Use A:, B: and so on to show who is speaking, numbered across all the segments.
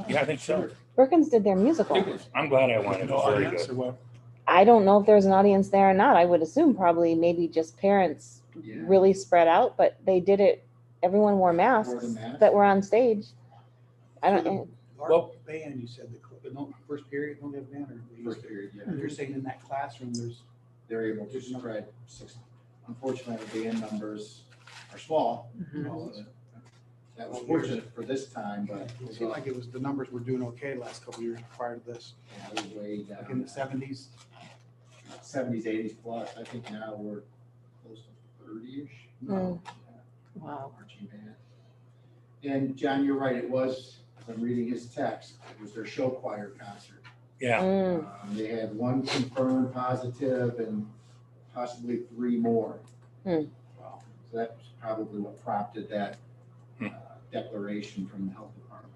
A: Yeah, I think so.
B: Brookins did their musical.
A: I'm glad I went. It
C: No
A: was very
C: audience or
A: good.
C: what?
B: I don't know if there's an audience there or not. I would assume probably maybe just parents
D: Yeah.
B: really spread out, but they did it. Everyone wore
D: Wore the
B: masks
D: mask?
B: that were on stage. I
C: So
B: don't.
C: the
A: Well-
C: art band, you said, the first period, don't have band or? they
D: First
C: used to-
D: period, yeah.
C: You're saying in that classroom, there's,
D: They're able to spread six. Unfortunately, the band numbers are small.
B: Mhm.
D: So that was fortunate for this time, but
C: it seemed like it was, the numbers were doing okay last couple of years prior to this,
D: yeah, it was way
C: like in the
D: down.
C: 70s.
D: 70s, 80s plus. I think now we're close to 30-ish.
B: Mm.
E: Wow.
D: Marching band. And John, you're right, it was, as I'm reading his text, it was their show choir concert.
A: Yeah.
B: Mm.
D: They had one confirmed positive and possibly 3 more.
B: Hmm.
D: Wow. So that's probably what prompted that
A: Hmm.
D: declaration from the health department.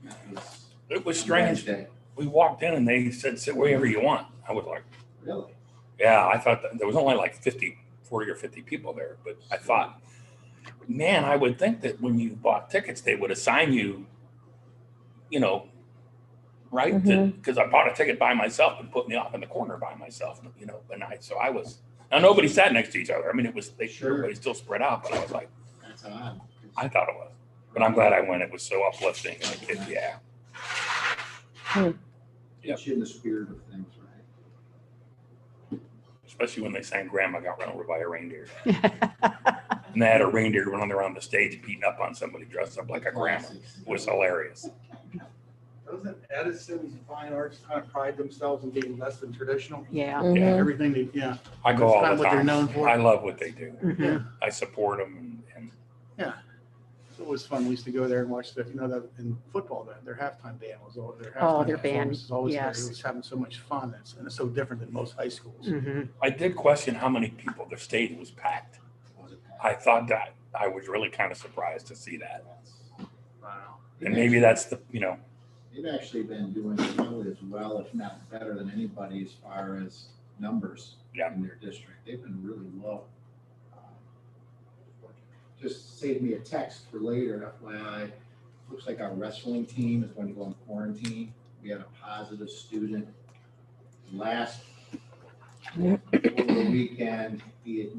D: That was
A: It was strange.
D: Wednesday.
A: We walked in and they said, sit wherever you want. I was like,
D: Really?
A: yeah, I thought that there was only like 40 or 50 people there, but I thought, man, I would think that when you bought tickets, they would assign you, right?
B: Mhm.
A: Because I bought a ticket by myself and put me off in the corner by myself, so I was, now nobody sat next to each other. I mean,
D: Sure.
A: everybody still spread out, but I was like,
D: That's odd.
A: I thought it was. But I'm glad I went. It was so uplifting. And the kids, yeah.
D: Gets you in the spirit of things, right?
A: Especially when they sang Grandma Got Run Over by a Reindeer. And they had a reindeer running around the stage beating up on somebody dressed up like a grandma.
D: Classics.
A: It was hilarious.
C: Doesn't Edison's Fine Arts kind of pride themselves in being less than traditional?
E: Yeah.
B: Mhm.
C: Everything they, yeah.
A: I go all
C: That's
A: the
C: kind of what they're
A: time.
C: known for.
A: I love what they do.
E: Mhm.
A: I support them. And
C: Yeah. So it was fun. We used to go there and watch that, that in football, their halftime band was all, their
E: Oh,
C: halftime
E: their band,
C: performance was always there.
E: yes.
C: It was having so much fun. And it's so different than most high schools.
E: Mhm.
A: I did question how many people. The stadium was packed.
D: Was it
A: I thought that. I was really kind of surprised to see that.
C: Wow.
A: And maybe that's the,
D: They've actually been doing probably as well, if not better than anybody as far as numbers
A: Yeah.
D: in their district. They've been really low. Just saved me a text for later, FYI. Looks like our wrestling team is going to go in quarantine. We had a positive student last over the weekend. He had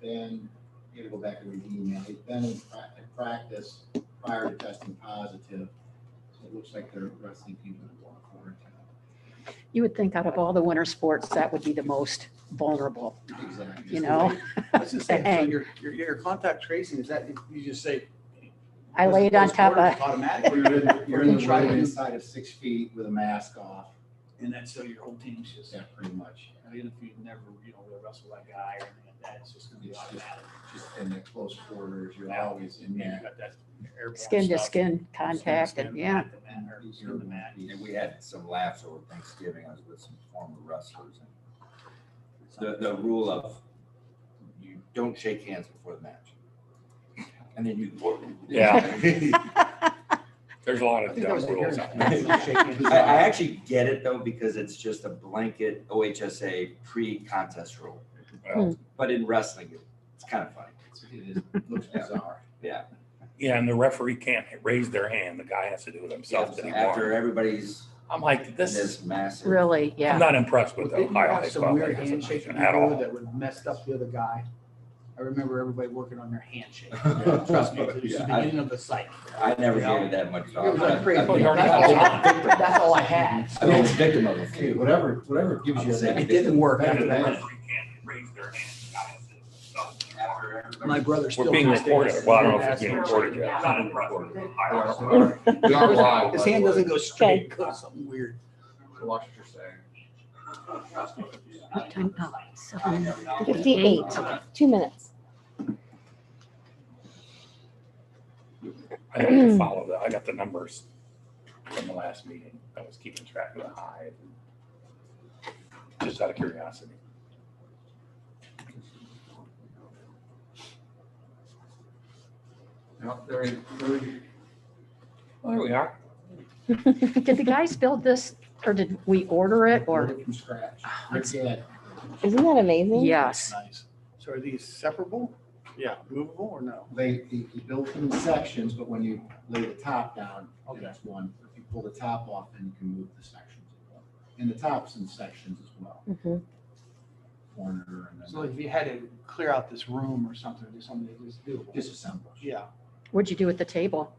D: been, I gotta go back and read the email. He'd been in practice prior to testing positive. So it looks like their wrestling team's going to go on quarantine.
E: You would think out of all the winter sports, that would be the most vulnerable,
D: Exactly.
E: you know?
C: Let's just say, so
E: Dang.
C: your contact tracing, is that, you just say?
E: I laid on
C: those
E: top
C: quarters
E: of,
C: Automatically,
D: You're in the
C: try
D: room
C: to,
D: inside of 6 feet with a mask off.
C: and that's so your whole team's just,
D: Yeah, pretty much.
C: even if you never, wrestle that guy or anything like that, it's just gonna be
D: It's just-
C: automatic.
D: Just in the close quarters, you're
C: Yeah.
D: always in
C: And then you
D: that.
C: got that airborne
E: skin to
C: stuff.
E: skin contact
C: Skin
E: and
C: to
E: yeah.
C: mat, or skin to mat.
F: And we had some laughs over Thanksgiving. I was with some former wrestlers. And the rule of you don't shake hands before the match. And then you.
A: yeah, there's a lot
C: I
A: of
C: think that
A: dumb
C: was the
A: rules
C: Huron.
A: out there.
C: Shake hands.
F: I actually get it though, because it's just a blanket OHSA pre-contest rule.
A: Well,
F: But in wrestling, it's kind of funny.
D: It looks bizarre.
F: Yeah.
A: yeah, and the referee can't raise their hand. The guy has to do it himself
F: After
A: anymore.
F: everybody's
A: I'm like,
F: in
A: this
F: this massive.
E: Really,
A: I'm
E: yeah.
A: not impressed with the
C: Didn't you
A: Ohio
C: have
A: High
C: some
A: School
C: weird
A: Athletic
C: handshake
A: Association
C: you
A: at
C: do
A: all.
C: that would messed up the other guy? I remember everybody working on their handshake.
F: Yeah.
C: Trust me, it was the
F: Yeah,
C: beginning of the site.
F: I never
C: Yeah.
F: gave it that much
C: It
F: thought.
C: was like crazy.
F: I've been-
C: That's all I had.
F: I've been a victim of a
D: Hey,
F: few.
D: whatever gives you.
F: It
C: It didn't work after
A: The
C: that.
A: referee can't raise their hand. The guy has to do it himself.
C: My brother still.
A: We're being
C: to this day
A: recorded.
C: has-
A: Well, I don't know if it's being recorded yet.
C: Not
A: Not
C: recorded.
A: recorded.
G: We are live.
C: His hand doesn't go straight, it goes something weird.
G: Watch what you're saying.
E: What time now? 7:58.
B: 58, 2 minutes.
A: I have to follow that. I got the numbers from the last meeting. I was keeping track of the high. Just out of curiosity.
G: No, there ain't.
A: Well, there we are.
E: Did the guys build this or did we order it or?
D: Ordered from scratch.
E: Oh,
D: Rick
E: it's-
D: Gadd.
B: Isn't that amazing?
E: Yes.
C: Nice. So are these separable? Yeah, movable or no?
D: They built them in sections, but when you lay the top down,
C: Okay.
D: it's one. If you pull the top off, then you can move the sections as well. And the top's in sections as well.
B: Mhm.
D: Corner and
C: So
D: then
C: if you had to clear out this room or something, do something that is doable.
D: disassemble.
C: Yeah.
E: What'd you do with the table?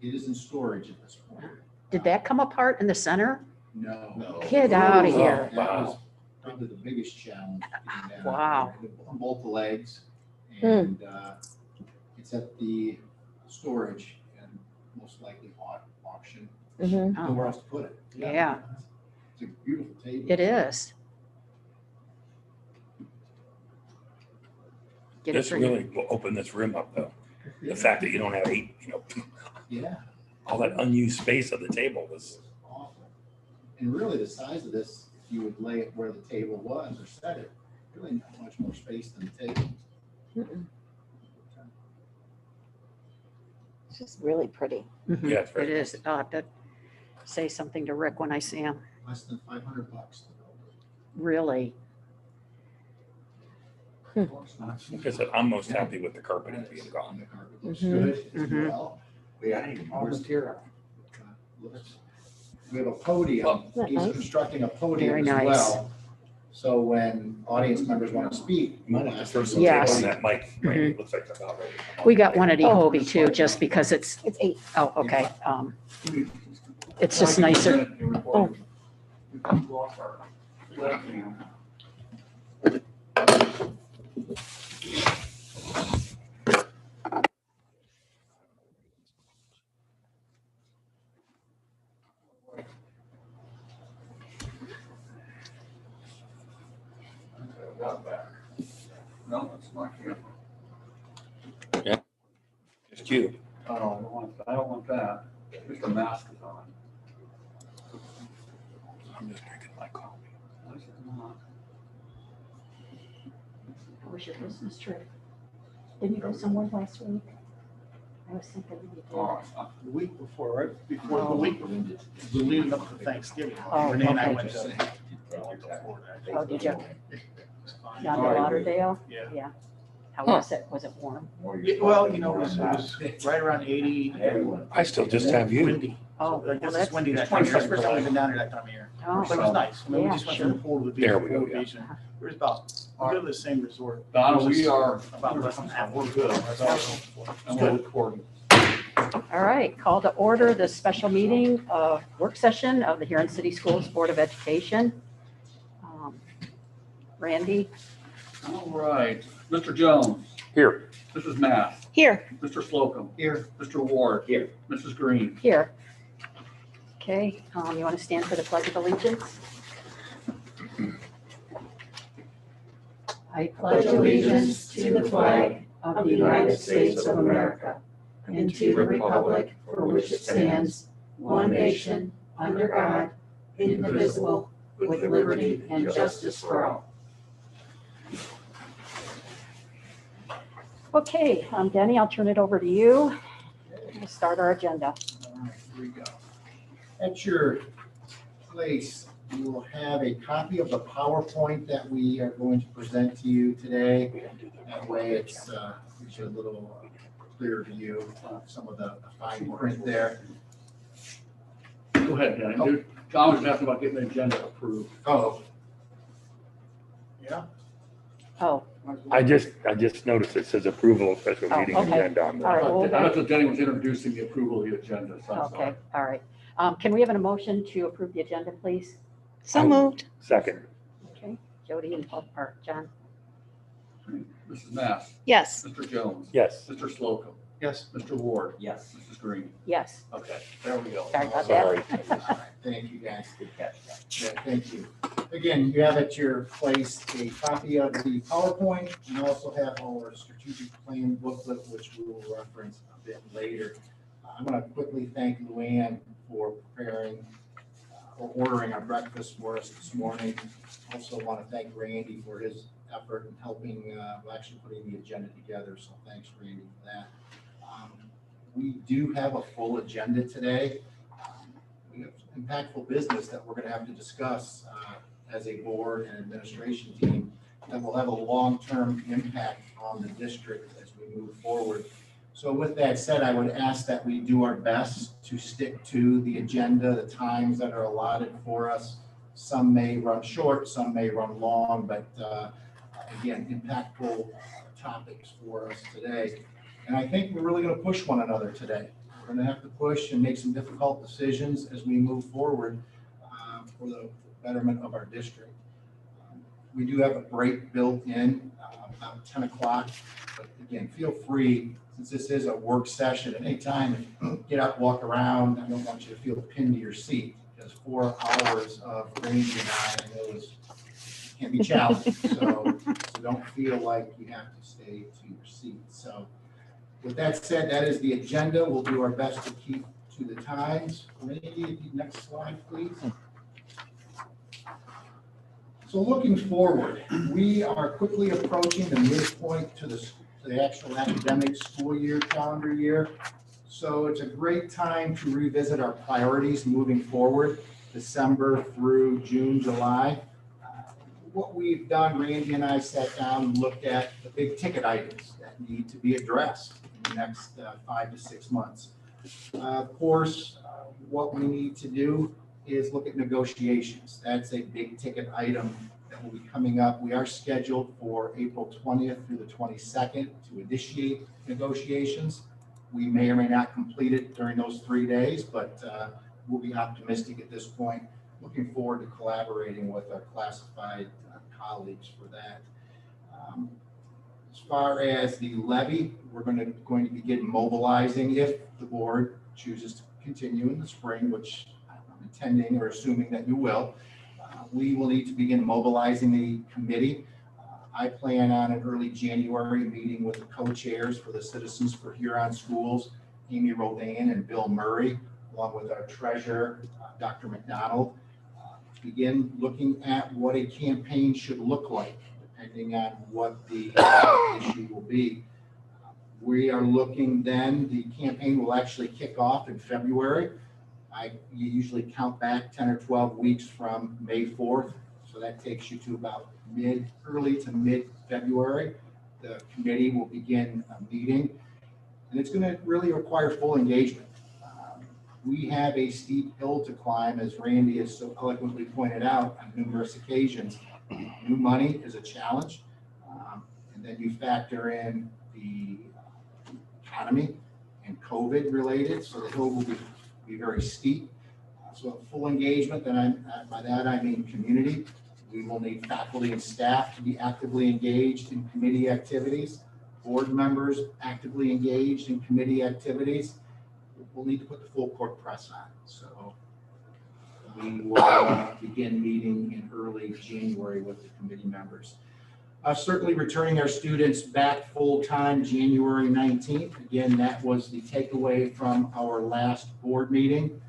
D: It is in storage at this point.
E: Did that come apart in the center?
D: No.
E: Get out of
A: Oh,
E: here.
D: That was
A: wow.
D: probably the biggest challenge. getting that out
E: Wow.
D: there. Both the legs, and it's at the storage and most likely auction.
B: Mhm.
D: Nowhere else to put it.
E: Yeah,
D: It's a beautiful table.
E: it is. Get it
A: This
E: for you.
A: really will open this room up though. The fact that you don't have 8,
D: Yeah,
A: all that unused space of the table was,
D: awful. And really the size of this, if you would lay it where the table was or set it, really not much more space than the table.
B: Mm-mm. It's just really pretty.
E: Mhm.
A: yeah, it's
E: It
A: very
E: is. I'll have to say something to Rick when I see him.
D: Less than $500 to build it.
E: Really?
A: Like I said, I'm most happy with the carpeting being
D: And
A: gone.
D: the carpet looks
B: Mhm.
D: good as
E: Mhm.
D: well.
F: Yeah, I didn't even
C: All
F: notice.
C: material.
D: Looks- We have a podium.
B: Isn't that
D: He's
B: nice?
D: constructing a
E: Very
D: podium as
E: nice.
D: well. So when audience members want to speak.
A: You might have to throw some
E: Yes.
A: tape on that mic. Randy. It looks like it's about ready.
E: We got one at
B: Oh.
E: Hobie too, just because it's,
B: It's 8.
E: oh, okay. It's just nicer.
B: Oh.
G: No, it's not here.
A: Just you.
G: Oh, I don't want that. Just the mask is on.
A: I'm just drinking my coffee.
G: Why is it not?
E: How was your Christmas trip? Didn't you go somewhere last week? I was thinking you did.
G: Oh, it's not.
C: The week before, right before the
E: Oh.
C: week, the leading up to Thanksgiving.
E: Oh,
C: Renee and I
E: okay.
C: went to. before that.
E: Oh, did you?
C: It was fine.
E: Down to Lauderdale?
C: Yeah.
E: Yeah. How was it? Was it warm?
C: Yeah, well, you know, it was right around 80.
A: I still just have you.
C: Windy.
E: Oh,
C: So I guess
E: well,
C: it's windy that time of year. It's the first time we've been down here that time of year.
E: Oh,
C: But it was nice. I mean, we
E: Yeah,
C: just went from the pool to the beach.
A: There we
C: pool
A: go,
C: to the
A: yeah.
C: beach, and It was about, we go to the same resort.
G: Donna,
C: It was
G: we are,
C: About less than half.
G: we're good.
C: That's awesome.
G: And we're recording.
E: All right, call to order the special meeting of work session of the Huron City Schools Board of Education. Randy,
G: All right, Mr. Jones,
A: Here.
G: Mrs. Math,
B: Here.
G: Mr. Slocum,
D: Here,
G: Mr. Ward.
F: Here.
G: Mrs. Green.
E: here. Okay, you want to stand for the Pledge of Allegiance? I pledge allegiance to the flag of the United States of America and to the republic for which it stands, one nation, under God, indivisible, with liberty and justice for all. Okay, Denny, I'll turn it over to you. We'll start our agenda.
D: all right, here we go. At your place, you will have a copy of the PowerPoint that we are going to present to you today. That way it's, gives you a little clearer view of some of the fine print there.
G: Go ahead, Danny. Dude, John was asking about getting the agenda approved.
D: Oh,
C: Yeah.
E: Oh,
A: I just noticed it says approval of special
E: Oh,
A: meeting
E: okay.
A: agenda on
E: All right,
A: there.
E: well,
G: That's what Danny was introducing the approval of the agenda. So I'm
E: okay,
G: sorry.
E: all right. Can we have a motion to approve the agenda, please?
B: So moved.
A: Second.
E: Okay, Jody and Paul, or John?
G: Mrs. Math,
B: Yes.
G: Mr. Jones,
A: Yes.
G: Mr. Slocum,
C: Yes.
G: Mr. Ward,
F: Yes.
G: Mrs. Green.
E: Yes,
G: Okay, there we go.
E: sorry about
A: Sorry.
E: that.
D: thank you, guys.
F: Good catch.
D: Yeah, thank you. Again, you have at your place a copy of the PowerPoint. You also have our strategic plan booklet, which we will reference a bit later. I'm going to quickly thank Luann for preparing or ordering our breakfast for us this morning. Also want to thank Randy for his effort in helping, actually putting the agenda together. So thanks, Randy, for that. We do have a full agenda today. We have impactful business that we're going to have to discuss as a board and administration team that will have a long-term impact on the district as we move forward. So with that said, I would ask that we do our best to stick to the agenda, the times that are allotted for us. Some may run short, some may run long, but again, impactful topics for us today. And I think we're really going to push one another today. We're going to have to push and make some difficult decisions as we move forward for the betterment of our district. We do have a break built in about 10 o'clock, but again, feel free, since this is a work session, at any time, get up, walk around. I don't want you to feel pinned to your seat, because 4 hours of Randy and I know can be challenging. So don't feel like you have to stay to your seat. So with that said, that is the agenda. We'll do our best to keep to the times. Randy, next slide, please. So looking forward, we are quickly approaching the midpoint to the actual academic school year, calendar year. So it's a great time to revisit our priorities moving forward, December through June, July. What we've done, Randy and I sat down and looked at the big ticket items that need to be addressed in the next 5 to 6 months. Of course, what we need to do is look at negotiations. That's a big ticket item that will be coming up. We are scheduled for April 20th through the 22nd to initiate negotiations. We may or may not complete it during those 3 days, but we'll be optimistic at this point. Looking forward to collaborating with our classified colleagues for that. As far as the levy, we're going to begin mobilizing if the board chooses to continue in the spring, which I'm intending or assuming that you will. We will need to begin mobilizing the committee. I plan on an early January meeting with the co-chairs for the Citizens for Huron Schools, Amy Rodan and Bill Murray, along with our treasurer, Dr. McDonald, to begin looking at what a campaign should look like, depending on what the issue will be. We are looking then, the campaign will actually kick off in February. You usually count back 10 or 12 weeks from May 4th. So that takes you to about early to mid-February. The committee will begin a meeting, and it's going to really require full engagement. We have a steep hill to climb, as Randy has so eloquently pointed out on numerous occasions. New money is a challenge. And then you factor in the economy and COVID related, so the hill will be very steep. So full engagement, then by that I mean community. We will need faculty and staff to be actively engaged in committee activities, board members actively engaged in committee activities. We'll need to put the full court press on. So we will begin meeting in early January with the committee members. Certainly returning our students back full-time January 19th. Again, that was the takeaway from our last board meeting.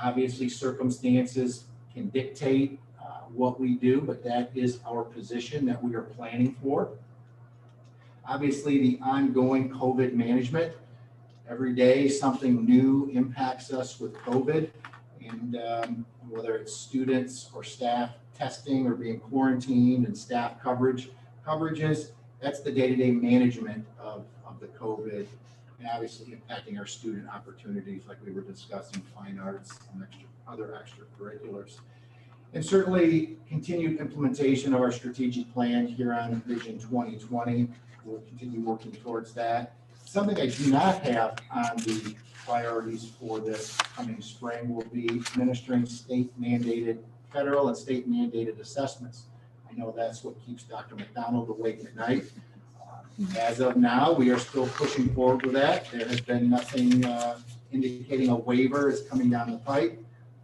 D: Obviously, circumstances can dictate what we do, but that is our position that we are planning for. Obviously, the ongoing COVID management. Every day, something new impacts us with COVID, and whether it's students or staff testing or being quarantined and staff coverages, that's the day-to-day management of the COVID, and obviously impacting our student opportunities like we were discussing, fine arts and other extracurriculars. And certainly continued implementation of our strategic plan here on Vision 2020. We'll continue working towards that. Something I do not have on the priorities for this coming spring will be administering state-mandated, federal and state-mandated assessments. I know that's what keeps Dr. McDonald awake at night. As of now, we are still pushing forward with that. There has been nothing indicating a waiver is coming down the pipe,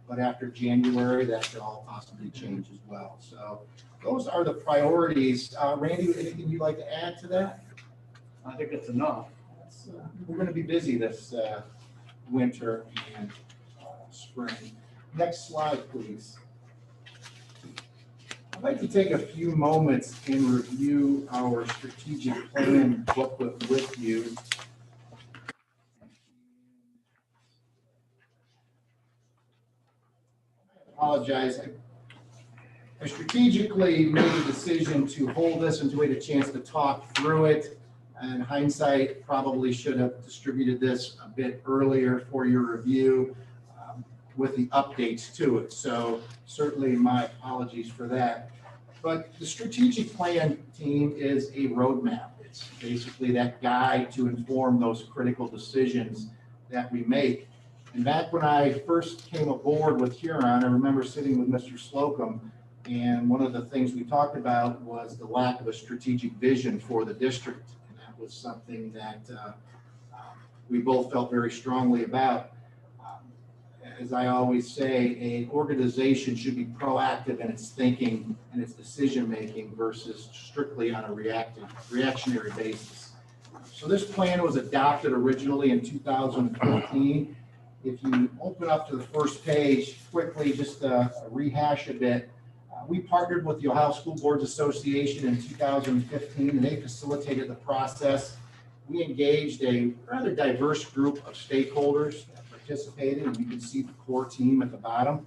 D: but after January, that could all possibly change as well. So those are the priorities. Randy, anything you'd like to add to that?
G: I think that's enough.
D: We're going to be busy this winter and spring. Next slide, please. I'd like to take a few moments and review our strategic plan booklet with you. I apologize. I strategically made the decision to hold this and to wait a chance to talk through it. And hindsight, probably should have distributed this a bit earlier for your review with the updates to it. So certainly my apologies for that. But the strategic plan team is a roadmap. It's basically that guide to inform those critical decisions that we make. And back when I first came aboard with Huron, I remember sitting with Mr. Slocum, and one of the things we talked about was the lack of a strategic vision for the district. And that was something that we both felt very strongly about. As I always say, an organization should be proactive in its thinking and its decision-making versus strictly on a reactionary basis. So this plan was adopted originally in 2014. If you open up to the first page quickly, just a rehash a bit, we partnered with the Ohio School Boards Association in 2015, and they facilitated the process. We engaged a rather diverse group of stakeholders that participated, and you can see the core team at the bottom.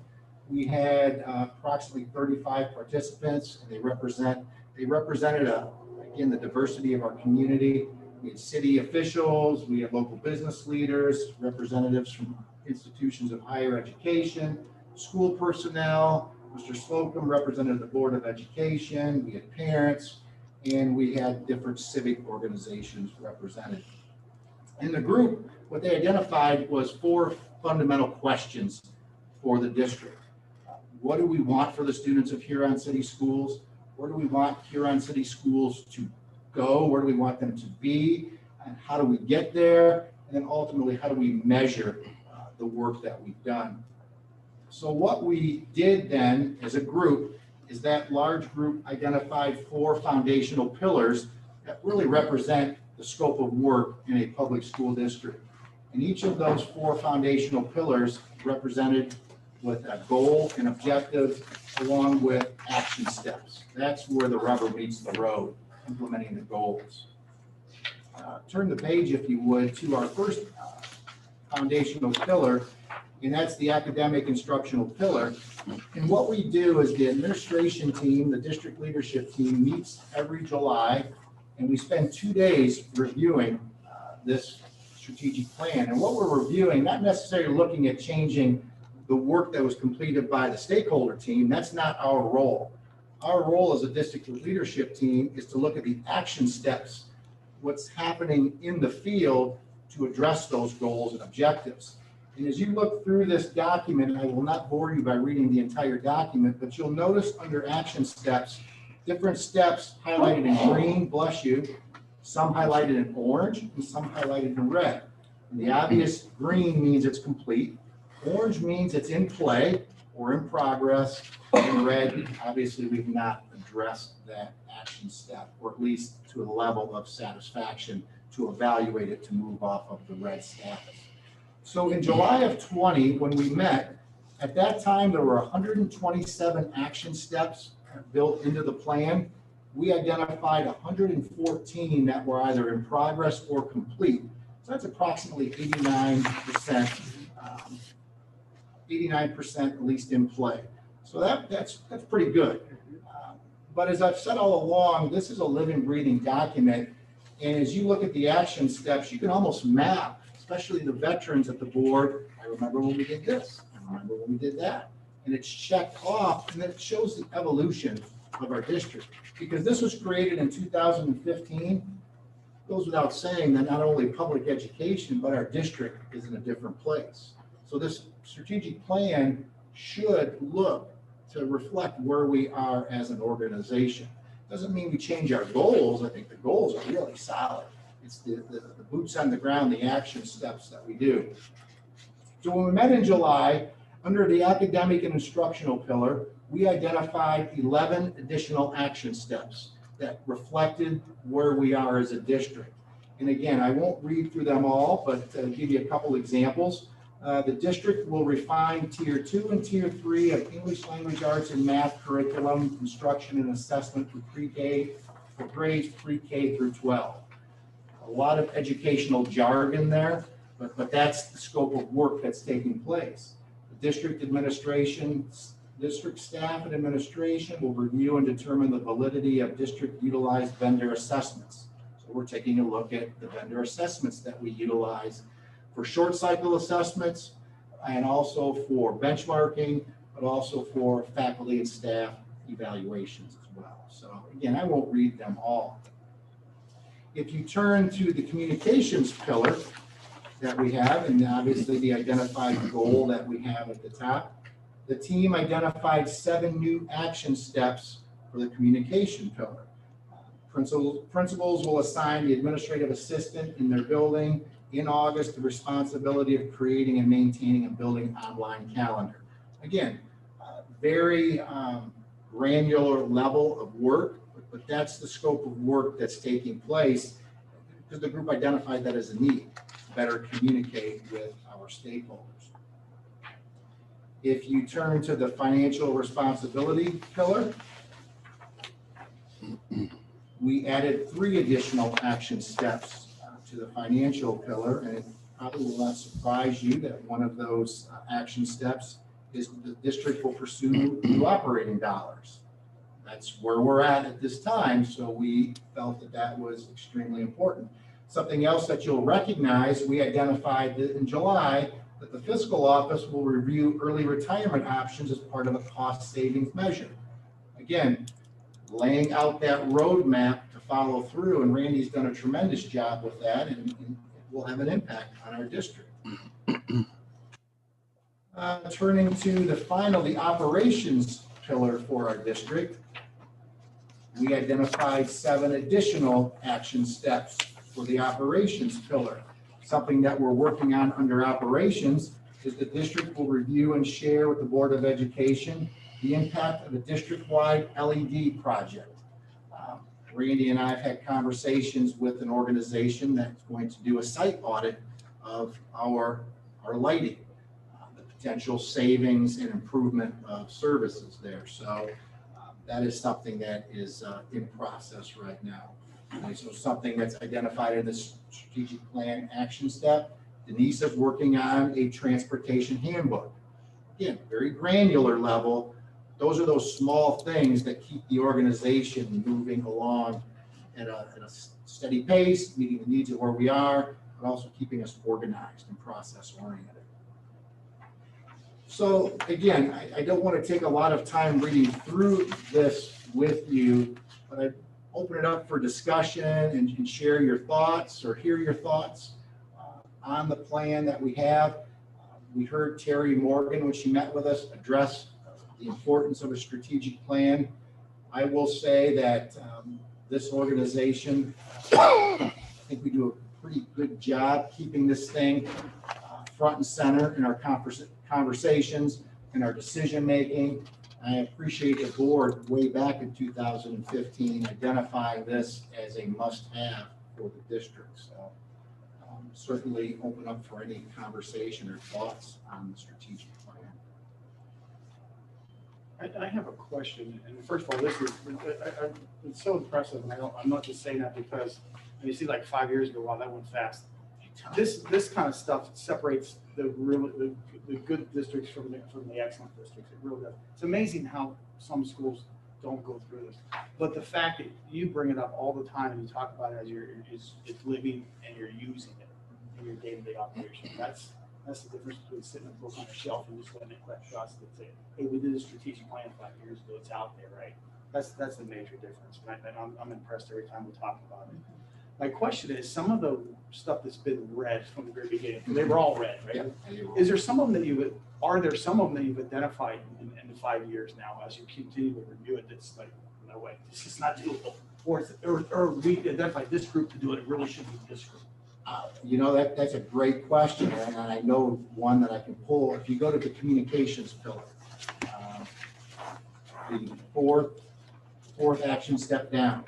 D: We had approximately 35 participants, and they represented again, the diversity of our community. We had city officials, we had local business leaders, representatives from institutions of higher education, school personnel. Mr. Slocum represented the Board of Education, we had parents, and we had different civic organizations represented. In the group, what they identified was 4 fundamental questions for the district. What do we want for the students of Huron City Schools? Where do we want Huron City Schools to go? Where do we want them to be? And how do we get there? And then ultimately, how do we measure the work that we've done? So what we did then as a group is that large group identified 4 foundational pillars that really represent the scope of work in a public school district. And each of those 4 foundational pillars represented with a goal and objective along with action steps. That's where the rubber meets the road, implementing the goals. Turn the page, if you would, to our first foundational pillar, and that's the academic instructional pillar. And what we do is the administration team, the district leadership team, meets every July, and we spend 2 days reviewing this strategic plan. And what we're reviewing, not necessarily looking at changing the work that was completed by the stakeholder team, that's not our role. Our role as a district leadership team is to look at the action steps, what's happening in the field to address those goals and objectives. And as you look through this document, I will not bore you by reading the entire document, but you'll notice under action steps, different steps highlighted in green, bless you, some highlighted in orange, and some highlighted in red. And the obvious green means it's complete. Orange means it's in play or in progress. And red, obviously, we've not addressed that action step, or at least to a level of satisfaction to evaluate it to move off of the red status. So in July of 20, when we met, at that time, there were 127 action steps built into the plan. We identified 114 that were either in progress or complete. So that's approximately 89%, 89% at least in play. So that's pretty good. But as I've said all along, this is a living, breathing document. And as you look at the action steps, you can almost map, especially the veterans at the board. I remember when we did this. I remember when we did that. And it's checked off, and it shows the evolution of our district. Because this was created in 2015, it goes without saying that not only public education, but our district is in a different place. So this strategic plan should look to reflect where we are as an organization. Doesn't mean we change our goals. I think the goals are really solid. It's the boots on the ground, the action steps that we do. So when we met in July, under the academic and instructional pillar, we identified 11 additional action steps that reflected where we are as a district. And again, I won't read through them all, but give you a couple examples. The district will refine Tier 2 and Tier 3 of English Language Arts and Math curriculum, instruction and assessment for pre-K, for grades pre-K through 12. A lot of educational jargon there, but that's the scope of work that's taking place. The district administration, district staff and administration will review and determine the validity of district utilized vendor assessments. So we're taking a look at the vendor assessments that we utilize for short cycle assessments and also for benchmarking, but also for faculty and staff evaluations as well. So again, I won't read them all. If you turn to the communications pillar that we have, and obviously the identified goal that we have at the top, the team identified 7 new action steps for the communication pillar. Principals will assign the administrative assistant in their building in August the responsibility of creating and maintaining a building online calendar. Again, very granular level of work, but that's the scope of work that's taking place because the group identified that as a need to better communicate with our stakeholders. If you turn to the financial responsibility pillar, we added 3 additional action steps to the financial pillar, and it probably will not surprise you that one of those action steps is the district will pursue new operating dollars. That's where we're at this time, so we felt that that was extremely important. Something else that you'll recognize, we identified that in July that the fiscal office will review early retirement options as part of a cost savings measure. Again, laying out that roadmap to follow through, and Randy's done a tremendous job with that, and it will have an impact on our district. Turning to the operations pillar for our district, we identified 7 additional action steps for the operations pillar. Something that we're working on under operations is the district will review and share with the Board of Education the impact of a district-wide LED project. Randy and I have had conversations with an organization that's going to do a site audit of our lighting, the potential savings and improvement of services there. So that is something that is in process right now. And so something that's identified in this strategic plan action step. Denise is working on a transportation handbook. Again, very granular level. Those are those small things that keep the organization moving along at a steady pace, meeting the needs of where we are, but also keeping us organized and process oriented. So again, I don't want to take a lot of time reading through this with you, but I open it up for discussion and share your thoughts or hear your thoughts on the plan that we have. We heard Terry Morgan, when she met with us, address the importance of a strategic plan. I will say that this organization, I think we do a pretty good job keeping this thing front and center in our conversations and our decision making. I appreciate the board way back in 2015 identifying this as a must-have for the district. So certainly open up for any conversation or thoughts on the strategic plan.
C: I have a question, and first of all, this is it's so impressive, and I'm not just saying that because you see, like 5 years ago, wow, that went fast. This kind of stuff separates the good districts from the excellent districts. It really does. It's amazing how some schools don't go through this, but the fact that you bring it up all the time and you talk about it as it's living and you're using it in your day-to-day operation. That's the difference between sitting a book on a shelf and just letting it collect dust and say, hey, we did a strategic plan 5 years ago. It's out there, right? That's the major difference. And I'm impressed every time we talk about it. My question is, some of the stuff that's been read from the very beginning, they were all read, right?
D: Yeah,
C: Is there some of them that you've identified in the 5 years now as you continue to review it that's like, no way, this is not doable? Or we identified this group to do it, it really should be this group?
D: You know, that's a great question, and I know one that I can pull. If you go to the communications pillar, the fourth action step down.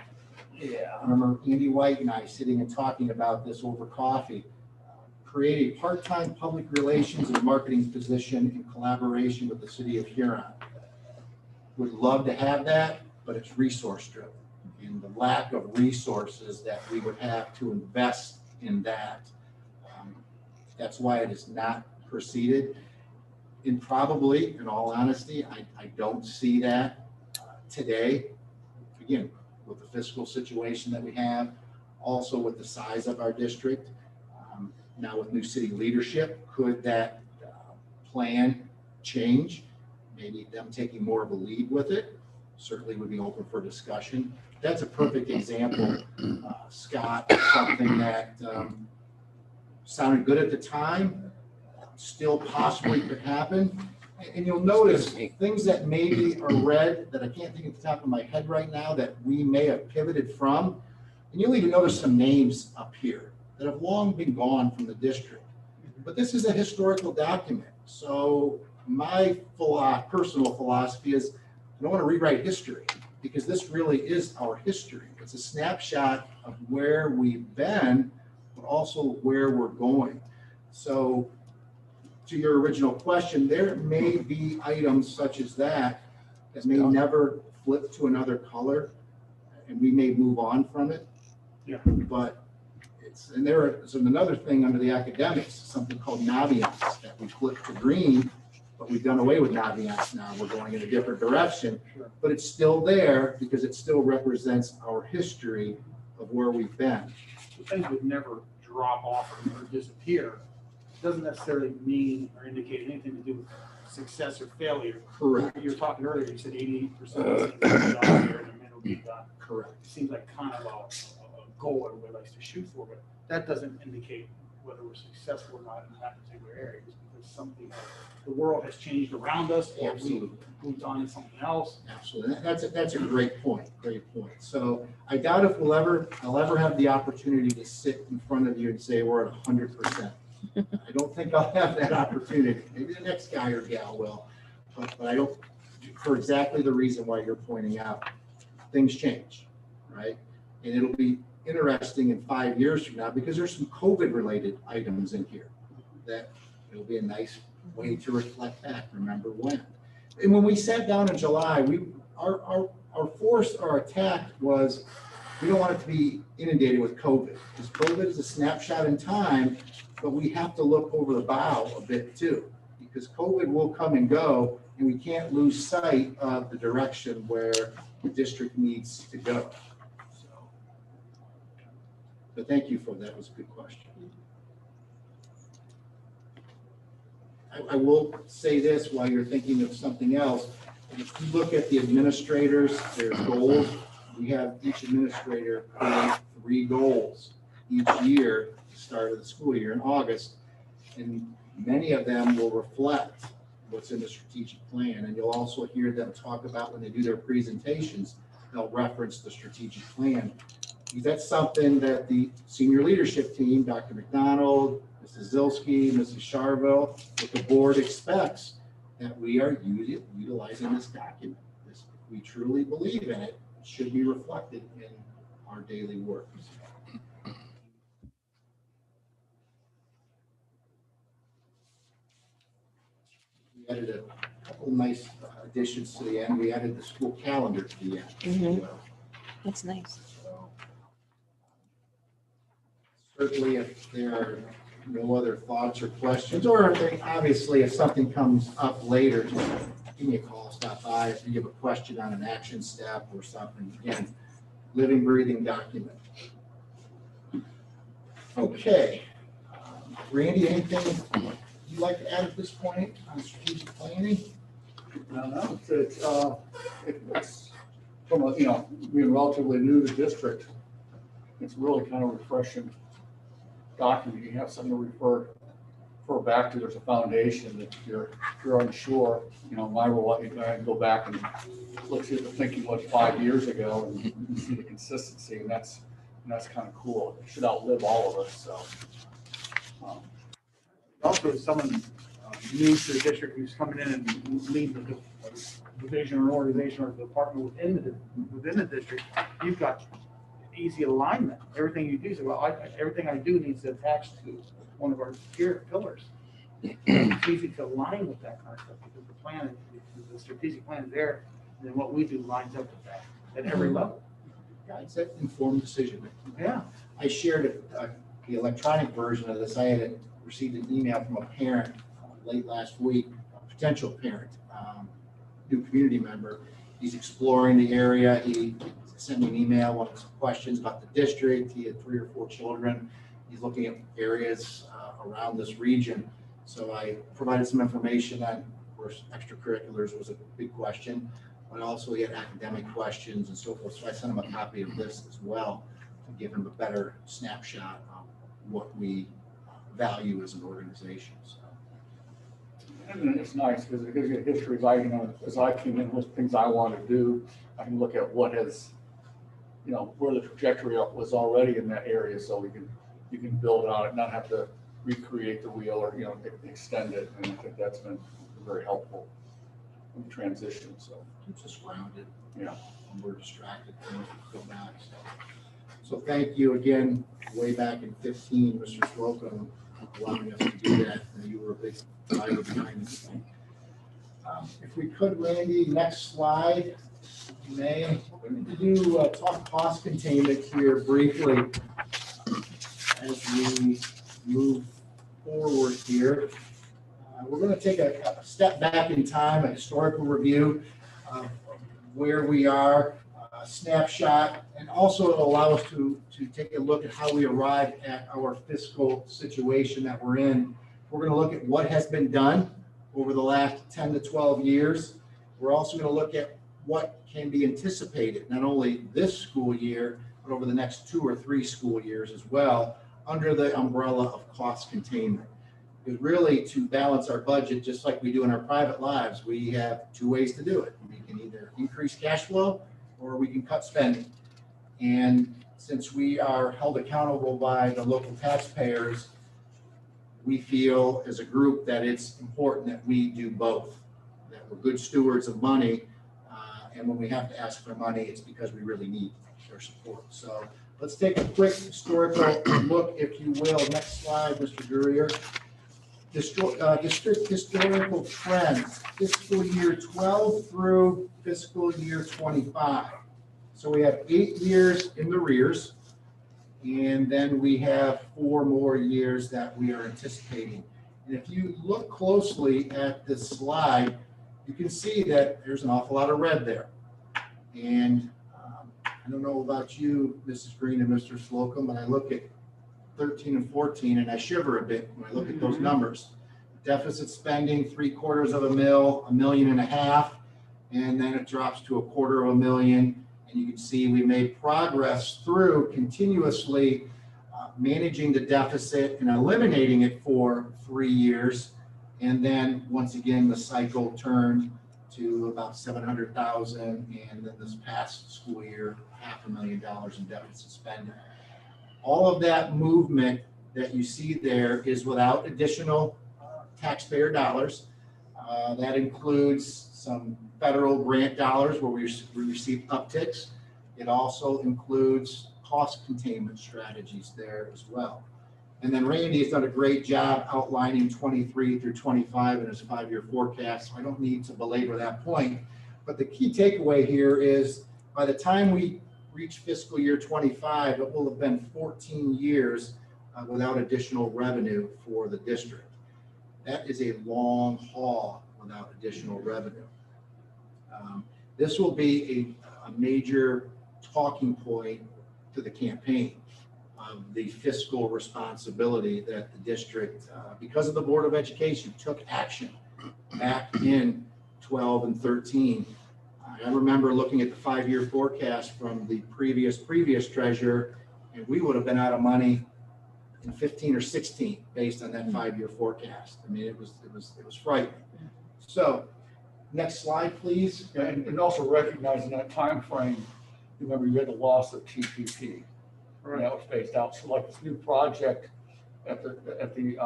D: Yeah. I remember Andy White and I sitting and talking about this over coffee. Create a part-time public relations and marketing position in collaboration with the city of Huron. Would love to have that, but it's resource driven. And the lack of resources that we would have to invest in that. That's why it is not proceeded. And probably, in all honesty, I don't see that today. Again, with the fiscal situation that we have, Also with the size of our district, now with new city leadership, could that plan change? Maybe them taking more of a lead with it, certainly would be open for discussion. That's a perfect example, Scott, of something that sounded good at the time, still possibly could happen. And you'll notice things that maybe are red that I can't think at the top of my head right now that we may have pivoted from. And you'll even notice some names up here that have long been gone from the district. But this is a historical document. So my personal philosophy is I don't want to rewrite history, because this really is our history. It's a snapshot of where we've been, but also where we're going. So to your original question, there may be items such as that may never flip to another color, and we may move on from it.
C: Yeah.
D: But and there is another thing under the academics, something called naviance, that we flip to green, but we've done away with naviance now. We're going in a different direction,
C: Sure.
D: but it's still there because it still represents our history of where we've been.
C: So things would never drop off or disappear. Doesn't necessarily mean or indicate anything to do with success or failure.
D: Correct.
C: You were talking earlier, you said 88% of the things out there in the middle be done.
D: Correct.
C: It seems like kind of a goal everybody likes to shoot for, but that doesn't indicate whether we're successful or not in that particular area, just because something, the world has changed around us, or
D: Absolutely.
C: we moved on to something else.
D: Absolutely. That's a great point. Great point. So I doubt if I'll ever have the opportunity to sit in front of you and say we're at 100%. I don't think I'll have that opportunity. Maybe the next guy or gal will, but I don't, for exactly the reason why you're pointing out. Things change, right? And it'll be interesting in 5 years from now, because there's some COVID related items in here that it'll be a nice way to reflect back, remember when. And when we sat down in July, our attack was, we don't want it to be inundated with COVID, because COVID is a snapshot in time, but we have to look over the bow a bit too, because COVID will come and go, and we can't lose sight of the direction where the district needs to go. So, but thank you for that. It was a good question. I will say this while you're thinking of something else. If you look at the administrators, their goals, we have each administrator create 3 goals each year at the start of the school year in August, and many of them will reflect what's in the strategic plan. And you'll also hear them talk about, when they do their presentations, they'll reference the strategic plan. Because that's something that the senior leadership team, Dr. McDonald, Mrs. Zilski, Mrs. Charville, what the board expects, that we are utilizing this document. If we truly believe in it, it should be reflected in our daily work. We added a couple nice additions to the end. We added the school calendar to the end.
B: Mhm. That's nice.
D: So, certainly, if there are no other thoughts or questions, or obviously if something comes up later, just give me a call, stop by. If you have a question on an action step or something, again, living, breathing document. Okay. Randy, anything you'd like to add at this point on strategic planning?
G: No, it's from a, being relatively new to the district, it's really kind of refreshing document. You have something to refer back to. There's a foundation that if you're unsure, my role, I can go back and look see what the thinking was 5 years ago and see the consistency, and that's kind of cool. It should outlive all of us. So.
C: Also, someone new to the district who's coming in and leading the division or organization or department within the district, you've got easy alignment. Everything you do, everything I do needs to attach to one of our pillars. It's easy to align with that kind of stuff, because the plan, the strategic plan is there, and then what we do lines up with that at every level.
D: Yeah, it's an informed decision making.
C: Yeah.
D: I shared the electronic version of this. I had received an email from a parent late last week, a potential parent, new community member. He's exploring the area. He's sent me an email, wanted some questions about the district. He had 3 or 4 children. He's looking at areas around this region. So I provided some information on, of course, extracurriculars was a big question, but also he had academic questions and so forth. So I sent him a copy of this as well to give him a better snapshot of what we value as an organization. So.
G: And it's nice because it gives you a history. As I came in with things I want to do, I can look at what has, where the trajectory was already in that area, so you can build on it, not have to recreate the wheel or extend it. And I think that's been very helpful in the transition. So
D: Keeps us grounded.
G: Yeah.
D: When we're distracted, things go back. So thank you again, way back in 15, Mr. Slocum, allowing us to do that. You were a big driver behind this thing. If we could, Randy, next slide, if you may. We're going to do talk cost containment here briefly as we move forward here. We're going to take a step back in time, a historical review of where we are, a snapshot, and also it'll allow us to take a look at how we arrived at our fiscal situation that we're in. We're going to look at what has been done over the last 10 to 12 years. We're also going to look at what can be anticipated, not only this school year, but over the next 2 or 3 school years as well, under the umbrella of cost containment. Because really, to balance our budget, just like we do in our private lives, we have 2 ways to do it. We can either increase cash flow or we can cut spending. And since we are held accountable by the local taxpayers, we feel as a group that it's important that we do both, that we're good stewards of money. And when we have to ask for money, it's because we really need their support. So let's take a quick historical look, if you will. Next slide, Mr. Gurrier. District historical trends, fiscal year 12 through fiscal year 25. So we have 8 years in the rears, and then we have 4 more years that we are anticipating. And if you look closely at this slide, you can see that there's an awful lot of red there. And I don't know about you, Mrs. Green and Mr. Slocum, but I look at 13 and 14 and I shiver a bit when I look at those numbers. Deficit spending, $750,000, $1.5 million, and then it drops to $250,000. And you can see we made progress through continuously managing the deficit and eliminating it for 3 years. And then once again, the cycle turned to about $700,000, and then this past school year, $500,000 in deficit spending. All of that movement that you see there is without additional taxpayer dollars. That includes some federal grant dollars where we receive upticks. It also includes cost containment strategies there as well. And then Randy has done a great job outlining 23 through 25 in his 5-year forecast. So I don't need to belabor that point. But the key takeaway here is by the time we reach fiscal year 25, it will have been 14 years without additional revenue for the district. That is a long haul without additional revenue. This will be a major talking point to the campaign of the fiscal responsibility that the district, because of the Board of Education, took action back in 12 and 13. I remember looking at the 5-year forecast from the previous treasurer, and we would have been out of money in 15 or 16 based on that 5-year forecast. I mean, it was frightening. So, next slide, please.
G: Yeah, and also recognizing that time frame. Remember, you had the loss of TPP. Right. That was phased out. So, like this new project at the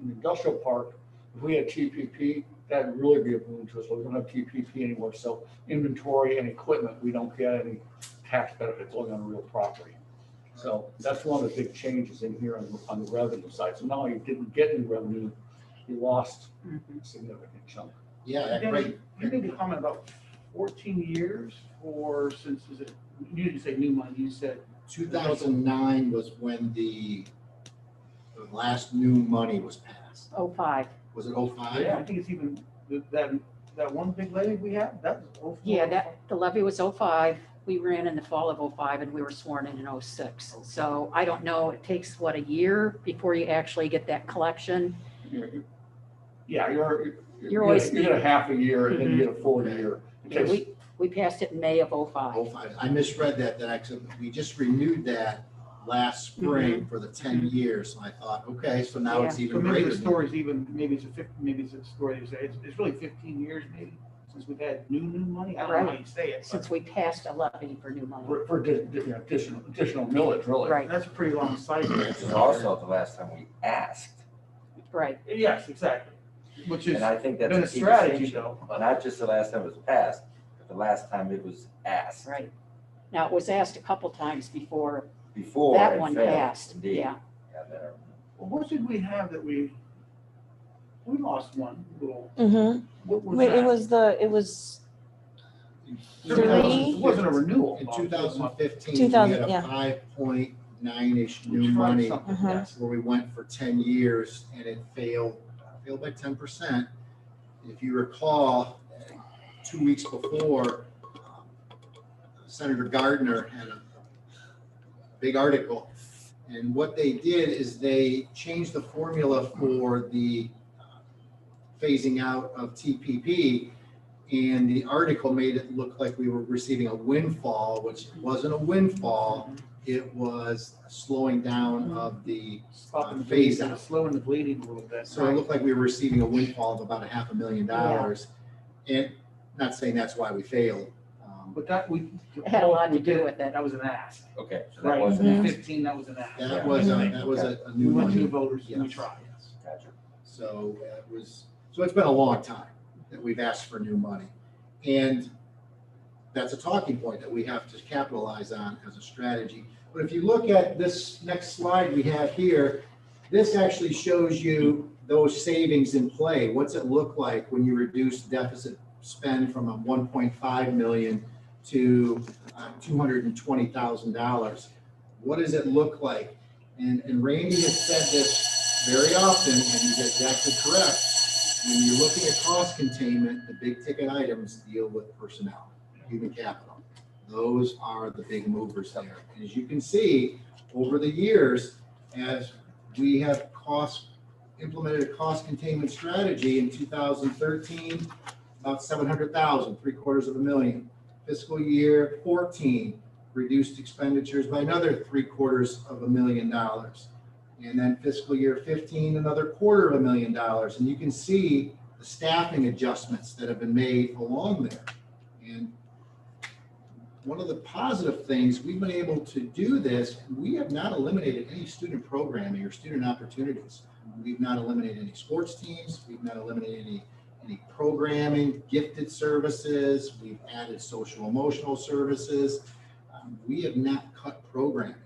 G: industrial park, if we had TPP, that would really be a boon to us. But we don't have TPP anymore. So, inventory and equipment, we don't get any tax benefits only on the real property. So that's one of the big changes in here on the revenue side. So now you didn't get any revenue, you lost a significant chunk.
D: Yeah, great.
C: You made a comment about 14 years or since, is it, you didn't say new money, you said
D: 2009 was when the last new money was passed.
E: 05.
D: Was it 05?
C: Yeah, I think it's even that one big levy we had, that was 04.
E: Yeah, the levy was 05. we ran in the fall of '05 and we were sworn in '06. So I don't know, it takes what, a year before you actually get that collection?
G: Yeah,
E: You're always-
G: you get a half a year and then you get a full year.
E: Yeah, we passed it in May of '05.
D: 05. I misread that actually, we just renewed that last spring for the 10 years. So I thought, okay, so now it's
C: So
D: even
C: maybe
D: greater.
C: the story's even, maybe it's a story, it's really 15 years maybe, since we've had new money. I don't know how you say it.
E: Since we passed a levy for new money.
G: For additional millage, really.
E: Right.
C: That's a pretty long cycle.
F: This is also the last time we asked.
E: Right.
C: Yes, exactly. Which is
F: And I think that's
C: been a
F: key
C: strategy
F: distinction.
C: though.
F: Not just the last time it was passed, but the last time it was asked.
E: Right. Now, it was asked a couple times before
F: Before
E: that
F: it
E: one
F: failed,
E: passed.
F: indeed.
E: Yeah.
F: Yeah, there-
C: Well, what did we have that we lost one little,
B: Mm-hmm.
C: what was
B: Wait,
C: that?
B: it was
C: It
B: three.
C: wasn't a renewal.
D: In 2015, we
B: 2000,
D: had a
B: yeah.
D: 5.9-ish new
C: We tried
D: money,
C: something,
B: Uh-huh.
C: yes.
D: where we went for 10 years and it failed by 10%. If you recall, 2 weeks before, Senator Gardner had a big article. And what they did is they changed the formula for the phasing out of TPP. And the article made it look like we were receiving a windfall, which wasn't a windfall. It was a slowing down of the,
C: Stopping the
D: phase
C: bleeding,
D: out.
C: slowing the bleeding a little bit.
D: so it looked like we were receiving a windfall of about $500,000. And not saying that's why we failed.
C: But that, we.
E: It had a lot to
C: we did
E: do with it.
C: That was an ask.
F: Okay, so that
C: Right,
F: wasn't
B: Mhm.
F: asked.
C: 15, that was an ask.
D: That was a
C: We
D: new
C: went to the
D: money.
C: voters and we
D: Yes.
C: tried.
F: Gotcha.
D: So it's been a long time that we've asked for new money. And that's a talking point that we have to capitalize on as a strategy. But if you look at this next slide we have here, this actually shows you those savings in play. What's it look like when you reduce deficit spend from a 1.5 million to $220,000? What does it look like? And Randy has said this very often, and he's exactly correct. When you're looking at cost containment, the big ticket items deal with personnel, human capital. Those are the big movers there. And as you can see, over the years, as we have implemented a cost containment strategy in 2013, about 700,000, $750,000. Fiscal year 14, reduced expenditures by another $750,000. And then fiscal year 15, another $250,000. And you can see the staffing adjustments that have been made along there. And one of the positive things, we've been able to do this, we have not eliminated any student programming or student opportunities. We've not eliminated any sports teams. We've not eliminated any programming, gifted services. We've added social emotional services. We have not cut programming.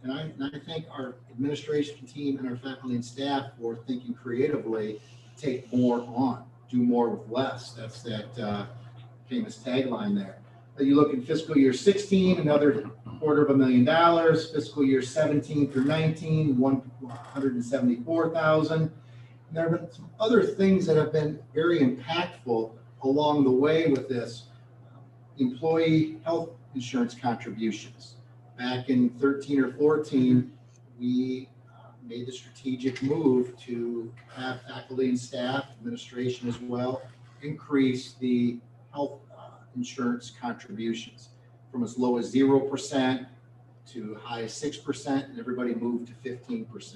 D: And I thank our administration team and our faculty and staff for thinking creatively, take more on, do more with less. That's that famous tagline there. You look at fiscal year 16, another $250,000. Fiscal year 17 through 19, $174,000. There have been some other things that have been very impactful along the way with this. Employee health insurance contributions. Back in 13 or 14, we made the strategic move to have faculty and staff, administration as well, increase the health insurance contributions from as low as 0% to high as 6%, and everybody moved to 15%.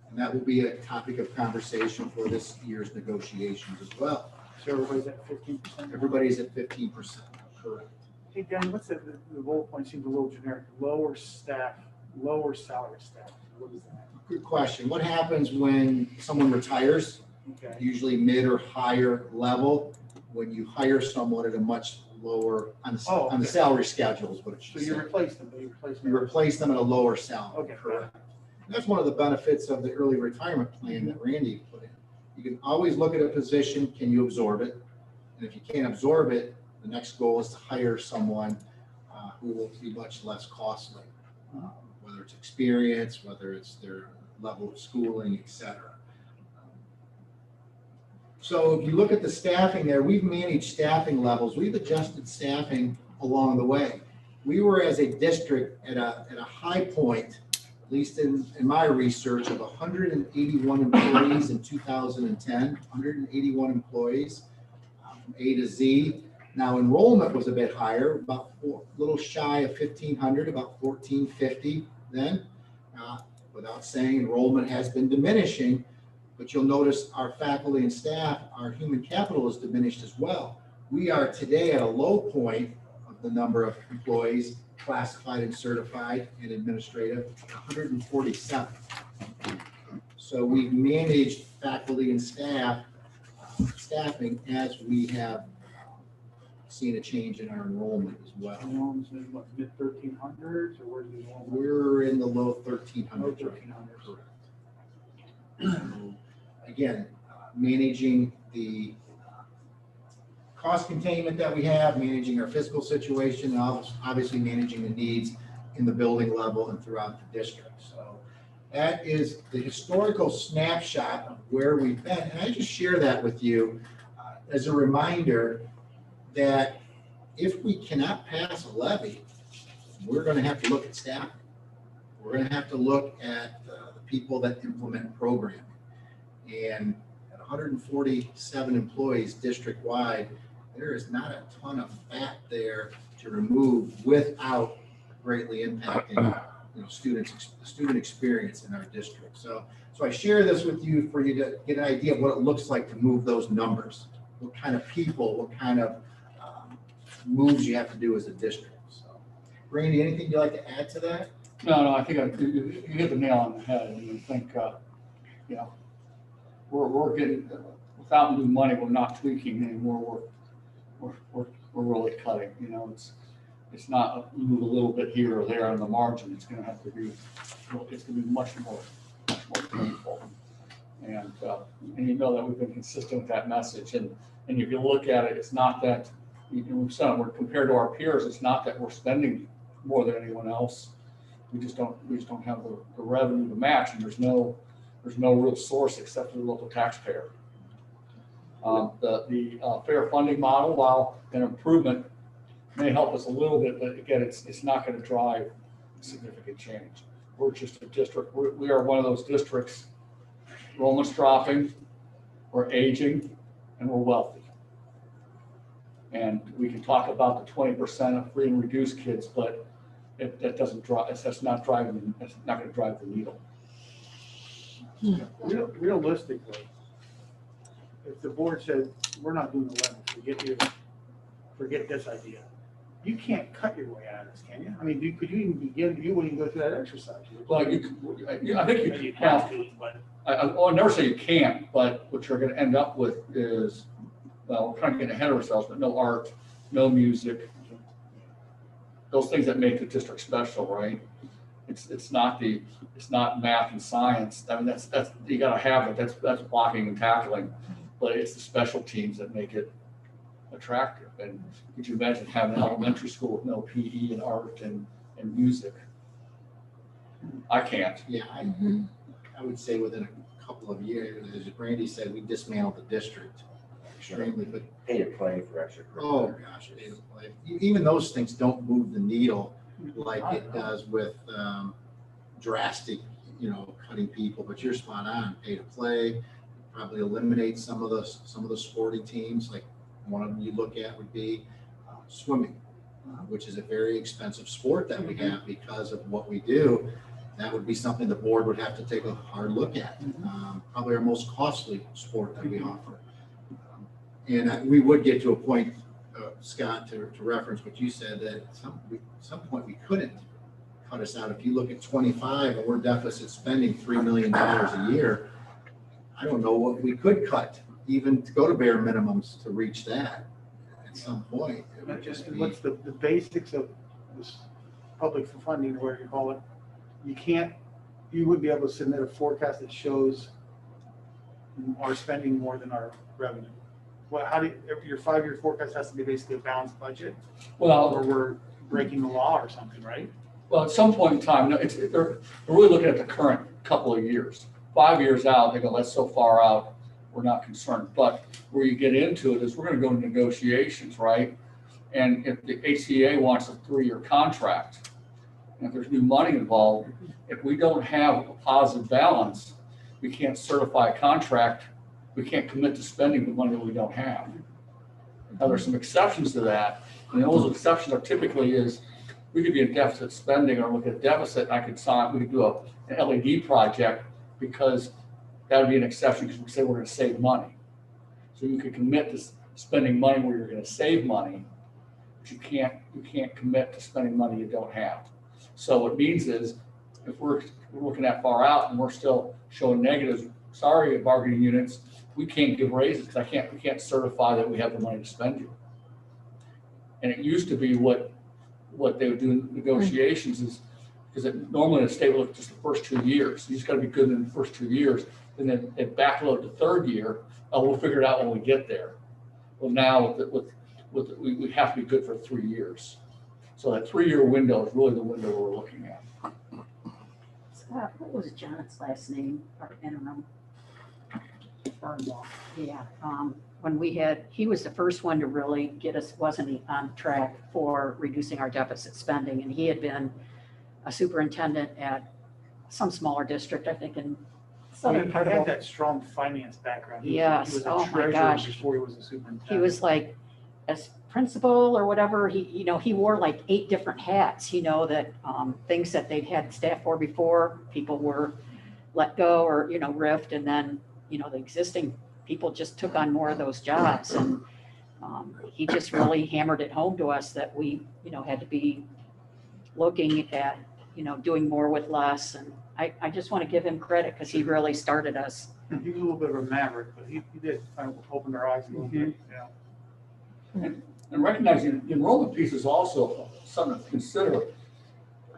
D: And that will be a topic of conversation for this year's negotiations as well.
C: So everybody's at 15%.
D: Everybody's at 15%, correct.
C: Hey, Dan, what's the bullet point seems a little generic, lower salary staff. What is that?
D: Good question. What happens when someone retires,
C: Okay.
D: usually mid or higher level, when you hire someone at a much lower, on the
C: Okay.
D: salary schedule is what it
C: So
D: should
C: you
D: say.
C: replace them, but you replace them.
D: You replace them at a lower salary.
C: Okay.
D: Correct. That's one of the benefits of the early retirement plan that Randy put in. You can always look at a position, can you absorb it? And if you can't absorb it, the next goal is to hire someone who will be much less costly, whether it's experience, whether it's their level of schooling, et cetera. So if you look at the staffing there, we've managed staffing levels. We've adjusted staffing along the way. we were as a district at a high point, at least in my research, of 181 employees in 2010, 181 employees from A to Z. Now enrollment was a bit higher, about a little shy of 1,500, about 1,450 then. Without saying enrollment has been diminishing, but you'll notice our faculty and staff, our human capital is diminished as well. We are today at a low point of the number of employees classified and certified and administrative, 147. So we've managed faculty and staffing as we have seen a change in our enrollment as well.
C: Enrollment's in what, mid 1300s, or where's the enrollment?
D: We're in the low 1300s.
C: Low
D: right now.
C: 1300s.
D: So, again, managing the cost containment that we have, managing our fiscal situation, and obviously managing the needs in the building level and throughout the district. So that is the historical snapshot of where we've been. And I just share that with you as a reminder that if we cannot pass a levy, we're going to have to look at staffing. We're going to have to look at the people that implement programming. And at 147 employees district-wide, there is not a ton of fat there to remove without greatly impacting student experience in our district. So I share this with you for you to get an idea of what it looks like to move those numbers, what kind of people, what kind of moves you have to do as a district. So, Randy, anything you'd like to add to that?
G: No, I think you hit the nail on the head. And I think, we're getting, without new money, we're not tweaking anymore. We're really cutting. It's not move a little bit here or there on the margin. It's going to have to be, it's going to be much more painful. And you know that we've been consistent with that message. And if you look at it, it's not that we've said we're compared to our peers. It's not that we're spending more than anyone else. We just don't have the revenue to match, and there's no real source except for the local taxpayer. The fair funding model, while an improvement, may help us a little bit, but again, it's not going to drive significant change. We're just a district. We are one of those districts. Enrollment's dropping, we're aging, and we're wealthy. And we can talk about the 20% of free and reduced kids, but that doesn't drive. That's not driving. That's not going to drive the needle.
C: Realistically, if the board said, we're not doing the levy, forget this idea, you can't cut your way out of this, can you? I mean, could you even begin, you wouldn't even go through that exercise.
G: Well, I think you
C: have to, but.
G: I'll never say you can't, but what you're going to end up with is, well, we're trying to get ahead of ourselves, but no art, no music, those things that make the district special, right? It's not math and science. I mean, that's you got to have it. That's blocking and tackling, but it's the special teams that make it attractive. And could you imagine having an elementary school with no PE and art and music? I can't.
D: Yeah, I would say within a couple of years, as Randy said, we dismantled the district extremely, but
F: Pay to play for extracurricular.
D: oh gosh, pay to play. Even those things don't move the needle like it does with drastic, cutting people. But you're spot on. Pay to play, probably eliminate some of the sporting teams. Like one of them you look at would be swimming, which is a very expensive sport that we have because of what we do. That would be something the board would have to take a hard look at. Probably our most costly sport that we offer. And we would get to a point, Scott, to reference what you said, that at some point we couldn't cut us out. If you look at 25 and we're deficit spending $3 million a year, I don't know what we could cut, even to go to bare minimums to reach that at some point. It would just be,
C: What's the basics of this public funding, or whatever you call it? You would be able to submit a forecast that shows our spending more than our revenue. Well, your 5-year forecast has to be basically a balanced budget,
G: Well,
C: or we're breaking the law or something, right?
G: Well, at some point in time, no, they're really looking at the current couple of years. 5 years out, they go, that's so far out, we're not concerned. But where you get into it is we're going to go to negotiations, right? And if the HCA wants a 3-year contract, and if there's new money involved, if we don't have a positive balance, we can't certify a contract, we can't commit to spending the money that we don't have. Now, there's some exceptions to that, and those exceptions are typically is, we could be in deficit spending or look at deficit, and I could sign, we could do an LED project, because that would be an exception, because we say we're gonna save money. So you could commit to spending money where you're gonna save money, but you can't commit to spending money you don't have. So what it means is, if we're looking that far out and we're still showing negatives, sorry, bargaining units, we can't give raises because we can't certify that we have the money to spend you. And it used to be what they would do in negotiations is, because normally the state would look at just the first 2 years. You just got to be good in the first 2 years, and then they backload the third year. Oh, we'll figure it out when we get there. Well, now we have to be good for 3 years. So that 3-year window is really the window we're looking at.
E: Scott, what was John's last name, our interim? Yeah, when he was the first one to really get us, wasn't he, on track for reducing our deficit spending, and he had been a superintendent at some smaller district, I think in southern
C: He
E: part
C: had
E: of.
C: that strong finance background.
E: Yes.
C: He was
E: Oh
C: a
E: my
C: treasurer
E: gosh.
C: before he was a superintendent.
E: He was like, as principal or whatever, he wore like 8 different hats, that things that they'd had staff for before, people were let go or, riffed, and then, the existing people just took on more of those jobs. And he just really hammered it home to us that we, had to be looking at, doing more with less. And I just want to give him credit because he really started us.
C: He was a little bit of a maverick, but he did kind of open our eyes a little bit, yeah.
G: And recognizing the enrollment piece is also something to consider.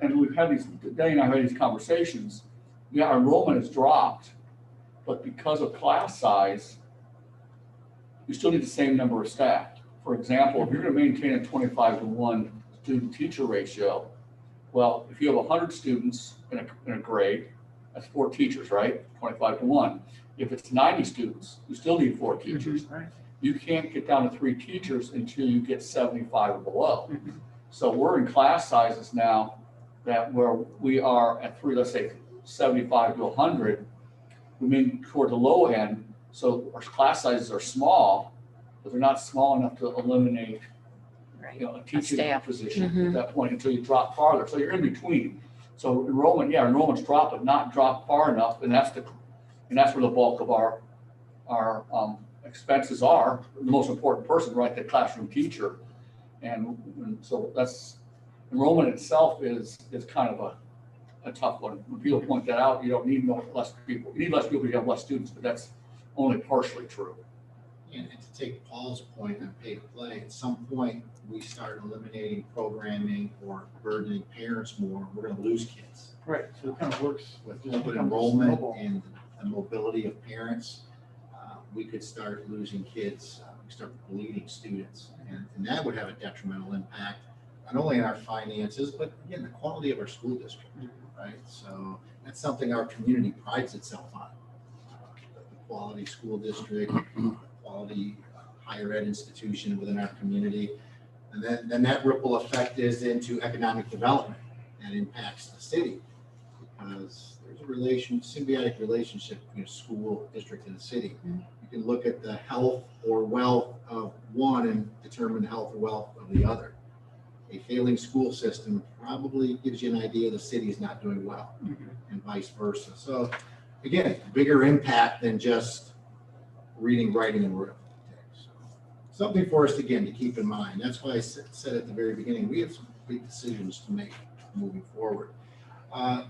G: And we've had Danny and I had these conversations. Yeah, our enrollment has dropped, but because of class size, you still need the same number of staff. For example, if you're going to maintain a 25-to-1 student-teacher ratio, well, if you have 100 students in a grade, that's 4 teachers, right? 25-to-1. If it's 90 students, you still need 4 teachers.
C: Right.
G: You can't get down to 3 teachers until you get 75 or below.
C: Mhm.
G: So we're in class sizes now that where we are at 3, let's say 75 to 100, we mean toward the low end. So our class sizes are small, but they're not small enough to eliminate,
E: Right.
G: a teaching
E: staff.
G: position
B: Mhm.
G: at that point until you drop farther. So you're in between. So enrollment's dropped, but not dropped far enough, and that's where the bulk of our expenses are. The most important person, right, the classroom teacher, and so that's enrollment itself is kind of a tough one. When people point that out, you don't need less people. You need less people, you have less students, but that's only partially true.
D: And to take Paul's point on pay to play, at some point, we start eliminating programming or burdening parents more, we're gonna lose kids.
C: Right, so it kind of works.
D: With
C: Just
D: open
C: becomes
D: enrollment
C: snowball.
D: and the mobility of parents, we could start losing kids, we start bleeding students. And that would have a detrimental impact, not only on our finances, but again, the quality of our school district, right? So that's something our community prides itself on. The quality school district, quality higher ed institution within our community. And then that ripple effect is into economic development that impacts the city, because there's a symbiotic relationship between a school district and the city. You can look at the health or wealth of one and determine the health or wealth of the other. A failing school system probably gives you an idea the city is not doing well, and vice versa. So again, bigger impact than just reading, writing, and arithmetic. So something for us, again, to keep in mind. That's why I said at the very beginning, we have some big decisions to make moving forward.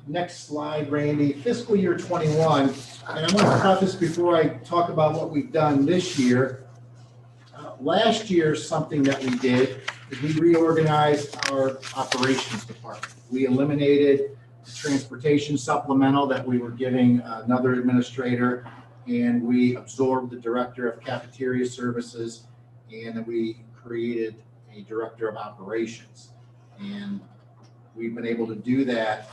D: Next slide, Randy, fiscal year 21. And I want to preface before I talk about what we've done this year. Last year, something that we did is we reorganized our operations department. We eliminated the transportation supplemental that we were giving another administrator, and we absorbed the director of cafeteria services, and then we created a director of operations. And we've been able to do that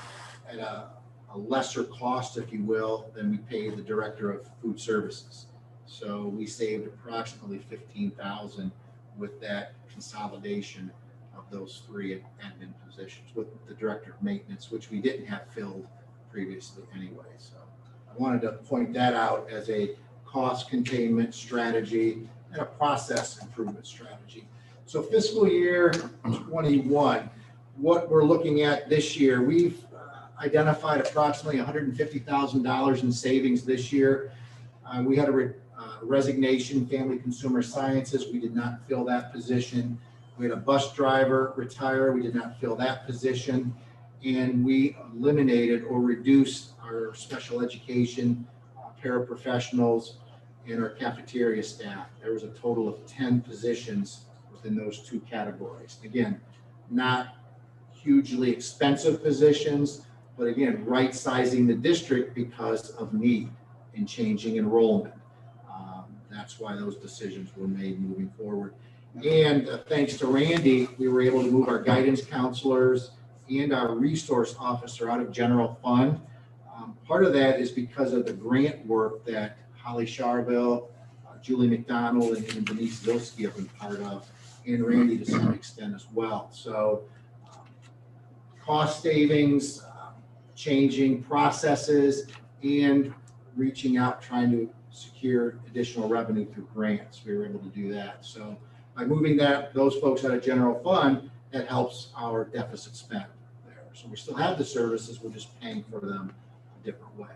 D: at a lesser cost, if you will, than we pay the director of food services. So we saved approximately $15,000 with that consolidation of those three admin positions with the director of maintenance, which we didn't have filled previously anyway. So I wanted to point that out as a cost containment strategy and a process improvement strategy. So fiscal year 21, what we're looking at this year, we've identified approximately $150,000 in savings this year. We had a resignation, Family Consumer Sciences. We did not fill that position. We had a bus driver retire. We did not fill that position. And we eliminated or reduced our special education paraprofessionals and our cafeteria staff. There was a total of 10 positions within those two categories. Again, not hugely expensive positions, but again, right-sizing the district because of need and changing enrollment. That's why those decisions were made moving forward. And thanks to Randy, we were able to move our guidance counselors and our resource officer out of general fund. Part of that is because of the grant work that Holly Charville, Julie McDonald, and Denise Zilski have been part of, and Randy to some extent as well. So cost savings, changing processes, and reaching out, trying to secure additional revenue through grants. We were able to do that. So by moving those folks out of general fund, that helps our deficit spend there. So we still have the services, we're just paying for them a different way.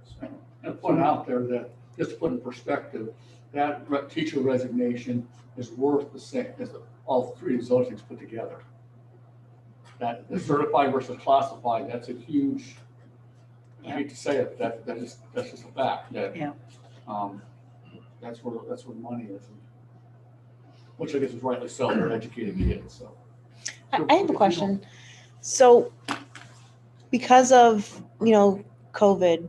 D: So,
G: And point out there that, just to put in perspective, that teacher resignation is worth the same as all three of those things put together. That the certified versus classified, that's a huge, I hate to say it, but that's just a fact. That,
E: Yeah.
G: That's where money is, which I guess is rightly so for educated kids. So
B: I have a question. So because of, COVID,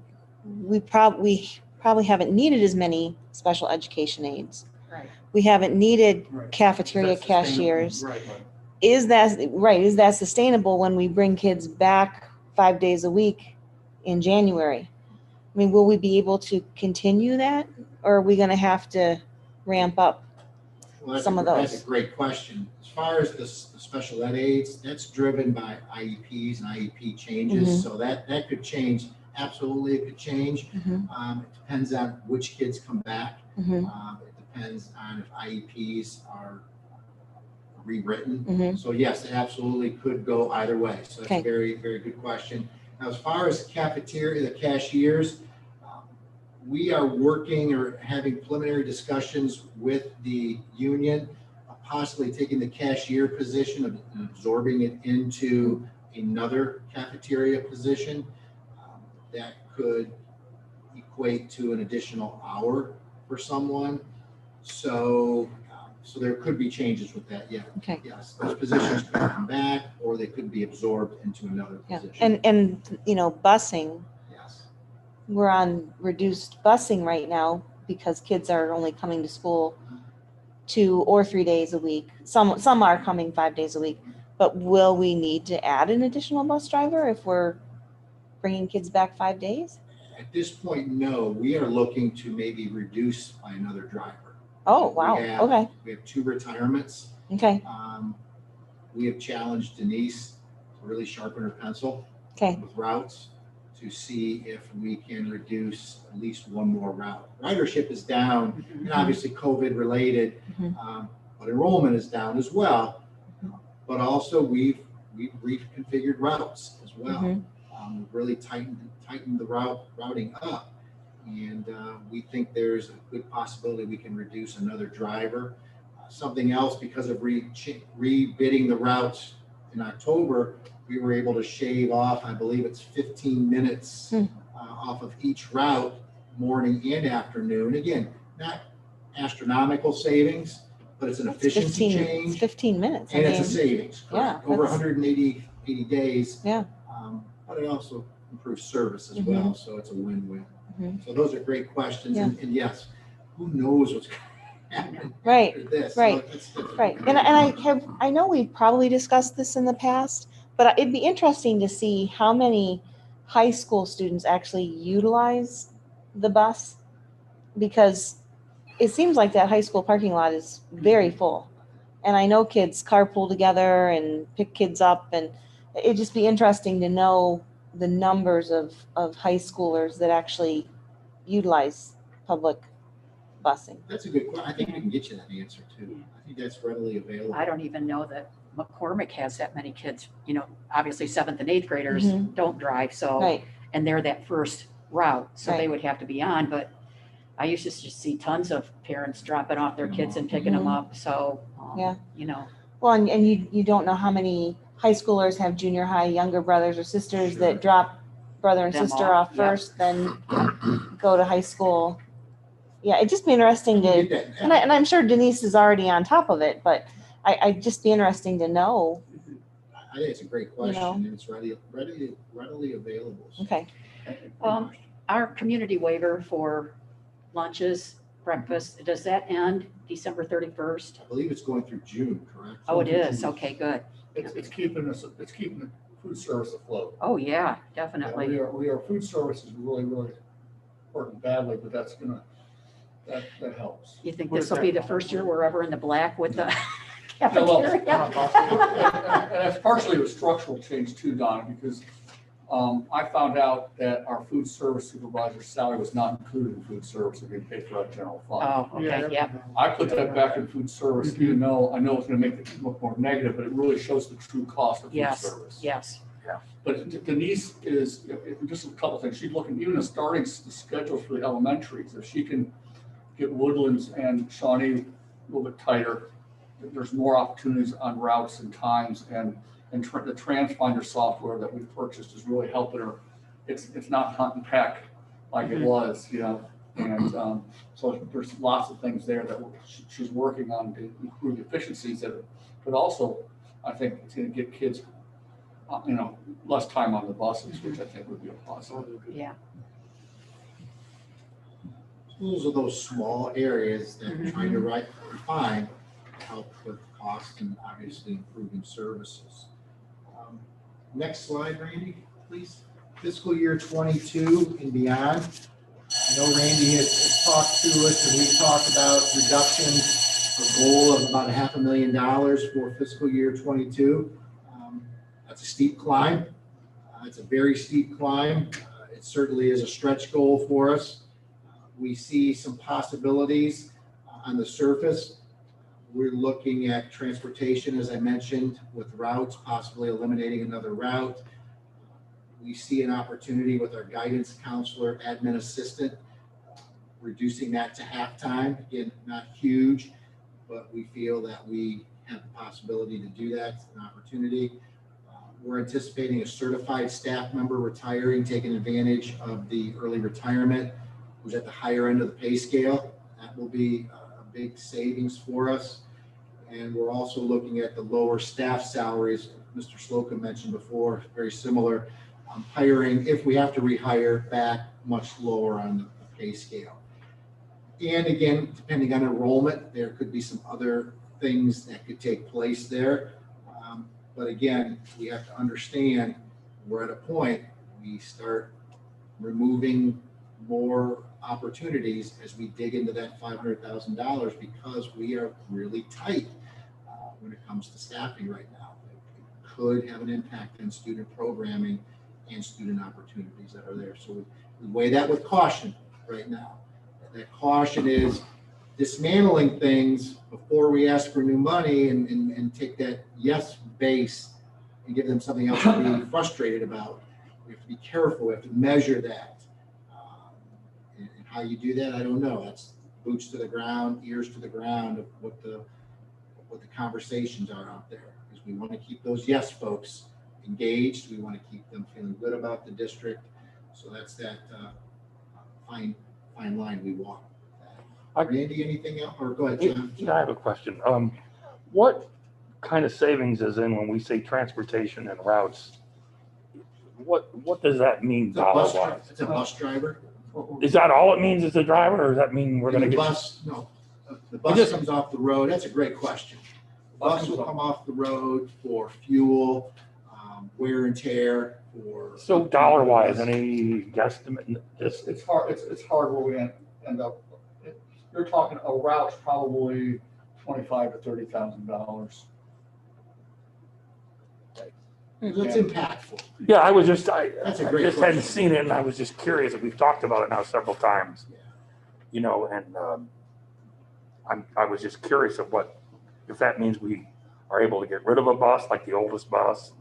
B: we probably haven't needed as many special education aides.
E: Right.
B: We haven't needed
C: Right.
B: cafeteria
C: That's sustainable.
B: cashiers.
C: Right.
B: Is that sustainable when we bring kids back 5 days a week in January? I mean, will we be able to continue that, or are we going to have to ramp up?
D: well,
B: Some of
D: that's
B: those.
D: a great question. As far as the special ed aides, that's driven by IEPs and IEP changes. So that could change. Absolutely, it could change.
B: Mhm.
D: It depends on which kids come back.
B: Mhm.
D: It depends on if IEPs are rewritten.
B: Mhm.
D: So yes, it absolutely could go either way. So that's
B: Okay.
D: a very, very good question. Now, as far as cafeteria, the cashiers, we are working or having preliminary discussions with the union, possibly taking the cashier position and absorbing it into another cafeteria position. That could equate to an additional hour for someone. So there could be changes with that, yeah.
B: Okay.
D: Yes, those positions could come back, or they could be absorbed into another
B: Yeah.
D: position.
B: And busing,
D: Yes,
B: we're on reduced busing right now because kids are only coming to school 2 or 3 days a week. Some are coming 5 days a week, but will we need to add an additional bus driver if we're bringing kids back 5 days?
D: at this point, no, we are looking to maybe reduce by another driver.
B: Oh, wow.
D: We have-
B: Okay.
D: We have 2 retirements.
B: Okay.
D: We have challenged Denise to really sharpen her pencil
B: Okay.
D: with routes to see if we can reduce at least one more route. Ridership is down, and obviously COVID related,
B: Mhm.
D: but enrollment is down as well. But also we've reconfigured routes as well.
B: Mhm.
D: We've really tightened the routing up. And we think there's a good possibility we can reduce another driver. Something else, because of rebidding the routes in October, we were able to shave off, I believe it's 15 minutes off of each route, morning and afternoon. Again, not astronomical savings, but it's an efficiency
B: It's
D: change.
B: 15 minutes.
D: And it's a savings,
B: yeah,
D: correct? Over
B: that's-
D: 180 days.
B: Yeah.
D: But it also improves service as
B: Mhm.
D: well, so it's a win-win.
B: Mhm.
D: So those are great questions,
B: Yeah.
D: and yes, who knows what's going to happen
B: Right.
D: after this?
B: right, Right. And I know we've probably discussed this in the past, but it'd be interesting to see how many high school students actually utilize the bus, because it seems like that high school parking lot is very full. And I know kids carpool together and pick kids up, and it'd just be interesting to know the numbers of high schoolers that actually utilize public busing.
D: That's a good question. I think we can get you that answer too. I think that's readily available.
E: I don't even know that McCormick has that many kids, you know, obviously 7th and 8th graders
B: Mhm.
E: don't drive, so,
B: Right,
E: and they're that first route, so they
B: Right.
E: would have to be on, but I used to just see tons of parents dropping off their kids and picking them up, so,
B: Yeah.
E: you know,
B: well, and you don't know how many high schoolers have junior high younger brothers or sisters
D: Sure.
B: that drop brother and
E: Them
B: sister
E: off,
B: off
E: yeah.
B: first, then go to high school. Yeah, it'd just be interesting to,
D: Get that.
B: and I'm sure Denise is already on top of it, but I'd just be interesting to know.
D: I think it's a great question,
B: know.
D: and it's readily available.
B: Okay,
E: our community waiver for lunches, breakfast, does that end December 31st?
D: I believe it's going through June, correct?
E: Oh, it is, okay, good.
G: It's keeping the food service afloat.
E: Oh, yeah,
G: Yeah,
E: definitely.
G: we are food service is really working badly, but that helps.
E: You think this will be the first year we're ever in the black with the
G: Yeah, well, and
E: cafeteria?
G: that's partially a structural change too, Donna, because I found out that our food service supervisor's salary was not included in food service, it being paid for out of general fund.
E: Oh, okay, yeah,
G: I put that back in food service, even though I know it's gonna make it look more negative, but it really shows the true cost of food
E: yes,
G: service.
E: yes.
G: But Denise is, just a couple of things, she's looking, even the starting schedules for the elementaries, if she can get Woodlands and Shawnee a little bit tighter, there's more opportunities on routes and times, and the TransFinder software that we've purchased is really helping her. It's not hunt and peck like it was, you know, and so there's lots of things there that she's working on to improve efficiencies, but also I think it's going to get kids, you know, less time on the buses, which I think would be a positive.
E: Yeah.
D: Those are those small areas that we're trying to refine to help with cost and obviously improving services. Next slide, Randy, please. Fiscal year 22 and beyond. I know Randy has talked to us, and we've talked about reductions, a goal of about $500,000 for fiscal year 22. That's a steep climb. It's a very steep climb. It certainly is a stretch goal for us. We see some possibilities on the surface. We're looking at transportation, as I mentioned, with routes, possibly eliminating another route. We see an opportunity with our guidance counselor, admin assistant, reducing that to half-time. Again, not huge, but we feel that we have the possibility to do that. It's an opportunity. We're anticipating a certified staff member retiring, taking advantage of the early retirement, who's at the higher end of the pay scale. That will be a big savings for us. And we're also looking at the lower staff salaries. Mr. Slocum mentioned before, very similar. Hiring, if we have to rehire, back much lower on the pay scale. And again, depending on enrollment, there could be some other things that could take place there. But again, we have to understand we're at a point, we start removing more opportunities as we dig into that $500,000 because we are really tight when it comes to staffing right now. It could have an impact on student programming and student opportunities that are there. So we weigh that with caution right now. That caution is dismantling things before we ask for new money and take that yes base and give them something else to be frustrated about. We have to be careful. We have to measure that. And how you do that, I don't know. That's boots to the ground, ears to the ground of what the conversations are out there. Because we want to keep those yes folks engaged. We want to keep them feeling good about the district. So that's that fine line we walk. Randy, anything else? Or go ahead, John.
A: Yeah, I have a question. What kind of savings is in when we say transportation and routes? What does that mean dollar wise?
D: It's a bus driver.
A: Is that all it means as a driver, or does that mean we're going to
D: The
A: get?
D: bus, no, the bus comes off the road. That's a great question. The bus will come off the road for fuel, wear and tear, for.
A: So dollar wise, any guesstimate?
G: It's hard where we end up. You're talking a route's probably $25,000 to $30,000.
D: It's impactful.
A: Yeah, I
D: That's a
A: I
D: great
A: just hadn't
D: question.
A: seen it, and I was just curious, we've talked about it now several times.
D: Yeah.
A: You know, and I was just curious of if that means we are able to get rid of a bus, like the oldest bus,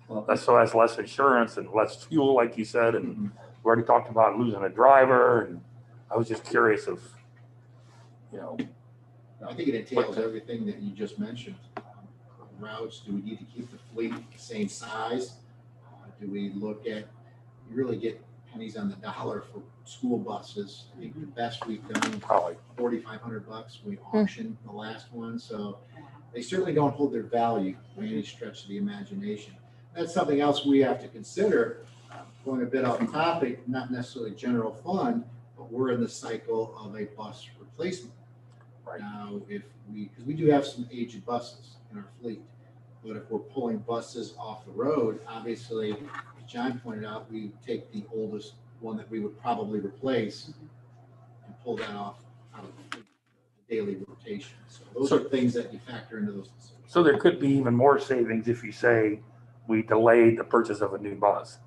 G: Well,
A: so that's less insurance and less fuel, like you said, and
D: Mhm.
A: we already talked about losing a driver, and I was just curious of, you know,
D: I think it entails everything that you just mentioned. Routes, do we need to keep the fleet the same size? Do we look at, you really get pennies on the dollar for school buses. I think the best we've done,
A: probably.
D: $4,500. We auctioned the last one, so they certainly don't hold their value by any stretch of the imagination. That's something else we have to consider. Going a bit off topic, not necessarily general fund, but we're in the cycle of a bus replacement.
A: Right.
D: Now, because we do have some aged buses in our fleet, but if we're pulling buses off the road, obviously, as John pointed out, we take the oldest one that we would probably replace and pull that off out of the fleet, the daily rotation. So those are things that you factor into those decisions.
A: So there could be even more savings if you say we delayed the purchase of a new bus.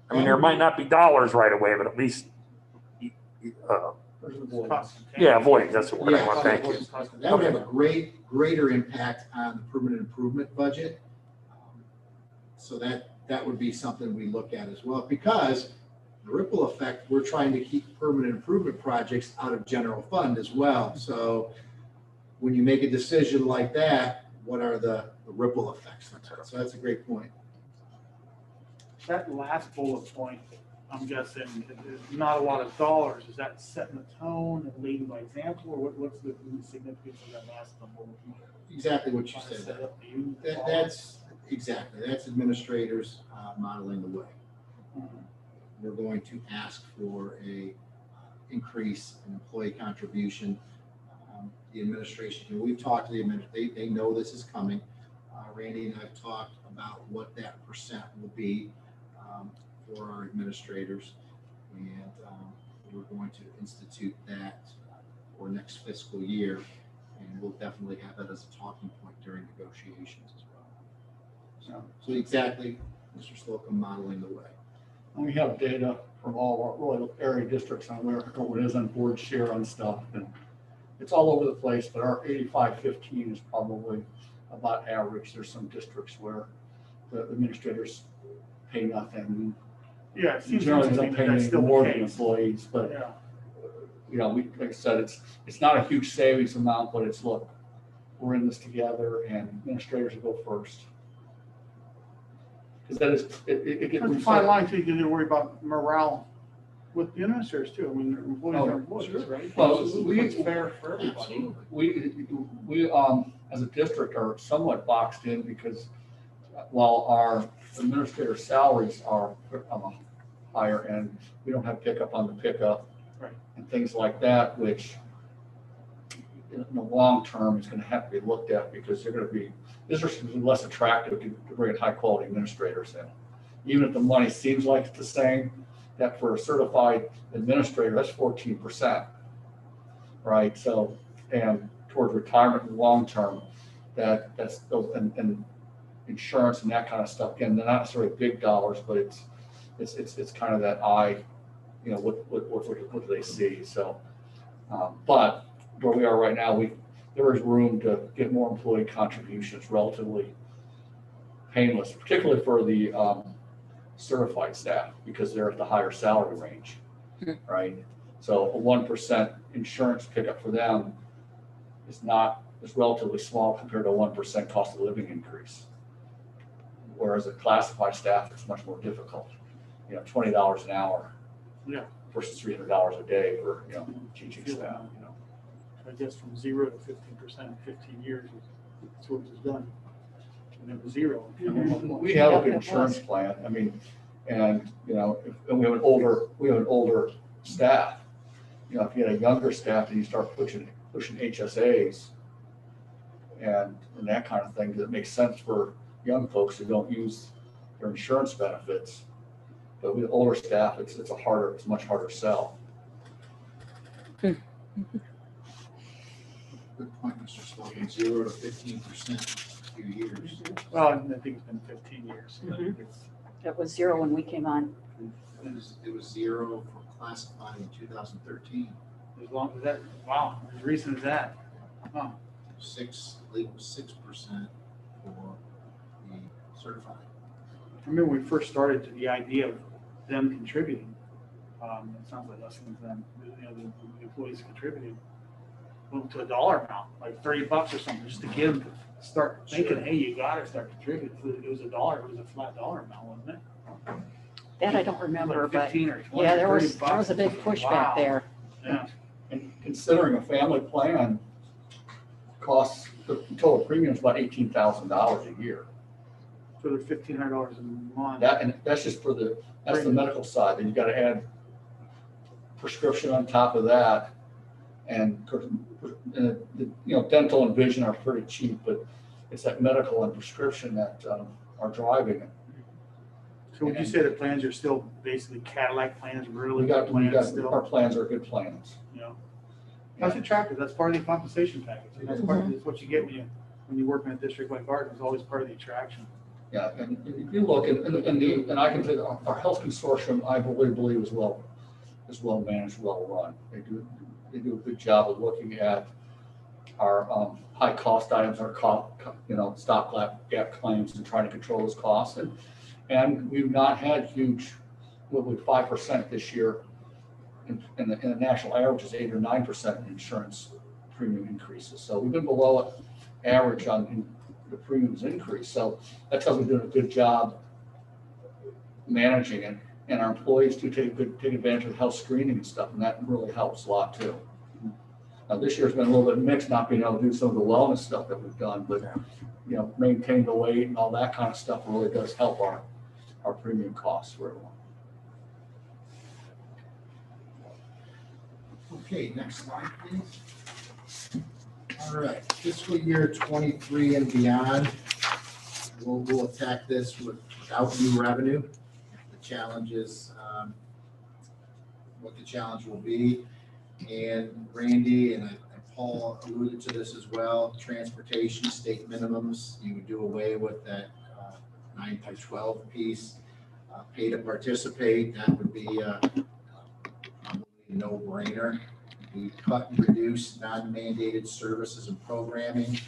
A: I mean, there might not be dollars right away, but at least, yeah, avoid, that's the word I want, thank you.
D: That would have a greater impact on the permanent improvement budget. So that would be something we look at as well, because the ripple effect, we're trying to keep permanent improvement projects out of general fund as well. So when you make a decision like that, what are the ripple effects? So that's a great point.
C: That last bullet point, I'm guessing, is not a lot of dollars. Is that setting the tone and leading by example, or what's the significance of that last bullet point?
D: Exactly what you
C: Trying to
D: said.
C: set up the youth
D: That's administrators modeling the way. We're going to ask for a increase in employee contribution. The administration, we've talked to the administration, they know this is coming. Randy and I have talked about what that percent will be for our administrators. And we're going to institute that for next fiscal year. And we'll definitely have that as a talking point during negotiations as well. So exactly, Mr. Slocum modeling the way.
G: And we have data from all of our really area districts on where it is on board share on stuff. And it's all over the place, but our 85-15 is probably about average. There's some districts where the administrators pay nothing.
C: Yeah, it seems
G: Generally
C: interesting
G: don't
C: that
G: pay
C: that's
G: any
C: still
G: more
C: the
G: than
C: case.
G: employees, but
C: Yeah.
G: you know, like I said, it's not a huge savings amount, but it's, look, we're in this together, and administrators will go first. Because that is, it gets.
C: There's a fine line too. You need to worry about morale with the administrators too. I mean, their employees are employees, right?
G: Well,
C: It's fair for everybody.
G: We as a district are somewhat boxed in because while our administrator salaries are on the higher end, we don't have pickup on the pickup.
C: Right.
G: And things like that, which in the long term is going to have to be looked at because they're going to be, districts are less attractive to bring in high quality administrators in. Even if the money seems like it's the same, that for a certified administrator, that's 14%, right? So, and towards retirement and long term, that's and insurance and that kind of stuff. Again, they're not necessarily big dollars, but it's kind of that eye, you know, what do they see? So, but where we are right now, there is room to get more employee contributions, relatively painless, particularly for the certified staff because they're at the higher salary range, right? So a 1% insurance pickup for them is relatively small compared to a 1% cost of living increase. Whereas a classified staff, it's much more difficult. You know, $20 an hour, versus $300 a day for teaching staff.
C: I guess from 0 to 15% in 15 years is what it's done. And it was 0.
G: We have a good insurance plan. I mean, and and we have an older staff. You know, if you had a younger staff and you start pushing HSAs and that kind of thing, does it make sense for young folks who don't use their insurance benefits? But with older staff, it's a much harder sell.
D: Good point, Mr. Slogan, 0 to 15% in a few years.
C: Well, I think it's been 15 years. but
E: Mhm.
C: it's-
E: That was 0 when we came on.
D: It was 0 for classified in 2013.
C: As long as that, wow, as recent as that. Huh.
D: I believe it was 6% for the certified.
C: I remember when we first started the idea of them contributing. It sounds like us and them, the employees contributing. Went to a dollar amount, like $30 or something, just to get them to start thinking, hey, you gotta start contributing. It was a dollar, it was a flat dollar amount, wasn't it?
E: That I don't remember,
C: Like
E: but
C: 15 or 20
E: yeah,
C: or
E: there
C: 30
E: was
C: bucks.
E: a big pushback
C: Wow.
E: there.
C: Yeah.
G: And considering a family plan costs, the total premium is about $18,000 a year.
C: So they're $1,500 a month.
G: And that's just for that's the medical side. Then you gotta add prescription on top of that. And, dental and vision are pretty cheap, but it's that medical and prescription that are driving it.
C: So would you say the plans are still basically Cadillac plans, really
G: We
C: good
G: got,
C: plans
G: our
C: still?
G: plans are good plans.
C: You know, that's attractive. That's part of the compensation package. And that's that's what you get when you work in a district like ours. It's always part of the attraction.
G: Yeah, and if you look, and I can say that our health consortium, I believe is well managed, well run. They do a good job of looking at our high cost items, our stop gap claims, and trying to control those costs. And we've not had huge, 5% this year, and the national average is 8 or 9% in insurance premium increases. So we've been below average on the premiums increase. So that tells me we're doing a good job managing it. And our employees do take advantage of health screening and stuff, and that really helps a lot too. Now, this year's been a little bit mixed, not being able to do some of the wellness stuff that we've done, but maintain the weight and all that kind of stuff really does help our premium costs for everyone.
D: Okay, next slide, please. All right, fiscal year 23 and beyond, we'll attack this without new revenue. The challenge is what the challenge will be. And Randy and Paul alluded to this as well, transportation, state minimums, you would do away with that 9 through 12 piece. Pay to participate, that would be probably a no-brainer. We cut and reduce non-mandated services and programming.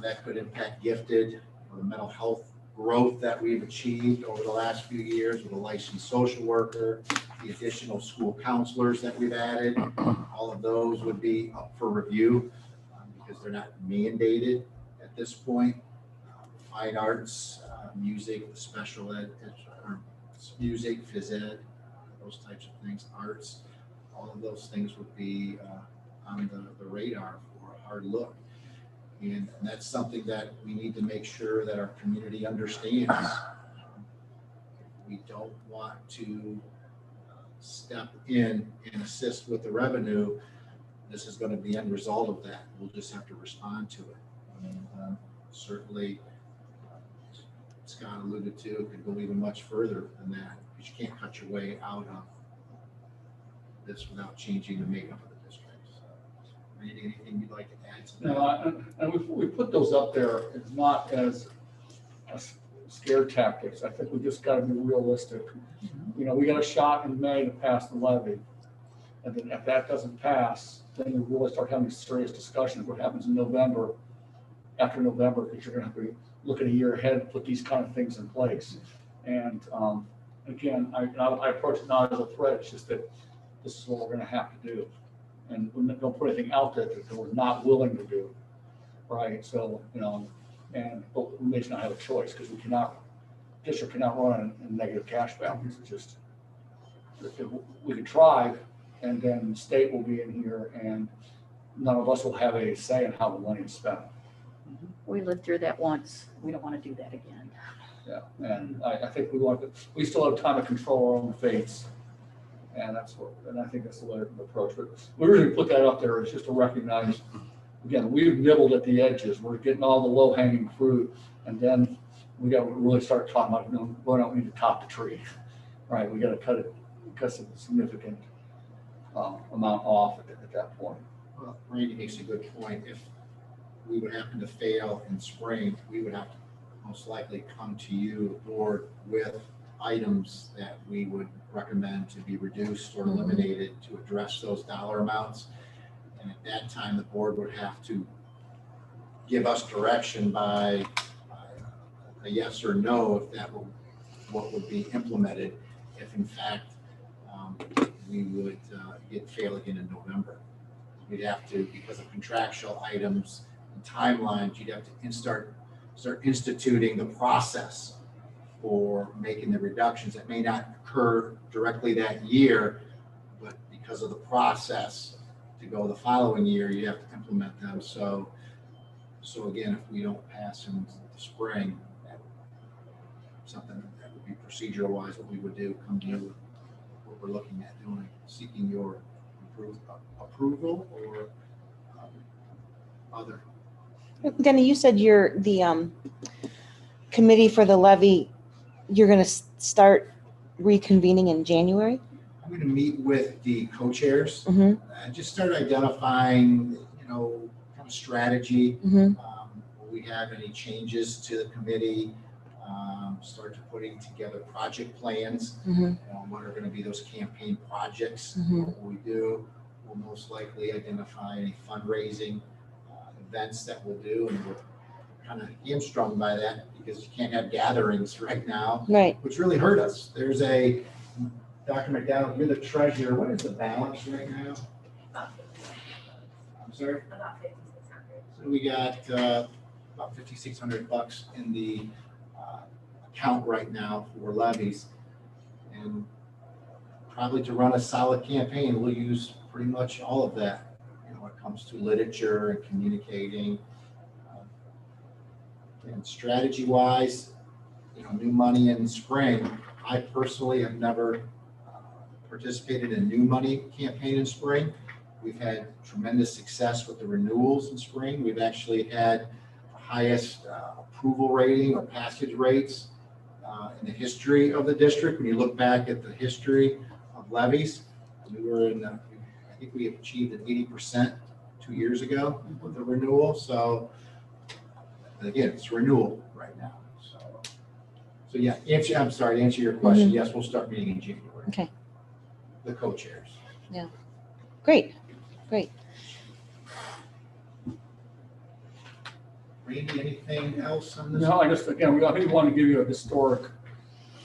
D: That could impact gifted or the mental health growth that we've achieved over the last few years with a licensed social worker, the additional school counselors that we've added. All of those would be up for review because they're not mandated at this point. Fine arts, music, special ed, music, phys ed, those types of things, arts, all of those things would be on the radar for a hard look. And that's something that we need to make sure that our community understands. We don't want to step in and assist with the revenue. This is going to be the end result of that. We'll just have to respond to it. And certainly, Scott alluded to, it could go even much further than that, because you can't cut your way out of this without changing the makeup of the district. So, Randy, anything you'd like to add to that?
G: No, and we put those up there as not as scare tactics. I think we just got to be realistic. We got a shot in May to pass the levy. And then if that doesn't pass, then we really start having serious discussions. What happens in November, after November, because you're going to have to look at a year ahead and put these kind of things in place. And again, I approach it not as a threat. It's just that this is what we're going to have to do. And we don't put anything out there that we're not willing to do. Right. So, but we may not have a choice because district cannot run a negative cash balance. It's just, we could try, and then the state will be in here and none of us will have a say in how the money is spent.
E: We lived through that once. We don't want to do that again.
G: Yeah, and I think we still have time to control our own fates. And I think that's the way to approach it. We really put that up there as just to recognize, again, we've nibbled at the edges. We're getting all the low hanging fruit. And then we got to really start talking about, we don't need to top the tree, right? We got to cut some significant amount off at that point.
D: Well, Randy makes a good point. we would happen to fail in spring, we would have to most likely come to you, board, with items that we would recommend to be reduced or eliminated to address those dollar amounts. And at that time, the board would have to give us direction by a yes or no if that will, what would be implemented if in fact we would fail again in November. We'd have to, because of contractual items and timelines, you'd have to start instituting the process for making the reductions that may not occur directly that year, but because of the process to go the following year, you have to implement them. So again, if we don't pass in the spring, something that would be procedural wise, what we would do, come to you, what we're looking at doing, seeking your approval or other.
B: Denny, you said you're the committee for the levy, you're going to start reconvening in January?
D: I'm going to meet with the co-chairs
B: Mm-hmm.
D: and just start identifying, kind of strategy.
B: Mm-hmm.
D: Will we have any changes to the committee? Start to putting together project plans.
B: Mm-hmm.
D: What are going to be those campaign projects?
B: Mm-hmm.
D: What will we do? We'll most likely identify any fundraising events that we'll do, and we're kind of hamstrung by that because you can't have gatherings right now,
B: Right.
D: which really hurt us. There's a, Dr. McDowell, you're the treasurer. What is the balance right now? I'm sorry?
H: About 5,600.
D: So we got about $5,600 in the account right now for levies. And probably to run a solid campaign, we'll use pretty much all of that, when it comes to literature and communicating. And strategy wise, new money in spring. I personally have never participated in new money campaign in spring. We've had tremendous success with the renewals in spring. We've actually had the highest approval rating or passage rates in the history of the district. When you look back at the history of levies, we were in I think we achieved an 80% 2 years ago with the renewal. So again, it's renewal right now. So yeah, I'm sorry to answer your question.
B: Mm-hmm.
D: Yes, we'll start meeting in January.
B: Okay.
D: The co-chairs.
B: Great.
D: Randy, anything else on this?
G: No, I think we want to give you a historic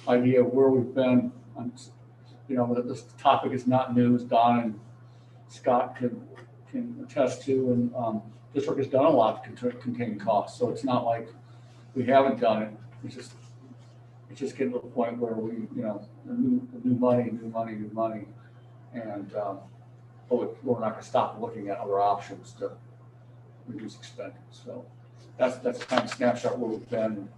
G: idea of where we've been. This topic is not new, as Don and Scott can attest to, and district has done a lot to contain costs. So it's not like we haven't done it. It's just getting to the point where we, new money, and but we're not going to stop looking at other options to reduce expenses. So that's kind of snapshot where we've been.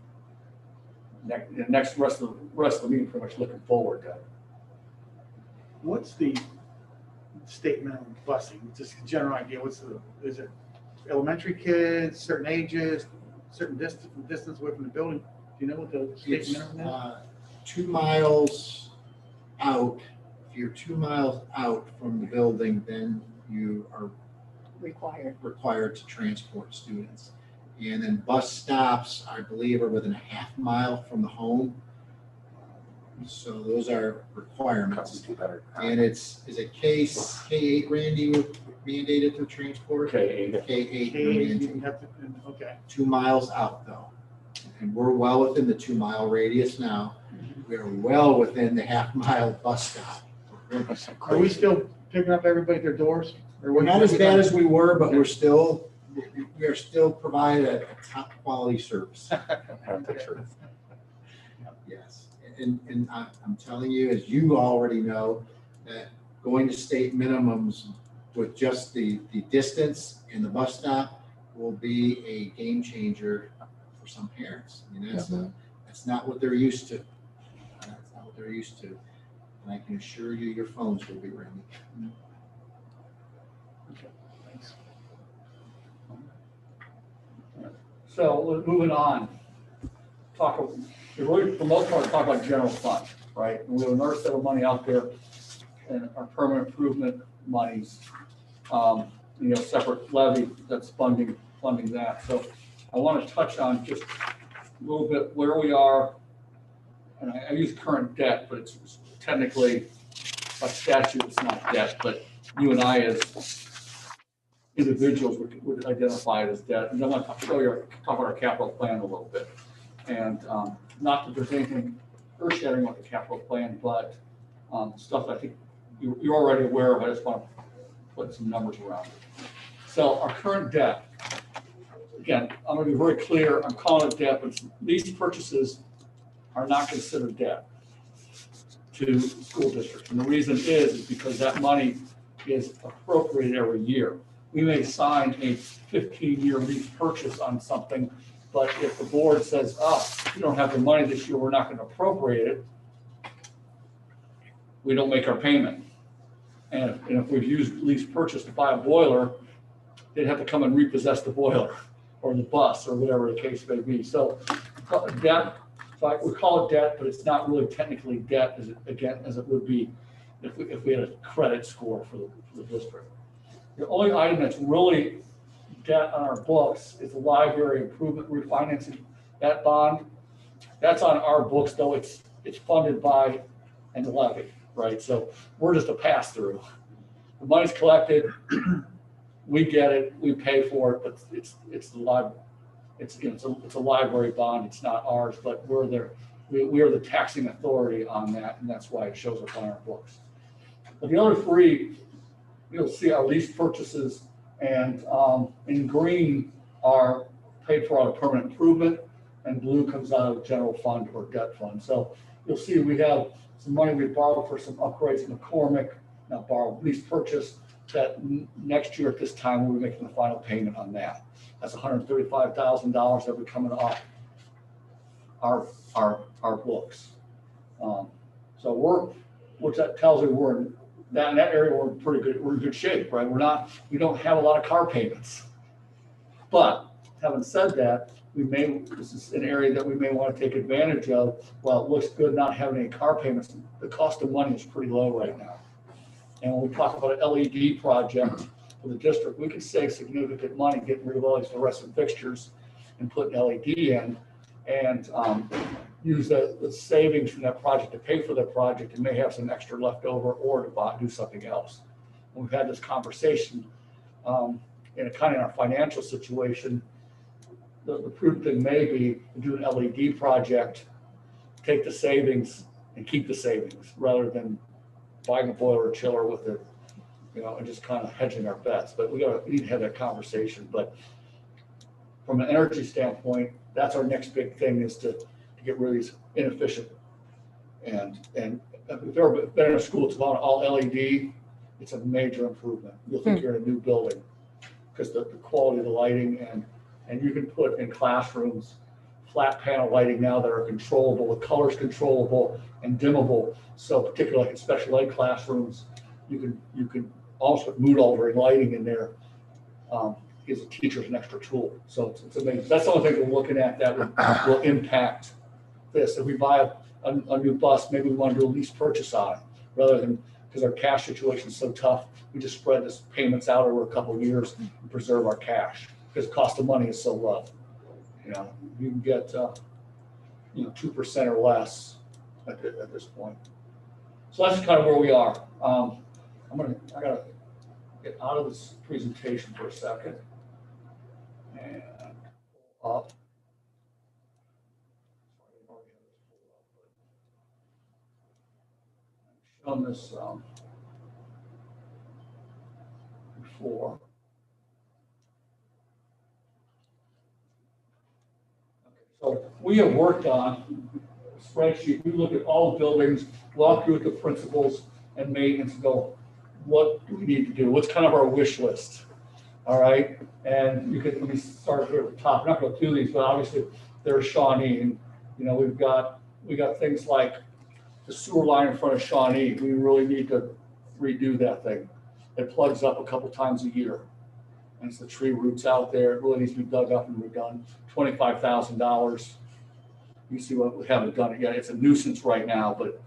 G: Next rest of the meeting, pretty much looking forward to.
C: What's the state minimum busing? Just a general idea. Is it elementary kids, certain ages, certain distance away from the building? Do you know what the state
D: It's
C: minimum is?
D: 2 miles out. If you're 2 miles out from the building, then you are required to transport students. And then bus stops, I believe, are within a half mile from the home. So those are requirements. And is it K8, Randy, mandated to transport?
A: K8.
D: K8
C: Okay,
D: mandated.
C: you have to, okay.
D: 2 miles out though. And we're well within the 2 mile radius now. We are well within the half mile bus stop.
C: Are we still picking up everybody at their doors? Or
D: We're not as bad as we were, but we are still providing a top quality service. Yes, and I'm telling you, as you already know, that going to state minimums with just the distance and the bus stop will be a game changer for some parents. I mean, that's not what they're used to. That's not what they're used to. And I can assure you, your phones will be ringing.
G: Okay, thanks. So moving on, for the most part, talk about general fund, right? And we have another set of money out there and our permanent improvement monies, separate levy that's funding funding that. So I want to touch on just a little bit where we are. And I use current debt, but it's technically, by statute, it's not debt, but you and I as individuals would identify it as debt. And I want to talk about our capital plan a little bit. And not that there's anything earth-shattering with the capital plan, but stuff I think you're already aware of. I just want to put some numbers around it. So our current debt, again, I'm going to be very clear. I'm calling it debt, but lease purchases are not considered debt to school districts. And the reason is because that money is appropriated every year. We may sign a 15-year lease purchase on something, but if the board says, oh, you don't have the money this year, we're not going to appropriate it, we don't make our payment. And if we've used lease purchase to buy a boiler, they'd have to come and repossess the boiler or the bus or whatever the case may be. So debt, so we call it debt, but it's not really technically debt as it would be if we had a credit score for the district. The only item that's really debt on our books is the library improvement refinancing. That bond, that's on our books, though it's funded by an levy, right? So we're just a pass through. The money's collected, we get it, we pay for it, but it's a library bond. It's not ours, but we are the taxing authority on that, and that's why it shows up on our books. But the other three, you'll see our lease purchases, and in green are paid for out of permanent improvement, and blue comes out of general fund or debt fund. So you'll see we have some money we borrowed for some upgrades in McCormick, not borrowed, lease purchase, that next year at this time we'll be making the final payment on that. That's $135,000 that'll be coming off our books. So which that tells me we're in that area, we're pretty good, we're in good shape, right? We don't have a lot of car payments. But having said that, this is an area that we may want to take advantage of. While it looks good not having any car payments, the cost of money is pretty low right now. And when we talk about an LED project for the district, we can save significant money getting rid of all these fluorescent fixtures and put an LED in, and use the savings from that project to pay for that project and may have some extra left over or to do something else. And we've had this conversation in our financial situation. The prudent thing may be to do an LED project, take the savings and keep the savings rather than buying a boiler or chiller with it, and just kind of hedging our bets. But we need to have that conversation. But from an energy standpoint, that's our next big thing, is to get rid of these inefficient. And if you've ever been in a school that's on all LED, it's a major improvement. You'll think you're in a new building because the quality of the lighting, and you can put in classrooms flat panel lighting now that are controllable, the color's controllable and dimmable. So particularly like in special ed classrooms, you can also put mood altering lighting in there. Gives the teachers an extra tool. So it's amazing. That's the only thing we're looking at that will impact this. If we buy a new bus, maybe we want to do a lease purchase on it rather than, because our cash situation is so tough, we just spread this payments out over a couple of years and preserve our cash because cost of money is so low. You can get 2% or less at this point. So that's kind of where we are. I gotta get out of this presentation for a second and up. I've shown this before. So we have worked on a spreadsheet. We look at all the buildings, walk through the principals and maintenance, and go, what do we need to do? What's kind of our wish list? All right. And let me start here at the top. I'm not going to do these, but obviously there's Shawnee. And, we got things like the sewer line in front of Shawnee. We really need to redo that thing. It plugs up a couple times a year. And it's the tree roots out there. It really needs to be dug up and redone. $25,000. You see what we haven't done it yet. It's a nuisance right now, but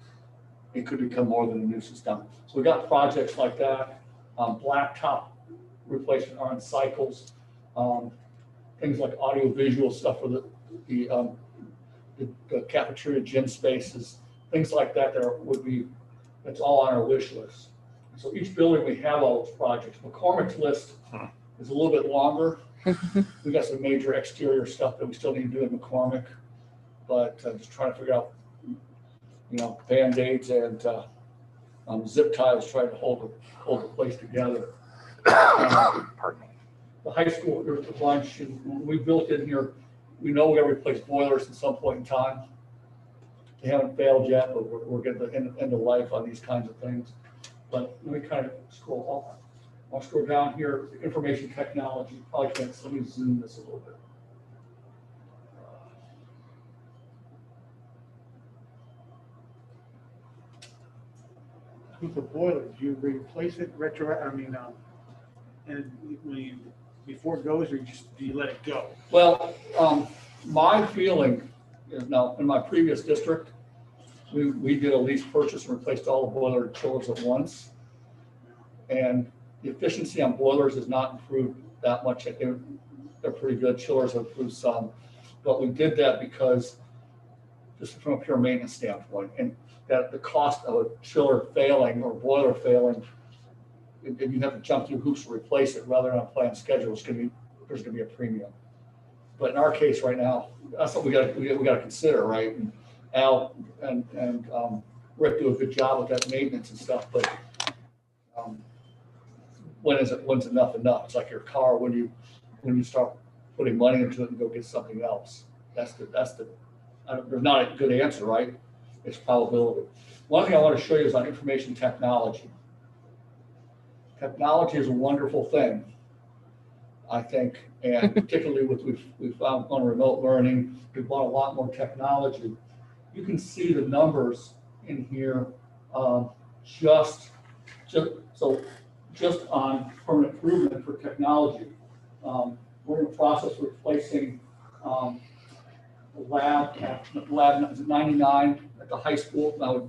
G: it could become more than a nuisance down. So we got projects like that. Blacktop replacement are in cycles. things like audio-visual stuff for the cafeteria gym spaces, things like that that's all on our wish list. So each building, we have all those projects. McCormick's list is a little bit longer. We got some major exterior stuff that we still need to do in McCormick, but just trying to figure out, Band-Aids and zip ties trying to hold the place together.
A: Pardon me.
G: The high school, there's a bunch, and we built in here, we know we're gonna replace boilers at some point in time. They haven't failed yet, but we're getting the end of life on these kinds of things. But let me kind of scroll off. I'll scroll down here, information technology, probably can't, let me zoom this a little bit.
C: With the boiler, do you replace it and when you, before it goes, or do you let it go?
G: Well, my feeling is now, in my previous district, we did a lease purchase and replaced all the boiler and chillers at once. And the efficiency on boilers has not improved that much. They're pretty good. Chillers have improved some. But we did that because, just from a pure maintenance standpoint, and that the cost of a chiller failing or boiler failing, and you have to jump through hoops to replace it rather than on a planned schedule, there's going to be a premium. But in our case right now, that's what we got to consider, right? And Al and Rick do a good job with that maintenance and stuff, but when's enough? It's like your car, when you start putting money into it and go get something else. There's not a good answer, right? It's probability. One thing I want to show you is on information technology. Technology is a wonderful thing, I think, and particularly with we've found on remote learning, we've bought a lot more technology. You can see the numbers in here, just on permanent improvement for technology. We're in the process of replacing the lab is 99 at the high school. Now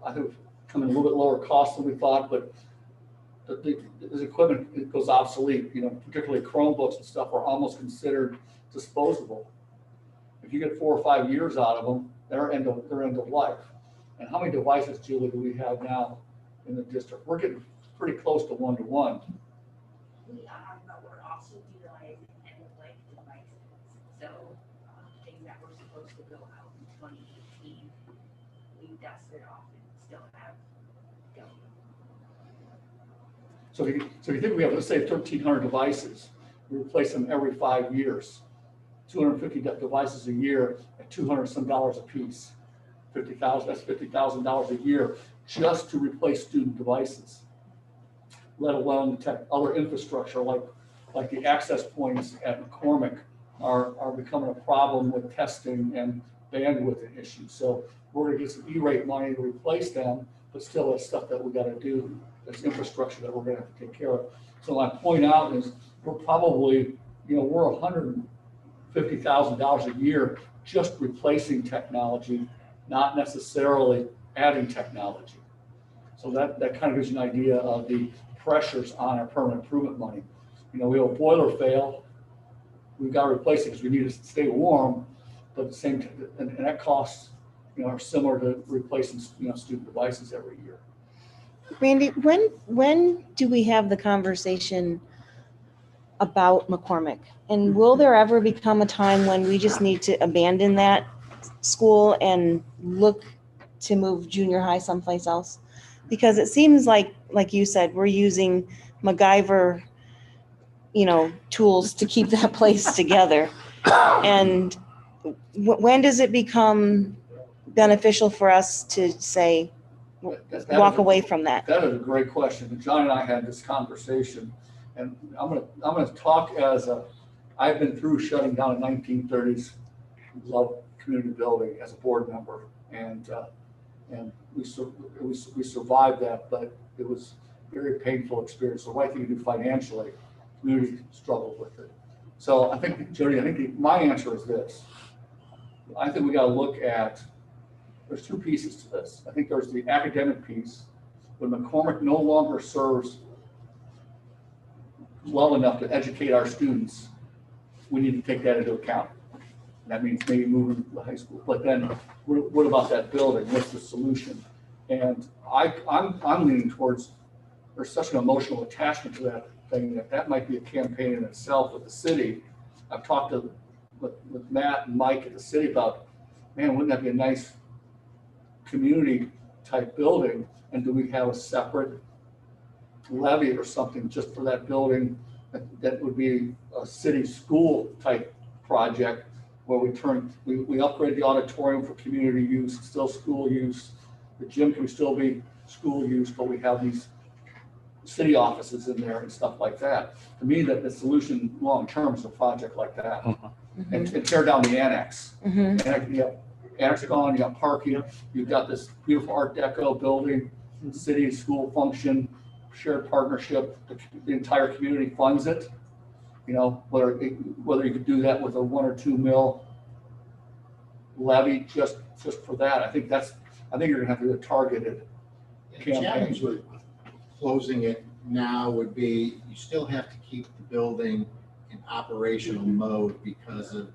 G: I think we've come in a little bit lower cost than we thought, but this equipment, it goes obsolete. Particularly Chromebooks and stuff are almost considered disposable. If you get 4 or 5 years out of them, they're end of life. And how many devices, Julie, do we have now in the district? We're getting pretty close to 1-to-1.
H: We are, but we're also utilizing end-of-life devices. So things that were supposed to go out in 2018, we dusted off and still have going.
G: So if you think we have, let's say, 1,300 devices, we replace them every 5 years. 250 devices a year at $200 some a piece. 50,000. That's $50,000 a year just to replace student devices. Let alone other infrastructure like the access points at McCormick are becoming a problem with testing and bandwidth issues. So we're going to get some E-rate money to replace them, but still that's stuff that we got to do. That's infrastructure that we're going to have to take care of. So my point out is we're probably, we're $150,000 a year just replacing technology, not necessarily adding technology. So that kind of gives you an idea of the pressures on our permanent improvement money. We have a boiler fail, we've got to replace it because we need to stay warm, but at the same time, and that costs, are similar to replacing, student devices every year.
B: Randy, when do we have the conversation about McCormick? And will there ever become a time when we just need to abandon that school and look to move junior high someplace else? Because it seems like you said, we're using MacGyver, tools to keep that place together. And when does it become beneficial for us to say, walk away from that?
G: That is a great question. John and I had this conversation, and I'm gonna talk I've been through shutting down in 1930s, love community building as a board member, and we survived that, but it was a very painful experience. The right thing to do financially, community struggled with it. So I think, Jody, my answer is this. I think we got to look at, there's 2 pieces to this. I think there's the academic piece. When McCormick no longer serves well enough to educate our students, we need to take that into account. That means maybe moving the high school, but then what about that building? What's the solution? And I'm leaning towards, there's such an emotional attachment to that thing that might be a campaign in itself with the city. I've talked with Matt and Mike at the city about, man, wouldn't that be a nice community type building? And do we have a separate levy or something just for that building? That would be a city school type project where we upgrade the auditorium for community use, still school use. The gym can still be school use, but we have these city offices in there and stuff like that. To me, that the solution long-term is a project like that. And tear down the annex.
B: Mhm.
G: And, you have annex gone, you got parking, you've got this beautiful Art Deco building, city and school function, shared partnership, the entire community funds it. You know, whether you could do that with a 1 or 2 mil levy just for that. I think you're gonna have to do a targeted
D: The challenge
G: campaign.
D: with closing it now would be, you still have to keep the building in operational mode because of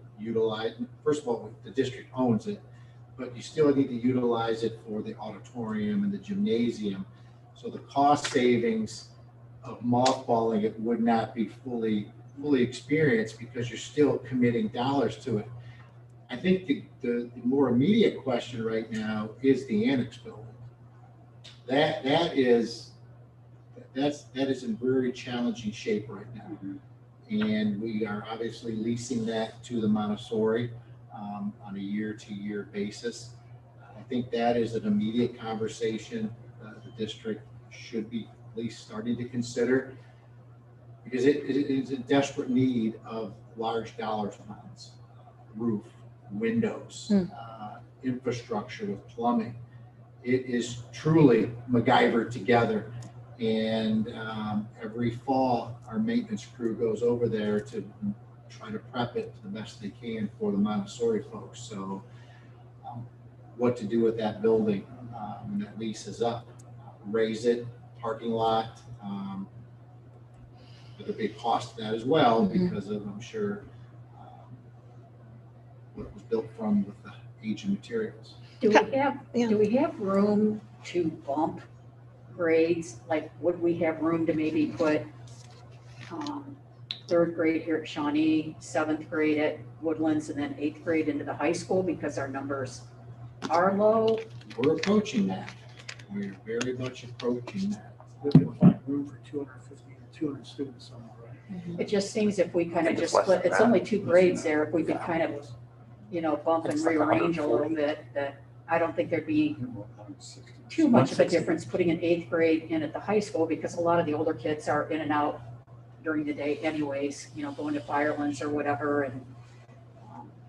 D: first of all, the district owns it, but you still need to utilize it for the auditorium and the gymnasium. So the cost savings of mothballing it would not be fully experienced because you're still committing dollars to it. I think the more immediate question right now is the annex building. That is in very challenging shape right now. And we are obviously leasing that to the Montessori on a year-to-year basis. I think that is an immediate conversation the district should be at least starting to consider, because it is in desperate need of large dollar amounts, roof, windows, infrastructure with plumbing. It is truly MacGyver together. And every fall, our maintenance crew goes over there to try to prep it the best they can for the Montessori folks. So what to do with that building when that lease is up? Raise it, parking lot. There'll be a cost to that as well because of, I'm sure, what it was built from with the age of materials.
E: Do we have room to bump grades? Like, would we have room to maybe put 3rd grade here at Shawnee, 7th grade at Woodlands, and then 8th grade into the high school because our numbers are low?
D: We're approaching that. We're very much approaching that.
C: We can find room for 250 or 200 students somewhere, right?
E: It just seems if we kind of
A: think it's
E: just
A: less
E: split,
A: than
E: it's
A: that.
E: only 2 grades there, if we could kind of, bump and
A: It's like
E: rearrange a little
A: 140.
E: bit, that I don't think there'd be too much of a difference putting an 8th grade in at the high school, because a lot of the older kids are in and out during the day anyways, going to Firelands or whatever. And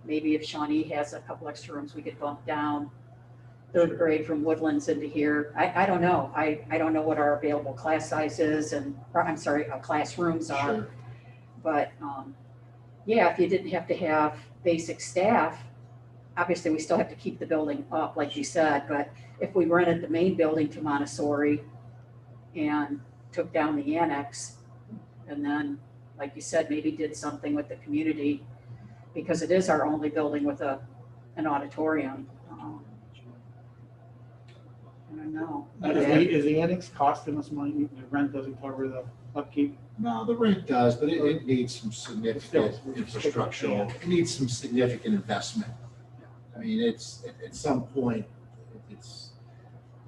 E: maybe if Shawnee has a couple extra rooms, we could bump down 3rd grade from Woodlands into here. I don't know. I don't know what our available class size is classrooms are.
D: Sure.
E: But if you didn't have to have basic staff, obviously we still have to keep the building up, like you said, but if we rented the main building to Montessori and took down the annex, and then, like you said, maybe did something with the community, because it is our only building with an auditorium. I don't know.
C: Is the annex costing us money? The rent doesn't cover the upkeep?
D: No, the rent does, but it needs some significant
C: Still,
D: infrastructural, it needs some significant investment. I mean, it's, at some point, it's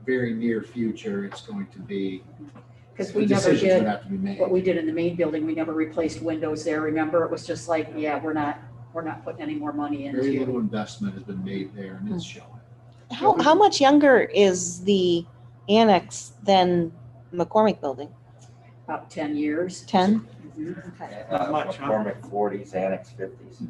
D: very near future, it's going to be,
E: Because
D: the
E: we never
D: decisions would
E: did
D: have to be made.
E: what we did in the main building. We never replaced windows there. Remember, it was just like, we're not putting any more money
D: Very little
E: into.
D: investment has been made there, and it's showing.
B: How much younger is the annex than McCormick building?
E: About 10 years.
B: 10?
E: Mhm.
B: Okay.
C: Not much, huh?
F: McCormick 40s, Annex 50s.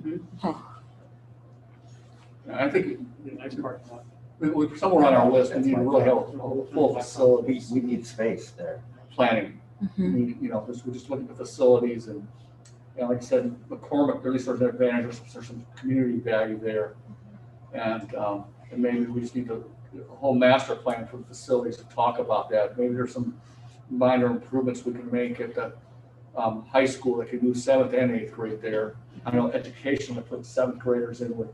G: I think
C: Nice parking lot.
G: we somewhere on our list, we need to really have a full facilities
F: We need space there.
G: planning.
B: Mhm.
G: We just look at the facilities and, like I said, McCormick, at least there's an advantage, there's some community value there. And maybe we just need a whole master plan for the facilities to talk about that. Maybe there's some minor improvements we can make at the high school, they could do 7th and 8th grade there. I know education, to put 7th graders in with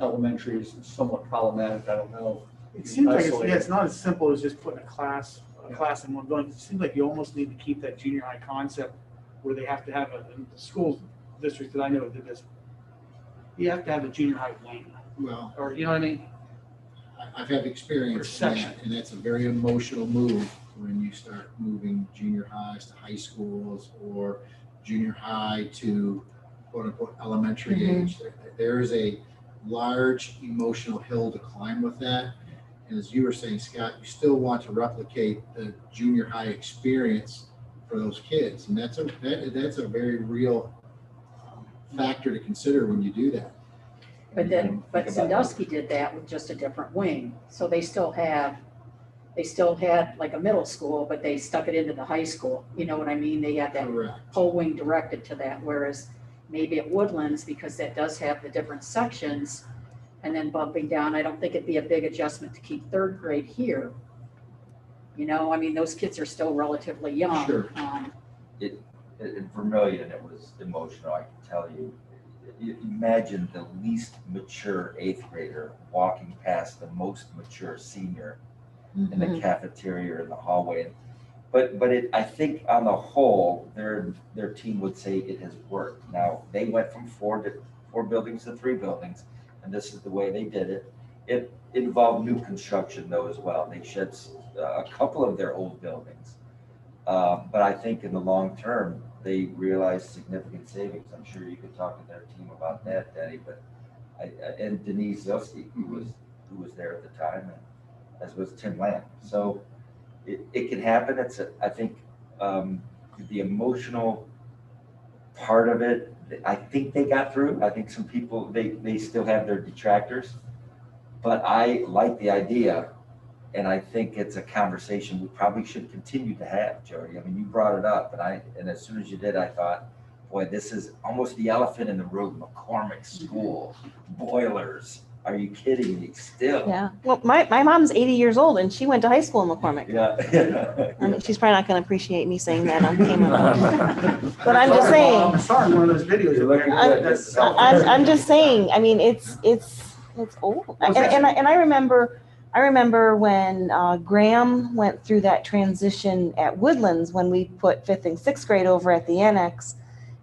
G: elementary is somewhat problematic, I don't know.
C: It seems like
G: Isolated.
C: it's not as simple as just putting a class
G: Yeah.
C: in one building. It seems like you almost need to keep that junior high concept where they have to have in the school district that I know did this. You have to have a junior high wing,
D: Well,
C: or you know what I mean?
D: I've had experience in that, and that's a very emotional move when you start moving junior highs to high schools or junior high to quote unquote elementary
B: Mhm.
D: age. There is a large emotional hill to climb with that. And as you were saying, Scott, you still want to replicate the junior high experience for those kids. And that's a very real factor to consider when you do that.
E: But then, but
F: Think about
E: Sandusky did that with just a different wing, so they still had like a middle school, but they stuck it into the high school, you know what I mean? They had that
D: Correct.
E: whole wing directed to that, whereas maybe at Woodlands, because that does have the different sections, and then bumping down, I don't think it'd be a big adjustment to keep 3rd grade here. You know, I mean, those kids are still relatively young.
D: Sure.
F: In Vermillion, it was emotional, I can tell you. Imagine the least mature 8th grader walking past the most mature senior in the cafeteria or in the hallway. But I think on the whole, their team would say it has worked. Now, they went from 4 buildings to 3 buildings, and this is the way they did it. It involved new construction though as well. They shed a couple of their old buildings. But I think in the long term, they realized significant savings. I'm sure you could talk to their team about that, Danny, but and Denise Zilski, who was there at the time, and as was Tim Lamb. So it can happen. I think the emotional part of it, I think they got through. I think some people, they still have their detractors, but I like the idea. And I think it's a conversation we probably should continue to have, Jody. I mean, you brought it up, and as soon as you did, I thought, boy, this is almost the elephant in the room. McCormick School, boilers. Are you kidding me? Still.
B: Yeah. Well, my mom's 80 years old and she went to high school in McCormick.
F: Yeah.
B: I mean, she's probably not going to appreciate me saying that on camera. But I'm just saying.
C: I'm sorry, one of those videos.
F: You're looking
C: that-
F: good.
C: that's-
B: I'm just saying, I mean, it's old. And I remember when Graham went through that transition at Woodlands when we put 5th and 6th grade over at the annex.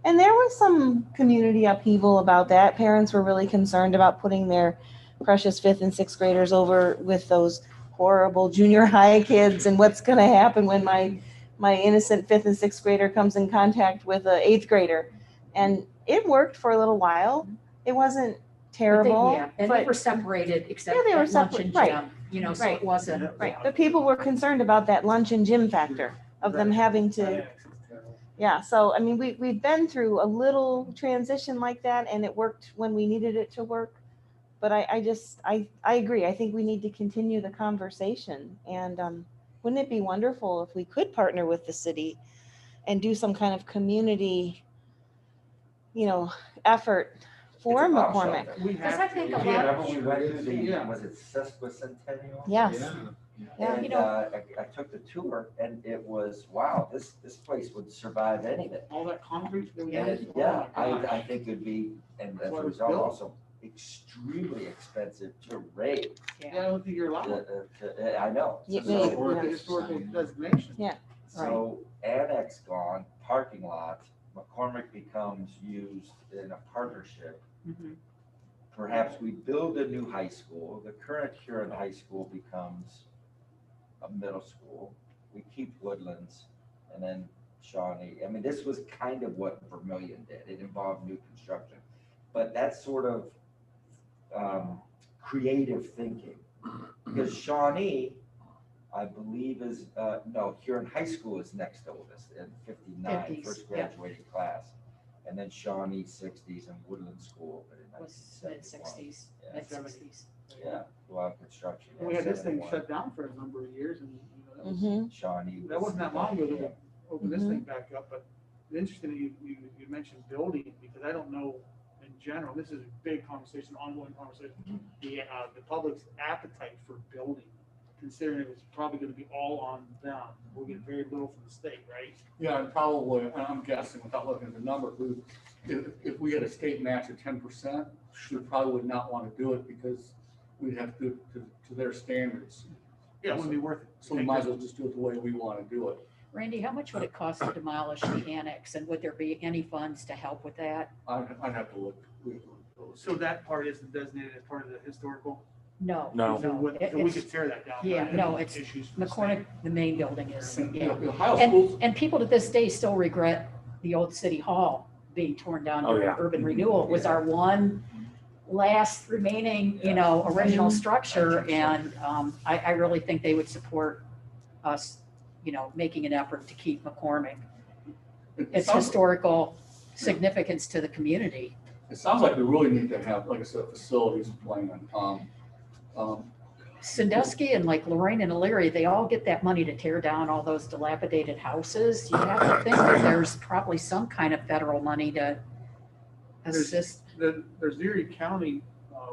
B: And there was some community upheaval about that. Parents were really concerned about putting their precious 5th and 6th graders over with those horrible junior high kids and what's going to happen when my innocent 5th and 6th grader comes in contact with an 8th grader. And it worked for a little while. It wasn't terrible.
E: Yeah, and they were separated except
B: Yeah, they were
E: at lunch
B: separate,
E: and
B: right.
E: gym, you know, so
B: Right.
E: it wasn't.
B: Right, but people were concerned about that lunch and gym factor of them having to, yeah, so, I mean, we've been through a little transition like that, and it worked when we needed it to work. But I agree, I think we need to continue the conversation, and wouldn't it be wonderful if we could partner with the city and do some kind of community, effort for
F: It's a bomb
B: McCormick?
F: shelter.
E: Because I think a lot
F: Remember
E: of,
F: we went through the,
C: Yeah.
F: was it sesquicentennial?
B: Yes.
D: Yeah.
F: And
B: Yeah.
F: I took the tour, and it was, wow, this place would survive anything.
C: All that concrete that we
F: And
C: had.
F: it,
C: oh
F: yeah,
C: my gosh.
F: I think it'd be, and as
C: That's
F: a
C: why it was
F: result,
C: built.
F: also extremely expensive to raise.
C: Yeah, I don't think you're allowed.
F: I know.
B: Yeah,
F: So-
B: yeah.
C: Or the historical designation.
F: So annex gone, parking lot, McCormick becomes used in a partnership.
E: Mhm.
F: Perhaps we build a new high school. The current Huron High School becomes a middle school. We keep Woodlands and then Shawnee. I mean, this was kind of what Vermillion did. It involved new construction. But that's sort of creative thinking. Because Shawnee, I believe is, no, Huron High School is next oldest in 59,
E: 50s,
F: first
E: yeah.
F: graduating class. And then Shawnee 60s and Woodland School, but in
E: was
F: 1971.
E: mid-60s,
F: Yeah.
E: mid-60s.
F: Yeah, while construction.
C: And we had this thing
F: 71.
C: shut down for a number of years, and that was-
B: Mm-hmm.
F: Shawnee.
C: that wasn't that long ago that
F: Yeah.
C: we opened this thing back up. But it's interesting that you mentioned building, because I don't know in general. This is a big conversation, ongoing conversation. The public's appetite for building. considering it was probably gonna be all on them. We'll get very little from the state, right?
G: Yeah, and probably, and I'm guessing without looking at the number, if we had a state match of 10%, we probably would not want to do it because we'd have to do it to their standards.
C: Yeah, it wouldn't be worth it.
G: So we might as well just do it the way we want to do it.
E: Randy, how much would it cost to demolish the annex, and would there be any funds to help with that?
G: I'd have to look. We'd have to look.
C: So that part isn't designated as part of the historical?
E: No.
A: No.
C: So what- so we
E: It's-
C: could tear that down.
E: Yeah, no, it's
C: Issues from the
E: McCormick,
C: state.
E: the main building is,
G: And,
E: yeah.
G: Ohio schools,
E: And people to this day still regret the old city hall being torn down
A: Oh,
E: during
A: yeah.
E: urban renewal. It was our one last remaining, original structure. And I really think they would support us, making an effort to keep McCormick. It's historical significance to the community.
G: it sounds like we really need to have, like I said, a facilities plan.
E: Sandusky and like Lorraine and Elyria, they all get that money to tear down all those dilapidated houses. You have to think that there's probably some kind of federal money to assist.
C: There's Erie County,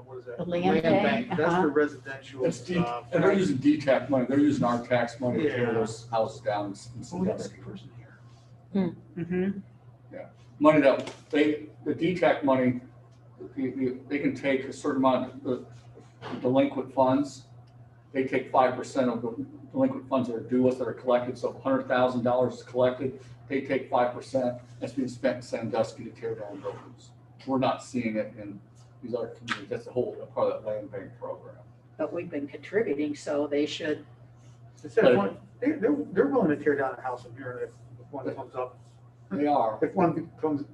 C: what is that?
E: The land bank,
C: That's
E: uh-huh.
C: for residential.
G: That's and they're using DTAC money, they're using our tax money to tear
C: Yeah.
G: those houses down in
C: We have
G: Sandusky.
C: that person here.
E: Mhm.
G: Money that the DTAC money, they can take a certain amount of delinquent funds. They take 5% of the delinquent funds that are due us that are collected. So if $100,000 is collected, they take 5% that's being spent in Sandusky to tear down buildings. We're not seeing it in these other communities. That's the whole part of that land bank program.
E: But we've been contributing, so they should.
C: Instead of one, they're willing to tear down a house in here if one comes up,
G: They are.
C: if one becomes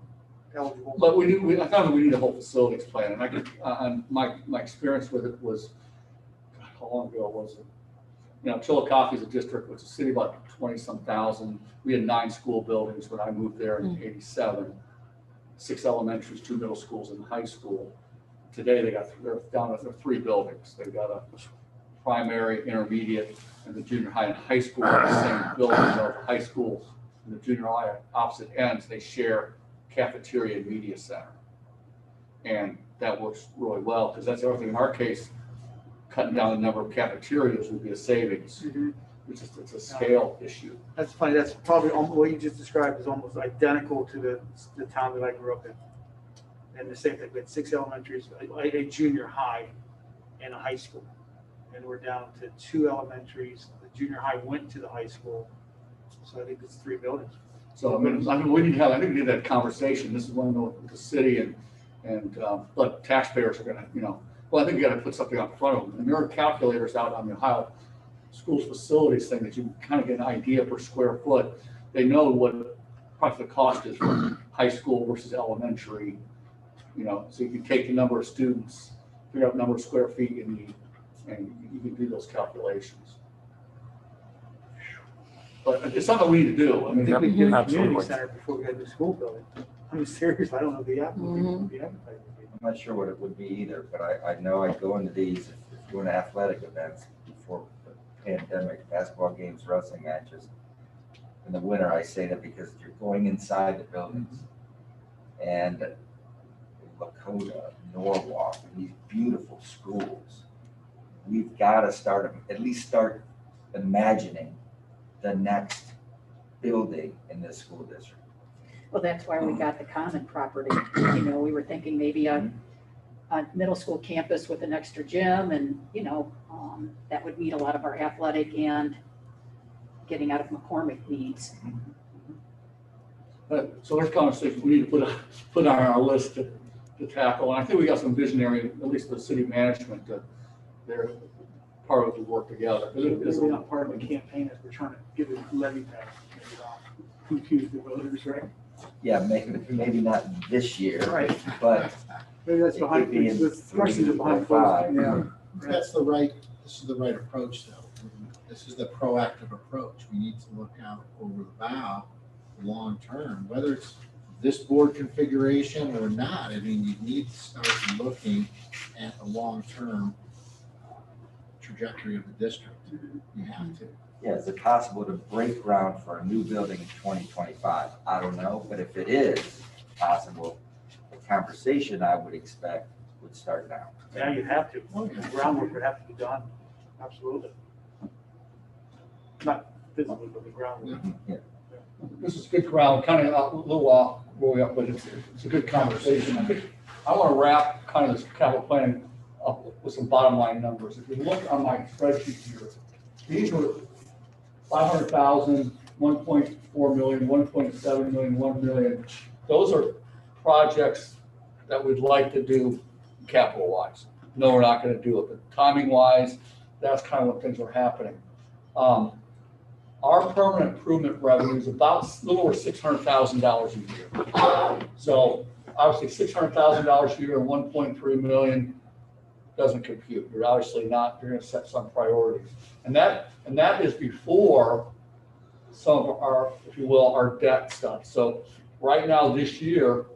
C: eligible.
G: But I found that we need a whole facilities plan, and I could, on my experience with it was, God, how long ago was it? Chillicothe is a district, which is a city about 20-some thousand. We had 9 school buildings when I moved there in '87, 6 elementaries, 2 middle schools, and a high school. Today, they're down to 3 buildings. They've got a primary, intermediate, and the junior high and high school are the same building. The high school and the junior high are opposite ends. They share cafeteria and media center. And that works really well, because that's the other thing. In our case, cutting down the number of cafeterias would be a savings.
C: Mhm.
G: It's a scale issue.
C: That's funny, that's probably, what you just described is almost identical to the town that I grew up in. And the same thing, we had 6 elementaries, a junior high and a high school. And we're down to 2 elementaries, the junior high went to the high school. So I think it's 3 buildings.
G: So I think we need that conversation. This is one of the city but taxpayers are gonna, well, I think you gotta put something up front of them. And there are calculators out on the Ohio Schools Facilities thing that you can kind of get an idea per square foot. They know what probably the cost is for high school versus elementary. So you can take the number of students, figure out the number of square feet you need, and you can do those calculations. But it's something we need to do. I
C: I
G: mean,
C: think we get a
A: Absolutely.
C: community center before we get a new school building. I'm serious, I don't know the appetite.
F: I'm not sure what it would be either, but I know I go into these, if doing athletic events before the pandemic, basketball games, wrestling matches. In the winter, I say that because you're going inside the buildings. And Lakota, Norwalk, these beautiful schools, we've got to at least start imagining the next building in this school district.
E: Well, that's why we got the common property. We were thinking maybe a middle school campus with an extra gym and, that would meet a lot of our athletic and getting out of McCormick needs.
G: So there's conversations we need to put on our list to tackle. And I think we got some visionary, at least the city management, they're part of the work together.
C: This is not part of the campaign as we're trying to get a levy passed. Confuse the voters, right?
F: Yeah, maybe not this year,
C: Right.
F: but
C: Maybe that's
F: it
C: behind,
F: could be in
C: the questions are
F: 3 or
C: behind
F: 5.
C: closed. Yeah.
D: This is the right approach though. This is the proactive approach. We need to look out over the bow, long term, whether it's this board configuration or not. I mean, you need to start looking at the long-term trajectory of the district. You have to.
F: Yeah, is it possible to break ground for a new building in 2025? I don't know, but if it is possible, the conversation I would expect would start now.
C: Yeah, you have to. Groundwork would have to be done. Absolutely. not physically, but the ground.
G: This is good ground, kind of a little way up, but it's a good conversation. I want to wrap kind of this capital planning up with some bottom line numbers. If you look on my spreadsheet here, these were 500,000, 1.4 million, 1.7 million, 1 million. Those are projects that we'd like to do capital wise. No, we're not going to do it, but timing wise, that's kind of when things are happening. Our permanent improvement revenue is about a little over $600,000 a year. So obviously $600,000 a year and 1.3 million doesn't compute. You're obviously not, you're going to set some priorities. And that is before some of our, if you will, our debt stuff. So right now this year,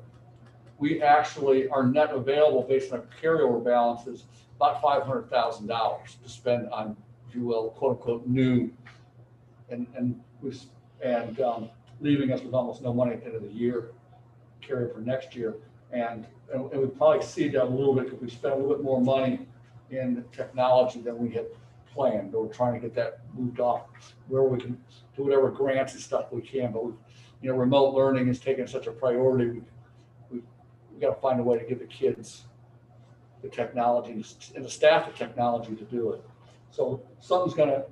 G: we actually, our net available based on our carryover balance is about $500,000 to spend on, if you will, quote unquote, new and leaving us with almost no money at the end of the year, carry for next year. And we probably exceed that a little bit because we spent a little bit more money in technology than we had planned. We're trying to get that moved off where we can do whatever grants and stuff we can. But remote learning is taking such a priority. We got to find a way to give the kids the technology and the staff the technology to do it. So something's gonna,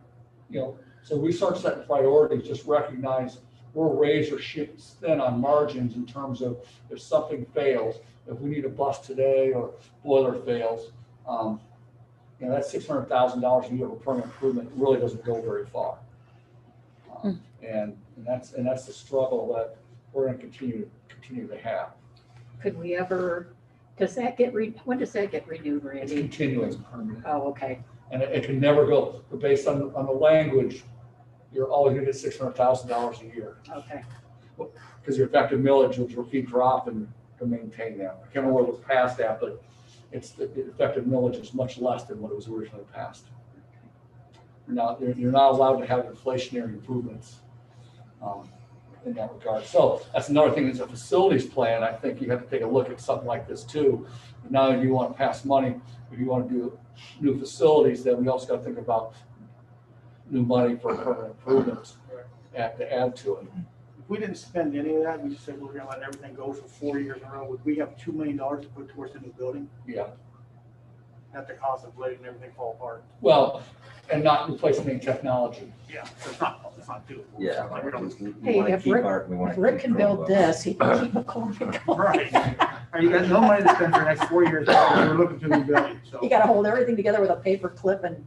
G: so we start setting priorities, just recognize we're razor thin on margins in terms of if something fails, if we need a bus today or boiler fails, that $600,000 a year of permanent improvement really doesn't go very far. And that's the struggle that we're going to continue to have.
E: Could we ever, when does that get renewed,
G: It's
E: Randy?
G: continuing permanent.
E: Oh, okay.
G: And it can never go, but based on the language, you're always gonna get $600,000 a year.
E: Okay.
G: Because your effective millage will keep dropping to maintain that. I can't remember what was passed at, but the effective millage is much less than what it was originally passed. You're not allowed to have inflationary improvements in that regard. So that's another thing, is a facilities plan. I think you have to take a look at something like this too. Now you want to pass money, if you want to do new facilities, then we also got to think about new money for permanent improvements to add to it.
C: If we didn't spend any of that, we just said we're gonna let everything go for 4 years in a row, would we have $2 million to put towards the new building
G: Yeah.
C: at the cost of letting everything fall apart?
G: Well, and not replacing any technology.
C: Yeah, it's not doable.
F: Yeah.
C: Like, we don't-
E: Hey, if Rick can build this, he can keep it going.
C: Right. You got no money to spend for the next 4 years, we're looking to the new building, so.
E: You gotta hold everything together with a paper clip and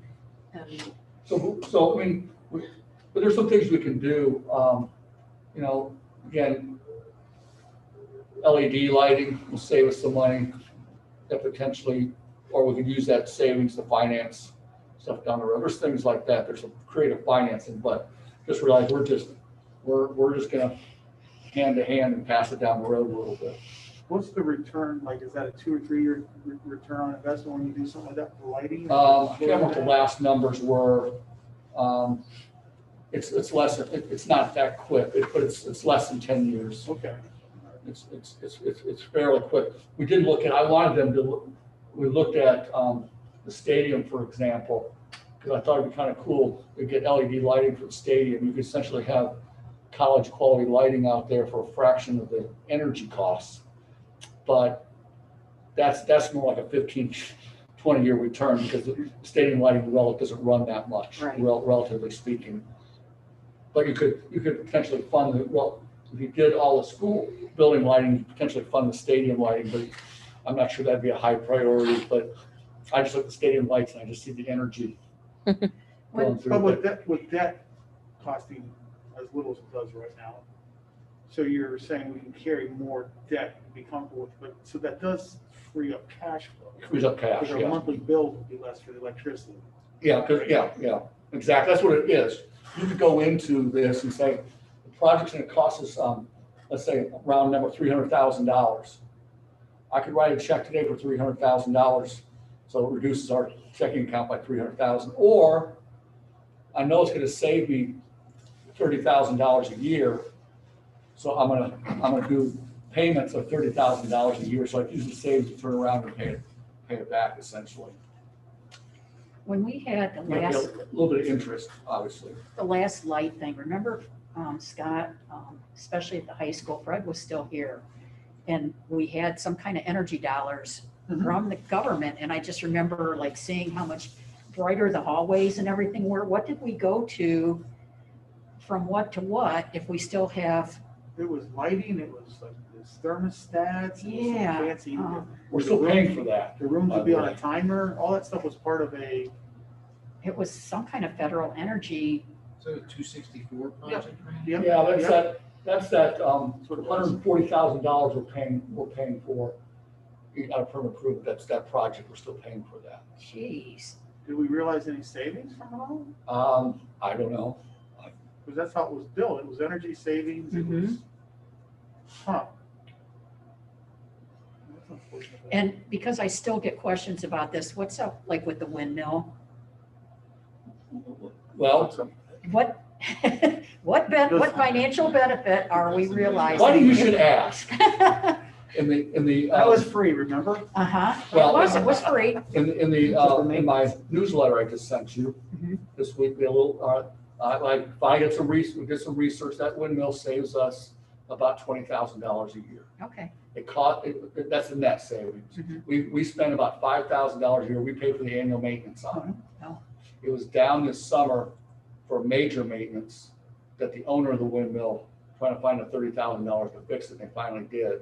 G: So I mean, but there's some things we can do. Again, LED lighting will save us some money that potentially, or we could use that savings to finance stuff down the road. There's things like that. There's some creative financing, but just realize we're just gonna hand to hand and pass it down the road a little bit.
C: What's the return, like, is that a 2 or 3 year return on investment when you do something like that for lighting?
G: I can't remember what the last numbers were. It's less, it's not that quick, but it's less than 10 years.
C: Okay.
G: It's fairly quick. We did look at, we looked at the stadium, for example, because I thought it'd be kind of cool to get LED lighting for the stadium. You could essentially have college quality lighting out there for a fraction of the energy costs. But that's more like a 15, 20-year return, because the stadium lighting doesn't run that much,
E: Right.
G: relatively speaking. But you could potentially fund if you did all the school building lighting, you could potentially fund the stadium lighting, but I'm not sure that'd be a high priority. But I just look at the stadium lights and I just see the energy going through.
C: But with that costing as little as it does right now, so you're saying we can carry more debt and be comfortable with, but so that does free up cash flow.
G: Frees up cash,
C: Because our
G: yeah.
C: monthly bill would be less for the electricity.
G: Yeah, exactly. That's what it is. You could go into this and say, the project's gonna cost us, let's say, round number, $300,000. I could write a check today for $300,000, so it reduces our checking account by $300,000. Or I know it's gonna save me $30,000 a year, so I'm gonna do payments of $30,000 a year, so I can use the savings to turn around and pay it back essentially.
E: When we had the
G: Might be
E: last,
G: a little bit of interest, obviously.
E: light thing, remember, Scott, especially at the high school, Fred was still here. And we had some kind of energy dollars
C: Mhm.
E: from the government, and I just remember like seeing how much brighter the hallways and everything were. What did we go to from what to what if we still have,
C: It was lighting, it was like this thermostats, it was some
E: yeah.
C: fancy.
G: We're still paying for that.
C: The rooms would be on a timer, all that stuff was part of a,
E: It was some kind of federal energy,
D: So 264 project, right?
G: Yeah, that's that, $140,000 we're paying for. You got a permit approved, that's that project, we're still paying for that.
E: jeez.
C: did we realize any savings from it all?
G: I don't know.
C: Because that's how it was built, it was energy savings, it was, huh. That's unfortunate.
E: And because I still get questions about this, what's up like with the windmill?
G: Well,
E: What, what financial benefit are we realizing?
G: funny you should ask. In the,
C: That was free, remember?
E: Uh-huh.
G: Well-
E: It was free.
G: in my newsletter I just sent you
E: Mhm.
G: this week, we had a little, like, if I get some we did some research, that windmill saves us about $20,000 a year.
E: Okay.
G: That's the net savings.
E: Mhm.
G: We spend about $5,000 a year, we pay for the annual maintenance on it.
E: Oh.
G: It was down this summer for major maintenance, that the owner of the windmill trying to find the $30,000 to fix it, and they finally did.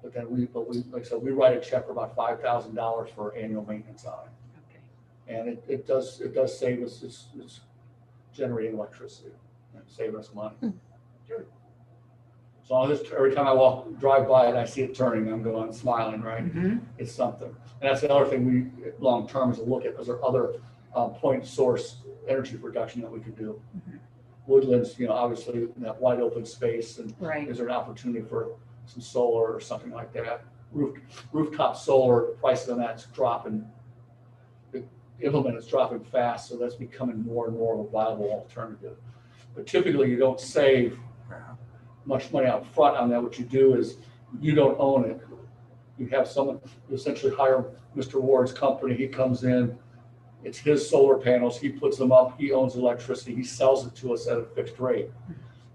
G: But then like I said, we write a check for about $5,000 for annual maintenance on it.
E: Okay.
G: And it does save us, it's generating electricity, and saving us money. Good. As long as every time I drive by it, I see it turning, I'm smiling, right?
E: Mhm.
G: It's something. And that's the other thing we, long term, is to look at, is there other point source energy production that we could do?
E: Mhm.
G: Woodlands, obviously, in that wide open space, and
E: Right.
G: is there an opportunity for some solar or something like that? Rooftop solar, prices on that's dropping. The implement is dropping fast, so that's becoming more and more of a viable alternative. But typically, you don't save much money out front on that. What you do is, you don't own it. You have someone, you essentially hire Mr. Ward's company, he comes in, it's his solar panels, he puts them up, he owns electricity, he sells it to us at a fixed rate.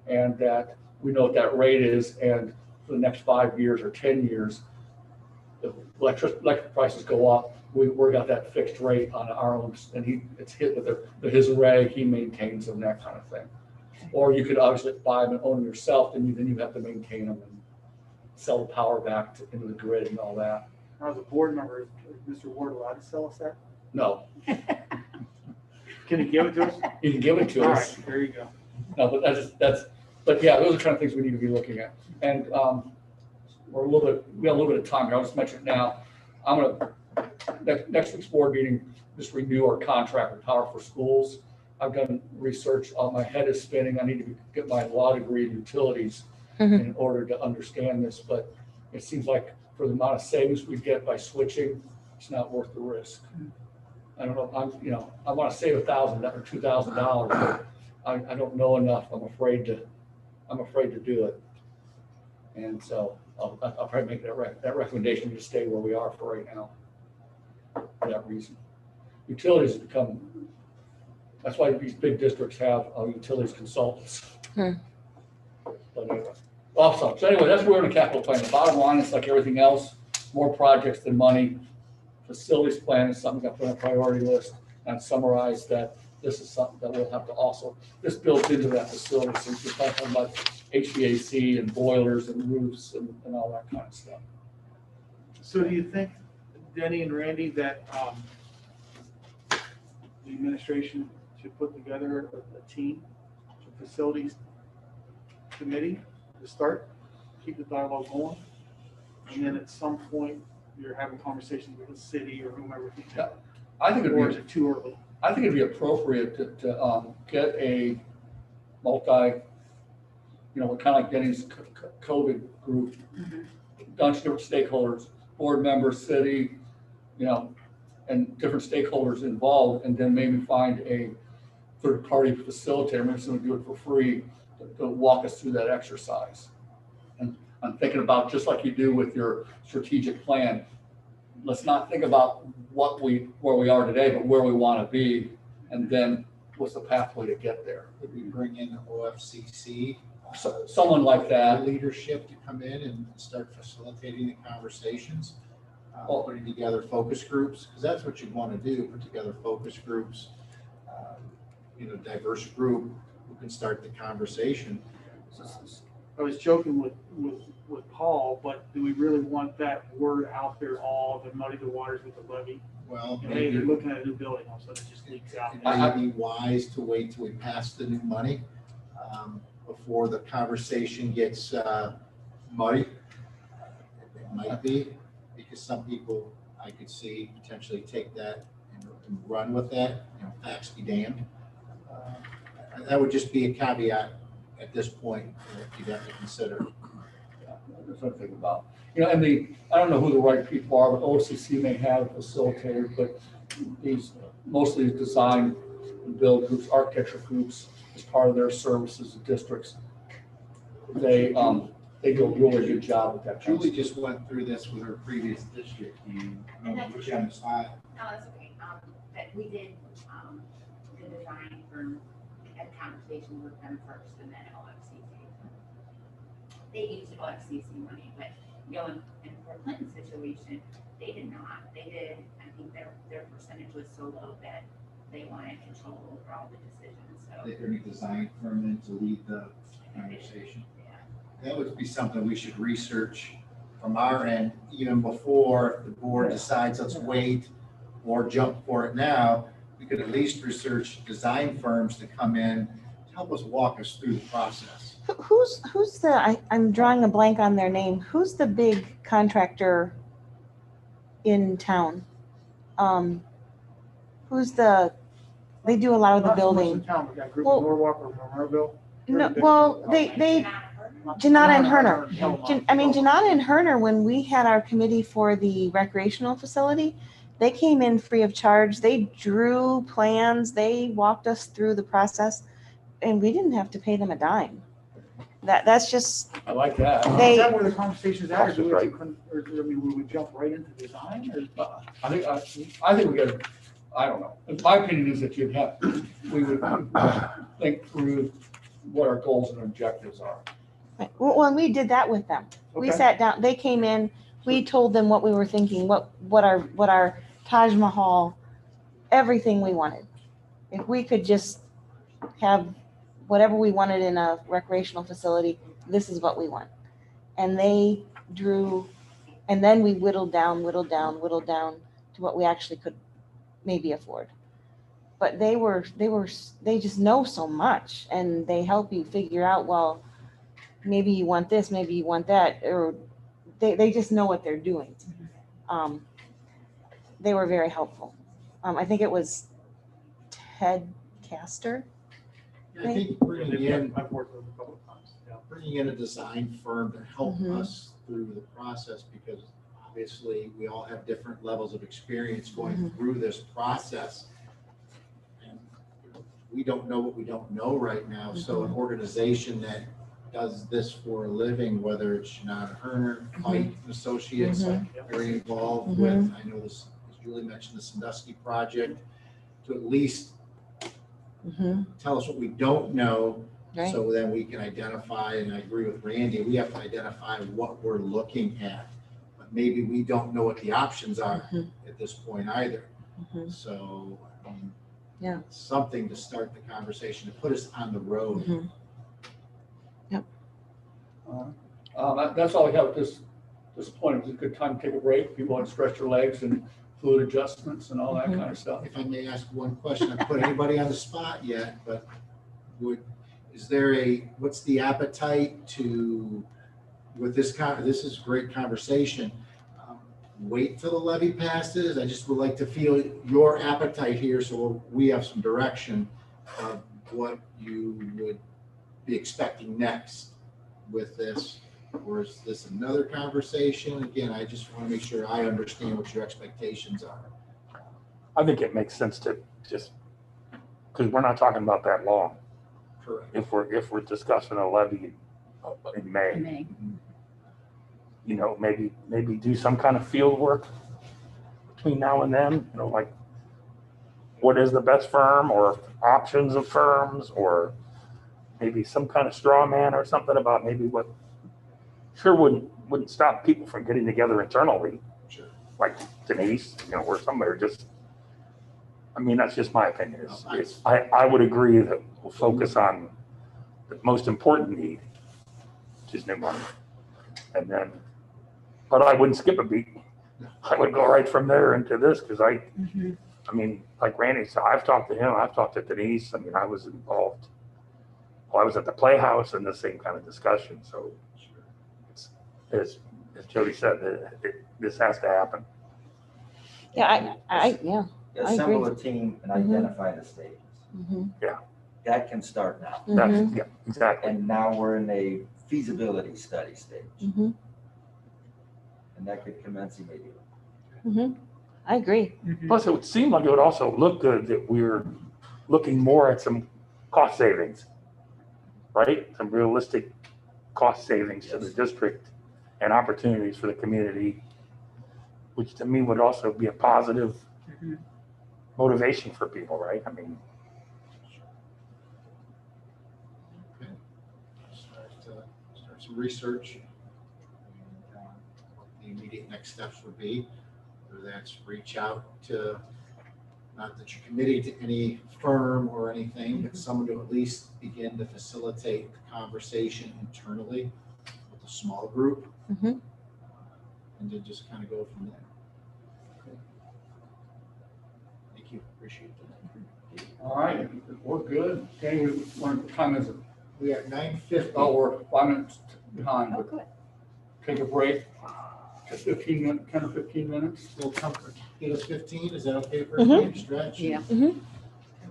G: And that, we know what that rate is, and for the next 5 years or 10 years, if electric prices go up, we're got that fixed rate on our own, and it's hit with his array, he maintains them, that kind of thing. Or you could obviously buy them and own them yourself, and then you have to maintain them and sell the power back into the grid and all that.
C: I was a board member, is Mr. Ward allowed to sell us that?
G: No,
C: Can he give it to us?
G: you can give it to
C: All
G: us.
C: right, there you go.
G: No, but but yeah, those are kind of things we need to be looking at. And we got a little bit of time here. I'll just mention it now. I'm gonna, next week's board meeting, just renew our contract with Power for Schools. I've done research, my head is spinning. I need to get my law degree in utilities in order to understand this, but it seems like for the amount of savings we get by switching, it's not worth the risk. I don't know, I want to save $1,000 or $2,000, but I don't know enough. I'm afraid to do it. And so I'll probably make that recommendation to stay where we are for right now, for that reason. Utilities have become, that's why these big districts have utilities consultants. But anyway, so anyway, that's where we're in the capital plan. The bottom line is, like everything else, more projects than money. Facilities plan is something I put on a priority list, and summarize that this is something that we'll have to also, this built into that facility, since we're talking about HVAC and boilers and roofs and all that kind of stuff.
C: So do you think, Denny and Randy, that the administration should put together a team, a facilities committee to start, keep the dialogue going? And then at some point, you're having conversations with the city or whomever.
G: Yeah, I think
C: Or is it too early?
G: I think it'd be appropriate to get a multi, kind of like Denny's COVID group, bunch of different stakeholders, board members, city, and different stakeholders involved, and then maybe find a third-party facilitator, maybe someone do it for free, to walk us through that exercise. And I'm thinking about, just like you do with your strategic plan, let's not think about where we are today, but where we want to be, and then what's the pathway to get there.
D: Could we bring in the OFCC?
G: So, someone like that.
D: Leadership to come in and start facilitating the conversations,
G: Well-
D: putting together focus groups, because that's what you'd want to do, put together focus groups, diverse group who can start the conversation.
C: I was joking with Paul, but do we really want that word out there all to muddy the waters with the levy?
D: Well,
C: Hey,
D: maybe
C: they're looking at a new building, all of a sudden it just leaks out.
D: it may be wise to wait till we pass the new money before the conversation gets muddy. It might be, because some people I could see potentially take that and run with that, facts be damned. That would just be a caveat at this point that you'd have to consider.
G: There's something about, and I don't know who the right people are, but OCC may have facilitated, but these mostly design and build groups, architecture groups, as part of their services and districts. They do a really good job with that.
D: Julie just went through this with her previous district. Put you on the spot.
H: No, that's okay. But we did, the design firm had conversations with them first and then OFCC. They used OFCC money, but, in Fort Clinton's situation, they did not. They did, I think their percentage was so low that they wanted control over all the decisions, so.
D: They bring a design firm in to lead the conversation. That would be something we should research from our end, even before the board decides, let's wait or jump for it now. We could at least research design firms to come in to help us walk us through the process.
B: Who's I'm drawing a blank on their name. Who's the big contractor in town? They do a lot of the
C: Not so much
B: building.
C: in town, we got a group
B: Well-
C: in Norwalk or Monroeville.
B: No, well, they, Janata and Herner. Janata and Herner, when we had our committee for the recreational facility, they came in free of charge. They drew plans. They walked us through the process, and we didn't have to pay them a dime. That's just,
G: I like that.
B: They-
C: Is that where the conversation's at, or do we have
A: Right.
C: to, will we jump right into design, or?
G: I think we got, I don't know. My opinion is that we would think through what our goals and objectives are.
B: well, we did that with them. We
C: Okay.
B: sat down, they came in, we told them what we were thinking, what our Taj Mahal, everything we wanted. If we could just have whatever we wanted in a recreational facility, this is what we want. And they drew, and then we whittled down to what we actually could maybe afford. But they just know so much, and they help you figure out, well, maybe you want this, maybe you want that, or they just know what they're doing. They were very helpful. I think it was Ted Castor.
D: I think bringing in
C: I've worked with them a couple of times, yeah.
D: bringing in a design firm to help
B: Mhm.
D: us through the process, because obviously we all have different levels of experience going
B: Mhm.
D: through this process. And we don't know what we don't know right now. So an organization that does this for a living, whether it's Janata Herner, Pike and Associates,
B: Mhm.
D: very involved
B: Mhm.
D: with, I know this, as Julie mentioned, the Sandusky project, to at least
B: Mhm.
D: tell us what we don't know,
B: Right.
D: so then we can identify, and I agree with Randy, we have to identify what we're looking at. But maybe we don't know what the options are
B: Mhm.
D: at this point either.
B: Mhm.
D: So,
B: Yeah.
D: something to start the conversation, to put us on the road.
B: Mhm.
G: That's all we have at this point. It was a good time to take a break. People want to stretch their legs and fluid adjustments and all that kind of stuff.
D: If I may ask one question, I put anybody on the spot yet, but what's the appetite to, with this is great conversation, wait till the levy passes? I just would like to feel your appetite here, so we have some direction of what you would be expecting next with this. Or is this another conversation? Again, I just want to make sure I understand what your expectations are.
A: I think it makes sense to just, because we're not talking about that long.
D: Correct.
A: If we're discussing a levy in May, maybe do some kind of field work between now and then, you know, like what is the best firm or options of firms or maybe some kind of straw man or something about maybe what sure wouldn't stop people from getting together internally.
D: Sure.
A: Like Denise, you know, or somebody just, I mean, that's just my opinion. I would agree that we'll focus on the most important need, which is new money. And then, but I wouldn't skip a beat. I would go right from there into this because I mean, like Randy said, I've talked to him, I've talked to Denise. I mean, I was involved. Well, I was at the Playhouse in the same kind of discussion. So it's, as Jody said, this has to happen.
B: Yeah, yeah. I
F: Assemble
B: agree.
F: a team and identify the stages. That can start now.
A: That's, yeah, exactly.
F: And now we're in a feasibility study stage. And that could commence immediately.
B: I agree.
A: Plus, it would seem like it would also look good that we're looking more at some cost savings, right? Some realistic cost savings to the district and opportunities for the community, which to me would also be a positive motivation for people, right? I mean,
D: Start some research. And what the immediate next steps would be, whether that's reach out to, not that you're committed to any firm or anything, but someone to at least begin to facilitate the conversation internally with a small group. And then just kind of go from there. Okay. Thank you, appreciate that.
G: All right, we're good. Okay, what time is it?
D: We are 9:50.
G: Oh, we're 5 minutes behind,
E: Oh,
G: but
E: good.
G: take a break. Just 15 minutes, 10 or 15 minutes.
D: We'll come, get us 15, is that okay for everybody? Stretch?
E: Yeah.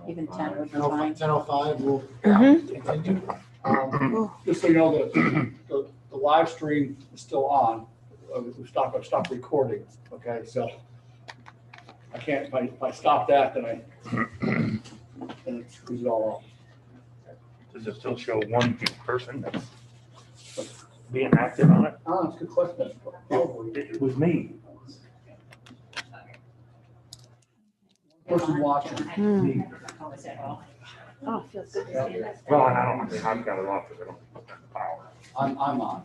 E: Even 10 would be
D: 10:05,
E: fine.
D: 10:05, we'll continue.
G: Just so you know, the live stream is still on. We stopped recording, okay? So I can't, if I stop that, then it screws it all
A: does it still show one person that's being active on it?
G: up. Oh, that's a good question. Probably.
A: It was me.
G: Person watching.
B: Oh, feels good.
A: Well, and I don't, I mean, I've got it off because I don't put that power.
G: I'm on.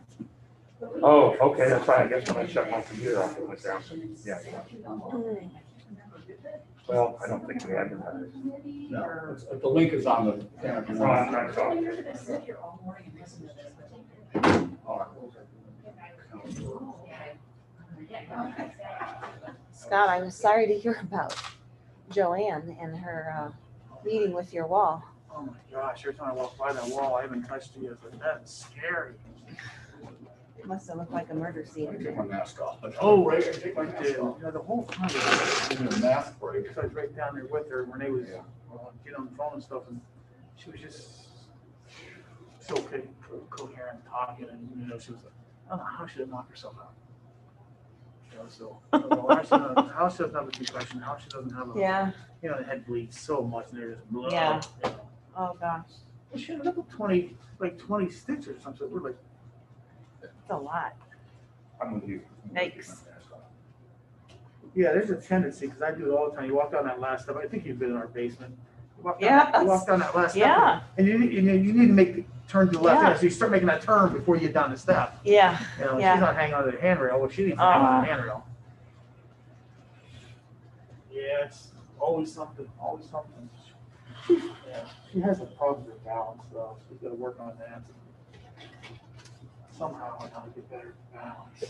A: Oh, okay, that's right. I guess when I shut my computer off, it went down. Yeah. Well, I don't think we advertised.
G: No, the link is on the.
A: No, I'm not sorry.
B: Scott, I was sorry to hear about Joanne and her meeting with your wall.
C: Oh my gosh, every time I walk by that wall, I haven't touched it yet, but that's scary.
B: It must have looked like a murder
G: I
B: scene.
G: take my mask off.
C: Oh,
G: right,
C: right,
G: I take my
C: Like
G: mask off.
C: the, the whole time.
G: Taking a mask break.
C: Because I was right down there with her when they was getting on the phone and stuff, and she was just so coherent talking, and you know, she was like, I don't know how she didn't knock herself out. You know, so I don't know how she doesn't have a concussion, how she doesn't have a,
B: Yeah.
C: you know, the head bleeds so much, and they're just blah.
B: Yeah.
C: You know.
B: Oh, gosh.
C: Well, she ended up with 20 stitches or something. We're like,
B: It's a lot.
A: I'm with you.
B: Yikes.
C: yeah, there's a tendency, because I do it all the time. You walk down that last step, I think you've been in our basement. You walk down,
B: Yeah.
C: you walk down that last step.
B: Yeah.
C: And you need to make the turn to the left.
B: Yeah.
C: hand, So you start making that turn before you get down the step.
B: Yeah.
C: You know,
B: Yeah.
C: she's not hanging on to the handrail. Well, she needs to hang on to the handrail. Yeah, it's always something, always something. Yeah, she has a problem with balance, though. She's got to work on that. Somehow I gotta get better at balance.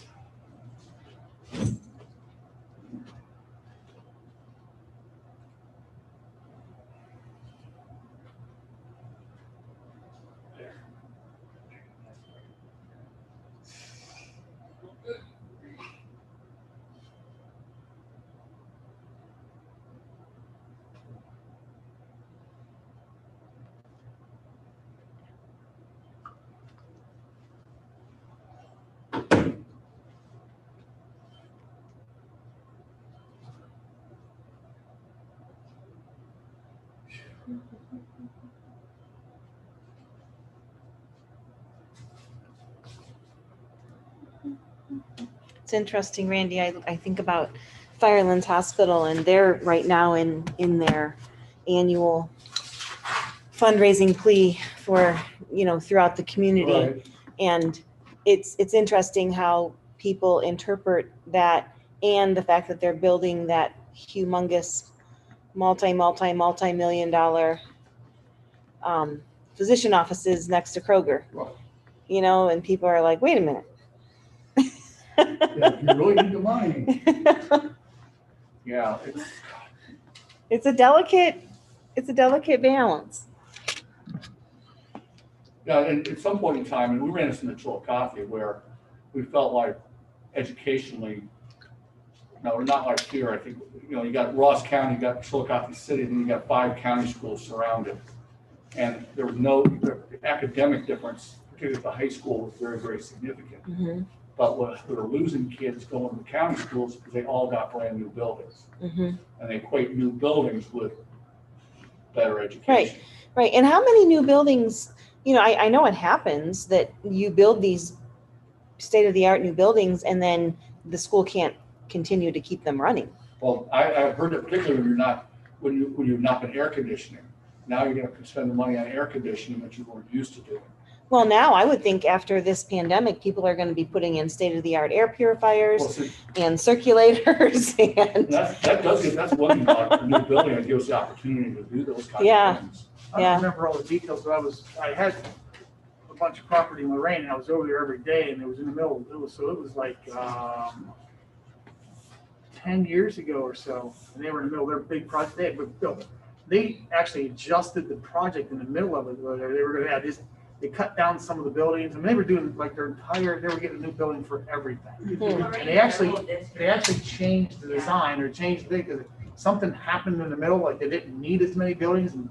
B: It's interesting, Randy. I think about Firelands Hospital, and they're right now in their annual fundraising plea for, throughout the community.
G: Right.
B: And it's interesting how people interpret that, and the fact that they're building that humongous multi-million dollar physician offices next to Kroger,
G: Right.
B: and people are like, wait a minute.
G: Yeah, you really need the money. Yeah,
B: It's a delicate balance.
G: yeah, and at some point in time, and we ran this in the Chillicothe where we felt like educationally, no, we're not like here, I think, you got Ross County, you got Chillicothe City, then you got 5 county schools surrounded. And there was no the academic difference, particularly at the high school, was very, very significant.
B: Mm-hmm.
G: But what we were losing kids going to the county schools because they all got brand new buildings.
B: Mm-hmm.
G: And they equate new buildings with better education.
B: Right. And how many new buildings, I know it happens that you build these state-of-the-art new buildings and then the school can't continue to keep them running.
G: Well, I've heard that particularly when you've not been air conditioning. Now you're going to spend the money on air conditioning that you weren't used to doing.
B: Well, now I would think after this pandemic, people are going to be putting in state-of-the-art air purifiers
G: Well, see,
B: and circulators and
G: that's one thing about a new building, it gives the opportunity to do those kinds
B: Yeah.
G: of things.
C: I
B: Yeah.
C: don't remember all the details, but I had a bunch of property in Lorraine, and I was over there every day, and it was in the middle, it was like 10 years ago or so, and they were in the middle of their big project they had built. They actually adjusted the project in the middle of it, where they were gonna have this, they cut down some of the buildings, and they were doing like they were getting a new building for everything. And they actually changed the design or changed the thing, because something happened in the middle, like they didn't need as many buildings, and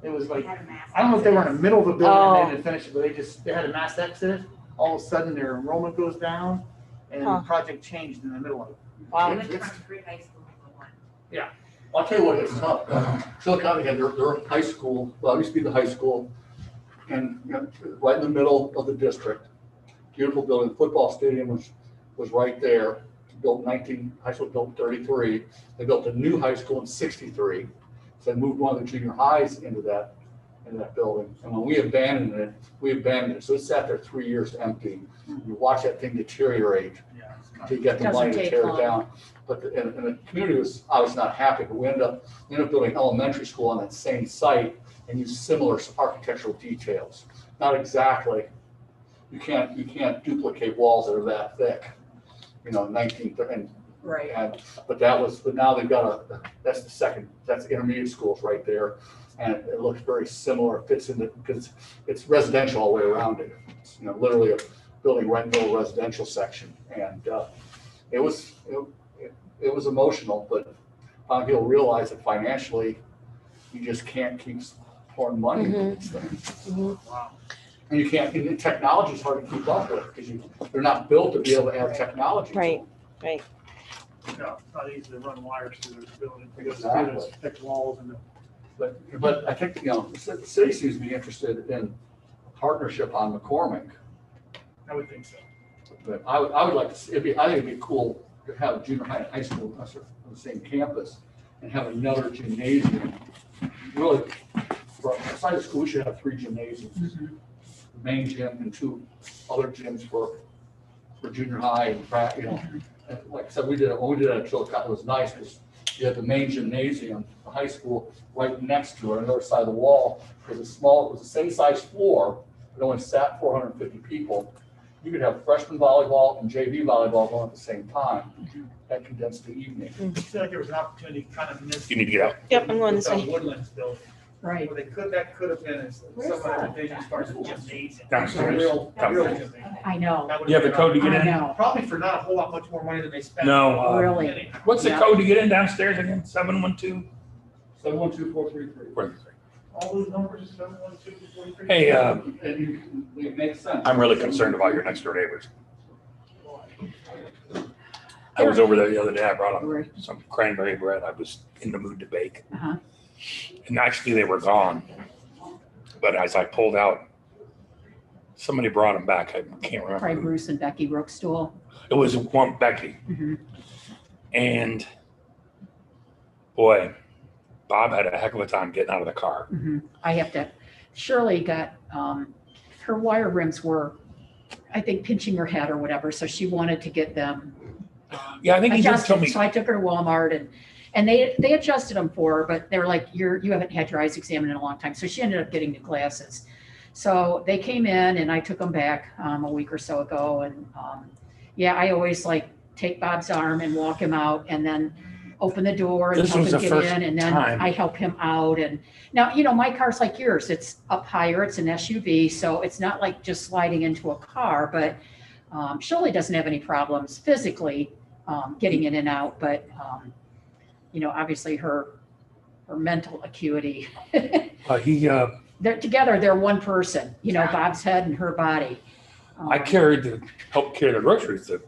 C: it was like, I don't know if they were in the middle of the building and they didn't finish it, but they had a mass exodus. All of a sudden, their enrollment goes down, and the project changed in the middle of it.
B: Wow.
H: Went from 3 high schools to 1.
G: I'll tell you what, it's tough. Chillicothe had their high school, well, it used to be the high school, and right in the middle of the district. Beautiful building, the football stadium was right there. High school built in 33. They built a new high school in 63. So they moved one of the junior highs into that building. And when we abandoned it. So it sat there 3 years empty. You watch that thing deteriorate until you get the money to tear it down. But and the community was obviously not happy, but we ended up building elementary school on that same site and use similar architectural details. Not exactly, you can't duplicate walls that are that thick, 1930.
E: Right.
G: But now they've got that's intermediate schools right there. And it looks very similar, fits in because it's residential all the way around it. It's, literally a building right in the middle residential section. And it was emotional, but he'll realize that financially, you just can't keep pouring money into these things.
B: Mm-hmm.
C: Wow.
G: And you can't, and the technology is hard to keep up with because they're not built to be able to add technology. to
B: Right.
G: them.
C: No, it's not easy to run wires through the building because
G: Exactly.
C: there's thick walls and
G: But I think, the city seems to be interested in a partnership on McCormick.
C: I would think so.
G: But I would like to see, I think it'd be cool to have junior high and high school on the same campus and have another gymnasium. Really, for outside of school, we should have 3 gymnasiums. The main gym and 2 other gyms for junior high and, and like I said, when we did it at Chillicothe, it was nice because you had the main gymnasium, the high school, right next to it on the other side of the wall. It was it was the same size floor, but only sat 450 people. You could have freshman volleyball and JV volleyball going at the same time. That condensed the evening.
C: I feel like there was an opportunity kind of missed.
A: You need to get out.
B: Yep, I'm going this
C: with
B: way.
C: the Woodlands building.
E: Right.
C: Where that could have been as
E: Where's
C: some of
E: that?
C: the division starts with gymnasium.
A: Downstairs.
C: Real
A: Downstairs.
C: gymnasium.
E: I know.
C: That would've
A: You have the
C: been
A: code to get
E: I
A: in?
E: know.
C: Probably for not a whole lot much more money than they spent.
A: No.
E: Really?
C: Anyhow.
A: What's the
E: Yeah.
A: code to get in downstairs again? 712?
G: 712433.
C: All those numbers, 712-43.
A: Hey,
G: And it makes sense.
A: I'm really concerned about your next door neighbors. I was over there the other day. I brought them some cranberry bread. I was in the mood to bake.
E: Uh-huh.
A: And actually they were gone. But as I pulled out, somebody brought them back. I can't remember.
E: Probably
A: who.
E: Bruce and Becky Rookstool.
A: It was one Becky.
E: Mhm.
A: And boy, Bob had a heck of a time getting out of the car.
E: I have to, Shirley got, her wire rims were, I think, pinching her head or whatever, so she wanted to get them
A: Yeah, I think he just told
E: adjusted.
A: me.
E: So I took her to Walmart and they adjusted them for her, but they were like, you haven't had your eyes examined in a long time. So she ended up getting new glasses. So they came in and I took them back a week or so ago. And yeah, I always like take Bob's arm and walk him out and then open the door and
A: This
E: help
A: was
E: him
A: the
E: get
A: first
E: in. And then
A: time.
E: I help him out. And now, my car's like yours. It's up higher. It's an SUV. So it's not like just sliding into a car, but Shirley doesn't have any problems physically getting in and out, but obviously her mental acuity. They're together. They're one person. Bob's head and her body.
A: I helped carry the groceries, the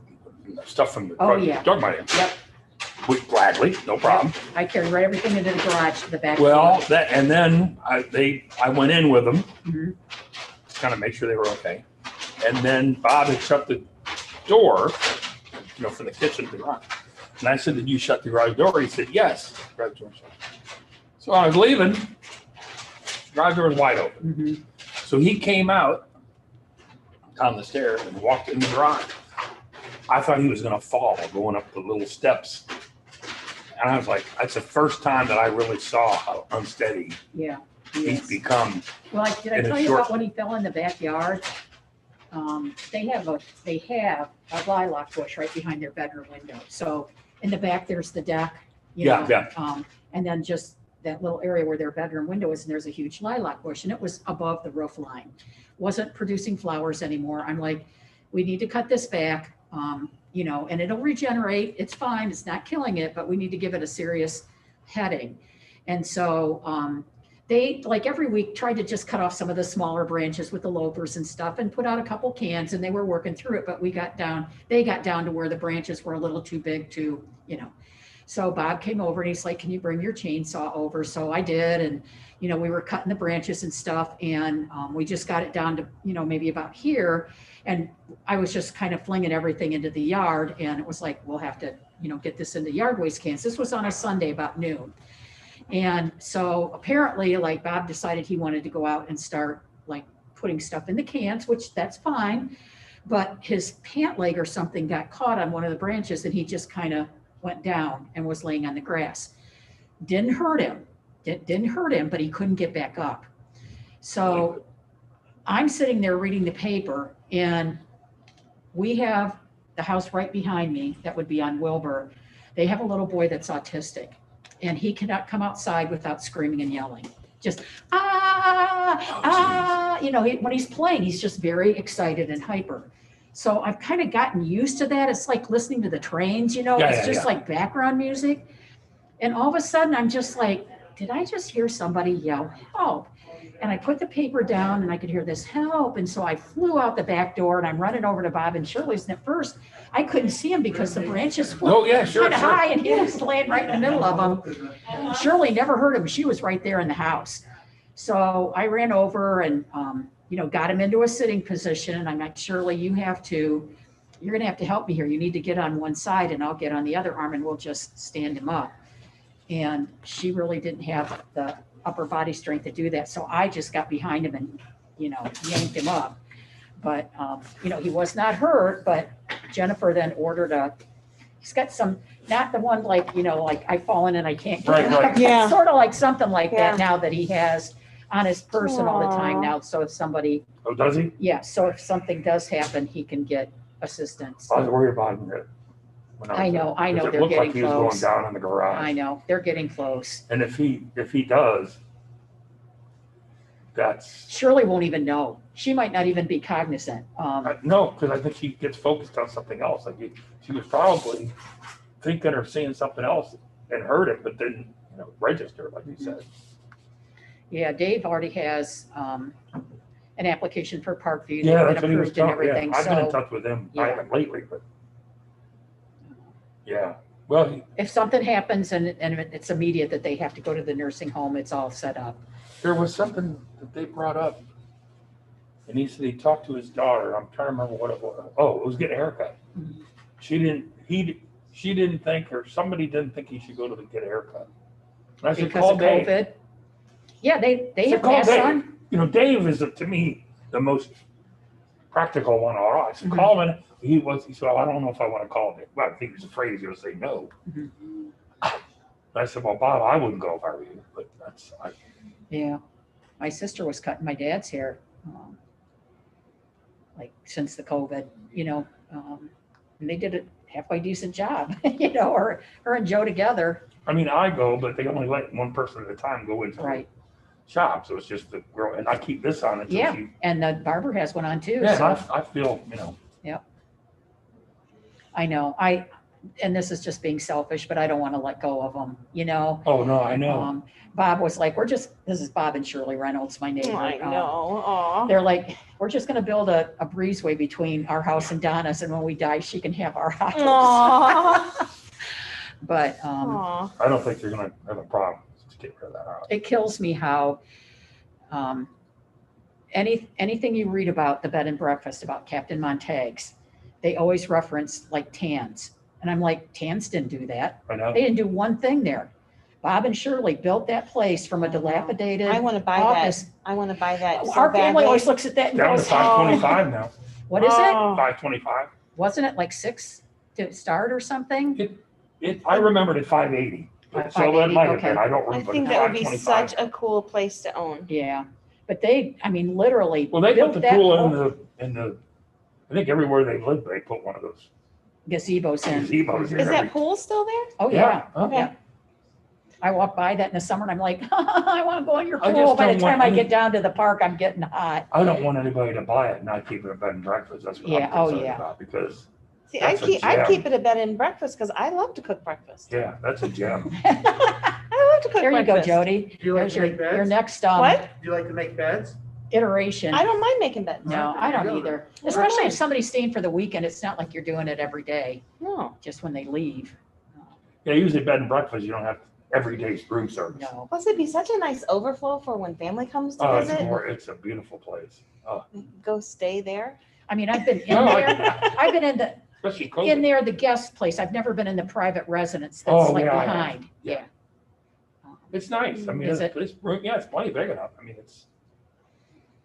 A: stuff from the dog money.
E: Yep.
A: Gladly, no problem.
E: I carried everything into the garage to the back.
A: Well, and then I went in with them,
E: Mhm.
A: kind of make sure they were okay. And then Bob had shut the door, for the kitchen to the garage. And I said, "Did you shut the garage door?" He said, "Yes." Garage door shut. So I was leaving. The garage door was wide open.
E: Mhm.
A: So he came out down the stairs and walked in the garage. I thought he was going to fall going up the little steps. And I was like, that's the first time that I really saw how unsteady
E: Yeah.
A: he's become.
E: Well, did I
A: in a
E: tell you
A: short-
E: about when he fell in the backyard? They have a lilac bush right behind their bedroom window. So in the back, there's the deck.
A: Yeah.
E: And then just that little area where their bedroom window is, and there's a huge lilac bush, and it was above the roof line. Wasn't producing flowers anymore. I'm like, we need to cut this back, and it'll regenerate. It's fine. It's not killing it, but we need to give it a serious heading. And so they, like every week, tried to just cut off some of the smaller branches with the loafers and stuff and put out a couple cans, and they were working through it, but they got down to where the branches were a little too big to. So Bob came over and he's like, "Can you bring your chainsaw over?" So I did, and we were cutting the branches and stuff, and we just got it down to maybe about here, and I was just kind of flinging everything into the yard, and it was like, we'll have to get this into yard waste cans. This was on a Sunday about noon, and so apparently, like, Bob decided he wanted to go out and start like putting stuff in the cans, which that's fine, but his pant leg or something got caught on one of the branches, and he just kind of went down and was laying on the grass. Didn't hurt him, but he couldn't get back up. So I'm sitting there reading the paper, and we have the house right behind me that would be on Wilbur. They have a little boy that's autistic, and he cannot come outside without screaming and yelling. Just, when he's playing, he's just very excited and hyper. So I've kind of gotten used to that. It's like listening to the trains, it's just like background music. And all of a sudden I'm just like, did I just hear somebody yell, "Help"? And I put the paper down and I could hear this, "Help." And so I flew out the back door and I'm running over to Bob and Shirley's. And at first I couldn't see him because the branches were kind of high and he was laying right in the middle of them. Shirley never heard him. She was right there in the house. So I ran over and, got him into a sitting position. And I'm like, "Shirley, you're going to have to help me here. You need to get on one side and I'll get on the other arm and we'll just stand him up." And she really didn't have the upper body strength to do that. So I just got behind him and, yanked him up. But, he was not hurt, but Jennifer then ordered he's got some, not the one like, like I've fallen and I can't get
A: Right.
E: up.
B: Yeah.
E: Sort of like something like
B: Yeah.
E: that now that he has on his person all the time
B: Aw.
E: now. So if somebody,
A: Oh, does he?
E: so if something does happen, he can get assistance.
A: I was worried about him. When
E: I know,
A: there. 'Cause
E: they're
A: It looked like
E: getting
A: he was going
E: close.
A: down in the garage.
E: I know, they're getting close.
A: And if he does, that's,
E: Shirley won't even know. She might not even be cognizant.
A: no, because I think she gets focused on something else. Like she was probably thinking or seeing something else and heard it, but didn't, register, like you said.
E: Yeah, Dave already has an application for Parkview.
A: Yeah,
E: They've
A: that's
E: been
A: what he was
E: approved and
A: talking. Yeah,
E: everything.
A: I've been in
E: So
A: touch with him. I
E: Yeah.
A: haven't lately, but yeah. Well,
E: if something happens and it's immediate that they have to go to the nursing home, it's all set up.
A: there was something that they brought up, and he said he talked to his daughter. I'm trying to remember what it was. Oh, it was getting a haircut.
E: Mhm.
A: She she didn't think, or somebody didn't think he should go to get a haircut. And I said,
E: Because
A: call
E: of
A: Dave.
E: COVID. Yeah, they
A: I said,
E: have
A: call
E: masks
A: Dave.
E: on.
A: You know, Dave is, to me, the most practical one. All right. I said,
E: Mhm.
A: call him. He said, well, I don't know if I want to call him. Well, I think he's afraid he's going to say no.
E: Mhm.
A: I said, well, Bob, I wouldn't go if I were you, but
E: Yeah. My sister was cutting my dad's hair, like since the COVID, and they did a halfway decent job, her and Joe together.
A: I mean, I go, but they only let one person at a time go into
E: Right.
A: the shop. So it's just the girl, and I keep this on until
E: Yeah.
A: she,
E: And the barber has one on too.
A: yeah,
E: So
A: and I feel,
E: I know. And this is just being selfish, but I don't want to let go of them,
A: oh, no, I know.
E: Bob was like, this is Bob and Shirley Reynolds, my neighbor.
B: I know. Aw.
E: They're like, we're just going to build a breezeway between our house and Donna's, and when we die, she can have our house.
B: Aw.
E: But
B: Aw.
A: I don't think you're going to have a problem to get rid of that house.
E: it kills me how anything you read about the bed and breakfast, about Captain Montague's, they always reference like Tans. And I'm like, Tans didn't do that.
A: I know.
E: They didn't do one thing there. Bob and Shirley built that place from a dilapidated
B: I want to buy
E: office.
B: that. I want to buy that. so
E: Our family
B: badly.
E: always looks at that and
A: Down to
E: goes,
A: 525 now.
E: what is it?
B: Oh.
A: 525.
E: Wasn't it like 6 to start or something?
A: I remembered at 580. So that
E: 580,
A: might have
E: okay.
A: been. I don't
B: I
A: remember.
B: think that would be
A: 525.
B: such a cool place to own.
E: Yeah. But literally
A: Well, they
E: built
A: put the
E: that
A: pool
E: whole
A: in the. I think everywhere they lived, they put one of those
E: gazebos in.
A: gazebos. in
B: Is
A: every-
B: that pool still there?
E: Oh, yeah.
A: Okay.
E: Yeah. I walk by that in the summer and I'm like, I want to go in your
A: I
E: pool.
A: just
E: By the
A: don't
E: time
A: want
E: I get down to the park, I'm getting hot.
A: I don't want anybody to buy it and not keep it a bed and breakfast. That's what
E: Yeah,
A: I'm
E: oh,
A: concerned
E: yeah.
A: about because,
B: See, I'd
A: That's a
B: I'd
A: gem.
B: keep it a bed and breakfast because I love to cook breakfast.
A: yeah, that's a gem.
B: I love to cook
E: There you go,
B: breakfast.
E: Jody.
C: Do you like
E: There's
C: to make
E: your
C: beds?
E: next
B: What?
C: Do you like to make beds?
E: iteration.
B: I don't mind making beds.
E: No, I don't
C: There you go.
E: either.
B: I don't
E: Especially if
B: mind.
E: somebody's staying for the weekend. It's not like you're doing it every day,
B: No.
E: just when they leave.
A: Yeah, usually bed and breakfast, you don't have every day's room service.
E: No.
B: Plus, it'd be such a nice overflow for when family comes to
A: Oh,
B: visit.
A: it's a beautiful place. Oh,
B: Go stay there.
E: I mean, I've been in
A: No,
E: there. I've been in
A: especially
E: in
A: COVID.
E: there, the guest place. I've never been in the private residence that's
A: Oh,
E: like
A: yeah, I have.
E: behind.
A: Yeah. It's nice. I mean,
E: Is
A: it's plenty big enough. I mean, it's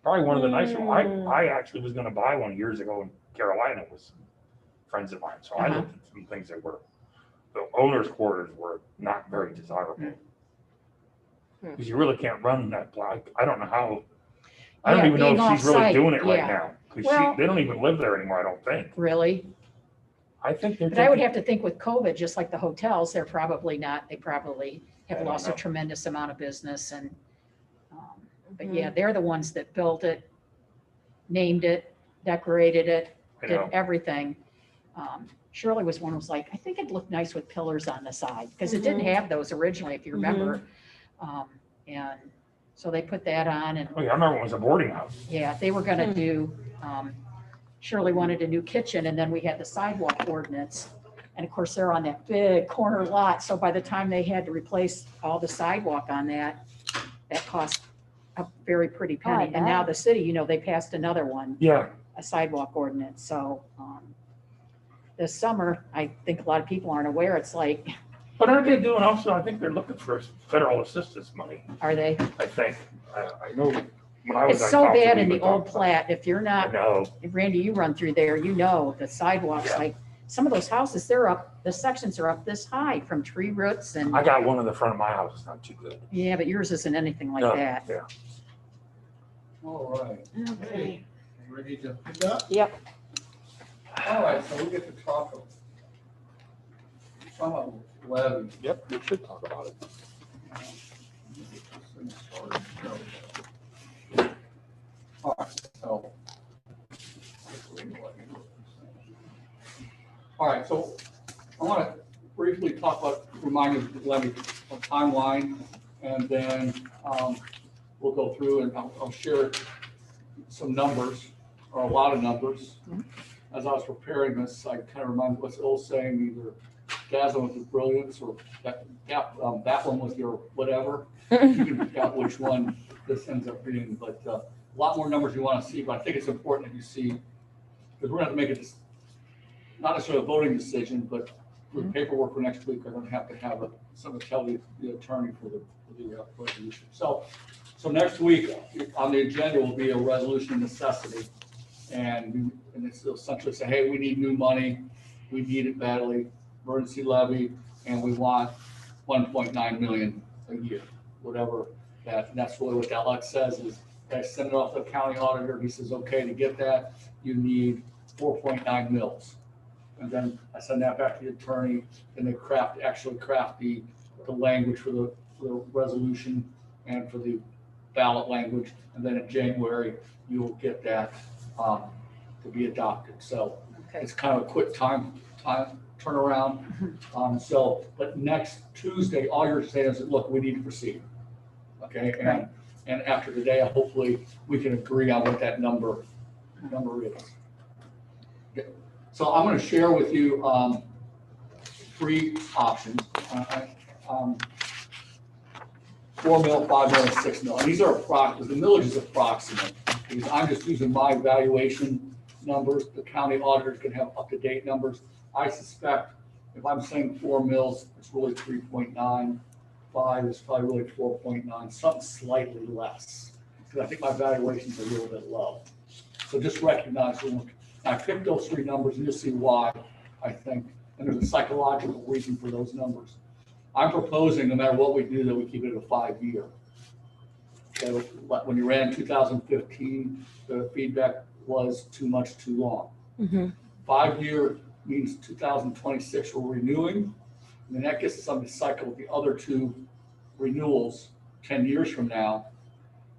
A: probably one of the nicer.
B: Mm.
A: I actually was going to buy one years ago in Carolina with some friends of mine. So I
E: Uh-huh.
A: looked at some things that were, the owner's quarters were not very desirable.
B: Hmm.
A: Because you really can't run that block. I don't know how, I don't
E: Yeah,
A: even know
E: being
A: if she's really
E: off-site,
A: doing it right
E: yeah.
A: now. Because
E: Well-
A: they don't even live there anymore, I don't think.
E: Really?
A: I think they're
E: But I would
A: taking-
E: have to think with COVID, just like the hotels, they're probably not, they probably
A: I
E: have
A: don't
E: lost a
A: know.
E: tremendous amount of business and, but
B: Mhm.
E: yeah, they're the ones that built it, named it, decorated it,
A: I
E: did
A: know.
E: everything. Shirley was one who was like, I think it'd look nice with pillars on the side, because it didn't have those originally, if you remember. And so they put that on and
A: Oh, yeah, I remember it was a boarding house.
E: yeah, they were gonna
B: Hmm.
E: do, Shirley wanted a new kitchen and then we had the sidewalk ordinance. And of course, they're on that big corner lot, so by the time they had to replace all the sidewalk on that, that cost a very pretty
B: Oh, I
E: penny. And now
B: bet.
E: the city, they passed another one,
A: Yeah,
E: a sidewalk ordinance, so, this summer, I think a lot of people aren't aware, it's like,
A: but aren't they doing also, I think they're looking for federal assistance money,
E: are they?
A: I think. I know when I was.
E: It's
A: I
E: so
A: talked to
E: bad
A: them
E: in the
A: about
E: old
A: that.
E: plat, if you're
A: I
E: not,
A: know.
E: Randy, you run through there, the sidewalks,
A: Yeah.
E: like, some of those houses, they're up, the sections are up this high from tree roots and,
A: I got one in the front of my house, it's not too good.
E: yeah, but yours isn't anything like
A: No,
E: that.
A: Yeah.
G: All right.
B: Okay.
G: Ready to pick up?
B: Yep.
G: All right, so we get to talk of some of the levy.
A: Yep, we should talk about it.
G: All right, so. All right, so I want to briefly talk about, remind you of the levy timeline, and then we'll go through and I'll share some numbers, or a lot of numbers. As I was preparing this, I kind of reminded what's the old saying, either dazzle with your brilliance, or that one with your whatever. You can pick out which one this ends up being, but a lot more numbers you want to see, but I think it's important that you see, because we're going to have to make it, not necessarily a voting decision, but for the paperwork for next week, I'm gonna have something to tell the attorney for the resolution. So next week, on the agenda will be a resolution of necessity. And it's essentially say, hey, we need new money, we need it badly, emergency levy, and we want 1.9 million a year, whatever that, and that's really what that letter says is, I send it off to the county auditor, he says, okay, to get that, you need 4.9 mils. And then I send that back to the attorney, and they actually craft the language for the resolution and for the ballot language, and then in January, you will get that to be adopted. So it's kind of a quick time turnaround. But next Tuesday, all you're saying is, look, we need to proceed. Okay, and after today, hopefully we can agree on what that number is. Okay. So I'm going to share with you 3 options. 4 mil, 5 mil, and 6 mil. And these are approximate. The millage is approximate because I'm just using my valuation numbers. The county auditors can have up-to-date numbers. I suspect if I'm saying 4 mils, it's really 3.9. 5 is probably really 4.9, something slightly less. Because I think my valuation's a little bit low. So just recognize when I picked those 3 numbers, and you'll see why I think, and there's a psychological reason for those numbers. I'm proposing, no matter what we do, that we keep it at a 5-year. Okay, when you ran 2015, the feedback was too much, too long. 5-year means 2026 we're renewing, and then that gets us on the cycle with the other 2 renewals 10 years from now.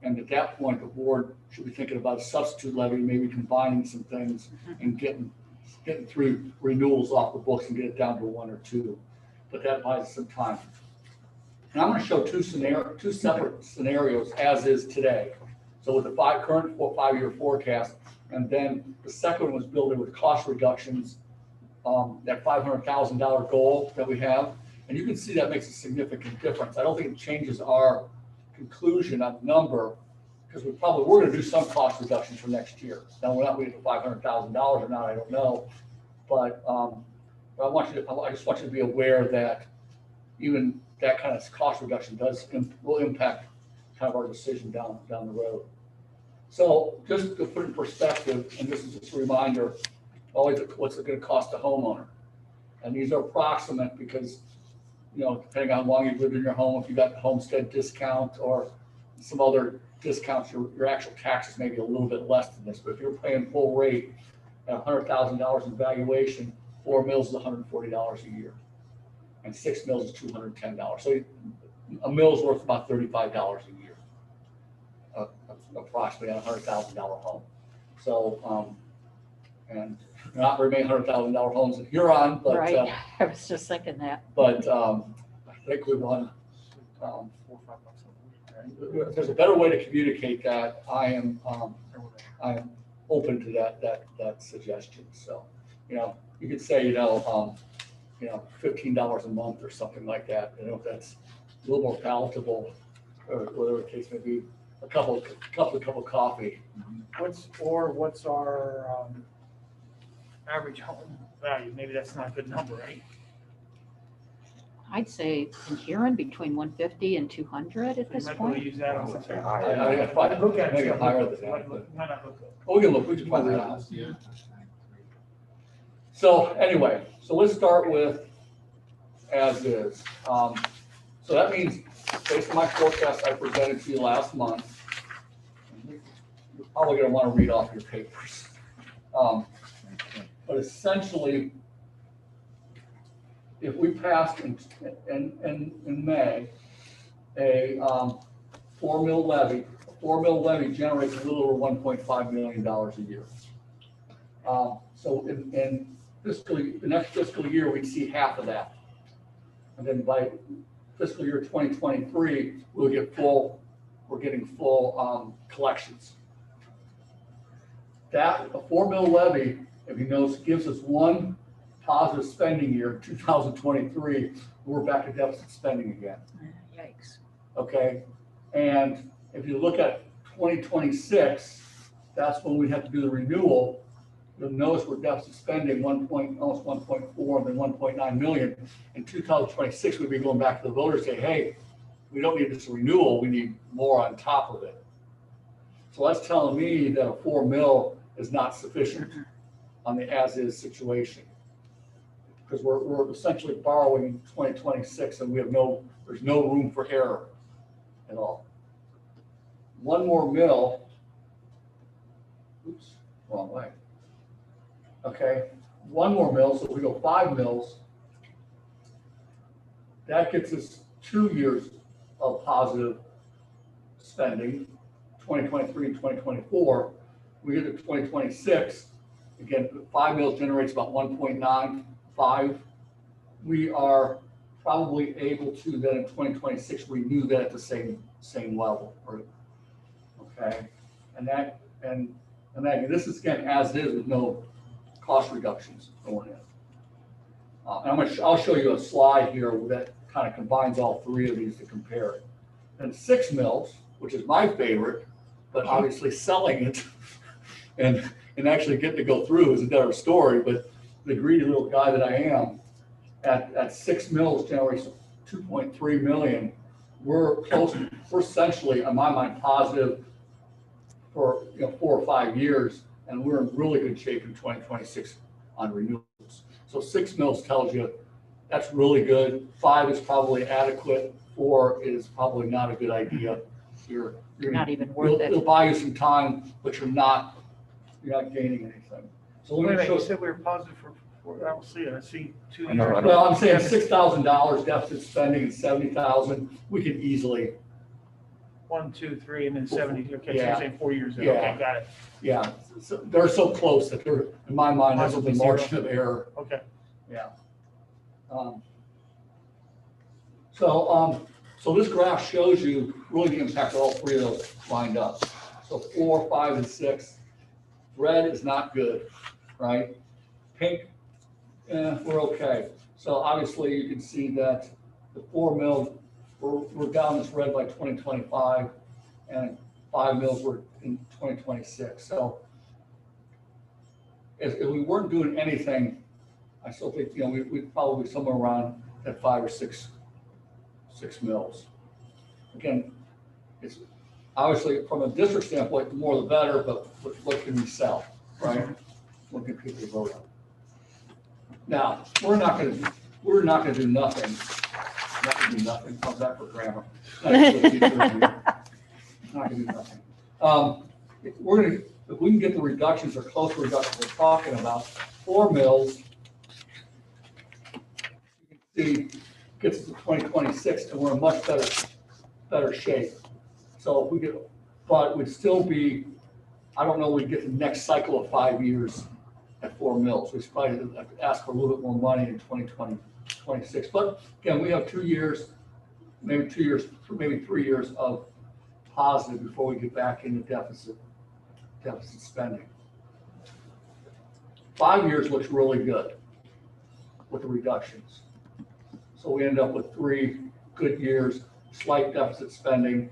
G: And at that point, the board should be thinking about a substitute levy, maybe combining some things and getting 3 renewals off the books and get it down to 1 or 2. But that buys us some time. And I'm going to show 2 separate scenarios as is today. So with the current 5-year forecast, and then the second one was building with cost reductions, that $500,000 goal that we have. And you can see that makes a significant difference. I don't think it changes our conclusion on the number, because we're going to do some cost reductions for next year. Now, we're not going to get $500,000 or not, I don't know. But I just want you to be aware that even that kind of cost reduction will impact kind of our decision down the road. So just to put in perspective, and this is just a reminder, always what's it going to cost the homeowner? And these are approximate because, depending on how long you've lived in your home, if you got the homestead discount or some other discounts, your actual taxes may be a little bit less than this. But if you're paying full rate at $100,000 in valuation, 4 mils is $140 a year, and 6 mils is $210. So a mill is worth about $35 a year, approximately on a $100,000 home. So, and not very many $100,000 homes in Huron, but
E: right. I was just thinking that.
G: But I think we want. If there's a better way to communicate that, I am open to that suggestion. So, you could say, $15 a month or something like that. If that's a little more palatable, or whatever the case may be, a cup of coffee.
C: What's our average home value? Maybe that's not a good number, right?
E: I'd say in Huron between 150 and 200 at
C: We
E: this
C: might be able to
E: point.
C: use that on something.
G: I probably
C: Look at it.
G: maybe higher than that.
C: Might not look good.
G: Oh, we can look. We can find that out. So anyway, let's start with as is. So that means based on my forecast I presented to you last month, you're probably going to want to read off your papers. But essentially, if we passed in May a 4 mil levy, a 4 mil levy generates a little over $1.5 million a year. So in the next fiscal year, we'd see half of that. And then by fiscal year 2023, we're getting full collections. That, a 4 mil levy, if you notice, gives us one positive spending year, 2023, we're back to deficit spending again.
E: Yikes.
G: Okay, and if you look at 2026, that's when we have to do the renewal, you'll notice we're deficit spending almost 1.4, then 1.9 million. In 2026, we'd be going back to the voters, say, hey, we don't need this renewal, we need more on top of it. So that's telling me that a 4 mil is not sufficient on the as-is situation. Because we're essentially borrowing 2026 and there's no room for error at all. 1 more mil, oops, wrong way. Okay, 1 more mil, so if we go 5 mils, that gets us 2 years of positive spending, 2023 and 2024. We get to 2026, again, 5 mils generates about 1.95. We are probably able to then in 2026 renew that at the same level. Okay, and this is again as is with no cost reductions going in. And I'll show you a slide here that kind of combines all 3 of these to compare it. And 6 mils, which is my favorite, but obviously selling it and actually getting to go through is another story. But the greedy little guy that I am, at 6 mils generates 2.3 million. We're essentially, in my mind, positive for 4 or 5 years, and we're in really good shape in 2026 on renewals. So 6 mils tells you that's really good. 5 is probably adequate. 4 is probably not a good idea. You're
E: Not even worth it.
G: It'll buy you some time, but you're not gaining anything. So
C: Wait a
G: let me
C: minute,
G: show.
C: you said we were positive for, I don't see it, I see 2
A: I know,
C: years.
A: I know.
G: Well, I'm saying $6,000 deficit spending and 70,000. We could easily,
C: 1, 2, 3, and then 70, okay, so
G: Yeah.
C: you're saying 4 years, in.
G: Yeah.
C: Okay, got it,
G: yeah. So they're so close that they're, in my mind, that's
C: Possibly
G: the
C: zero.
G: margin of error.
C: okay.
G: Yeah. So this graph shows you really the impact of all 3 of those lined up. So 4, 5, and 6. Red is not good, right? Pink, we're okay. So obviously you can see that the 4 mils, we're down this red by 2025, and 5 mils we're in 2026. So if we weren't doing anything, I still think, we'd probably be somewhere around that 5 or 6 mils. Again, it's obviously from a district standpoint, the more the better, but what can we sell, right? What can people vote on? Now, we're not gonna do nothing. Not gonna do nothing. How's that for grammar? Not gonna do nothing. If we can get the reductions or close reductions we're talking about, 4 mils, you can see gets us to 2026 and we're in much better shape. So if we get, but we'd still be, I don't know, we'd get the next cycle of 5 years at 4 mils. We probably have to ask for a little bit more money in 2026. But again, we have 2 years, maybe 2 years, maybe 3 years of positive before we get back into deficit spending. 5 years looks really good with the reductions. So we end up with 3 good years, slight deficit spending.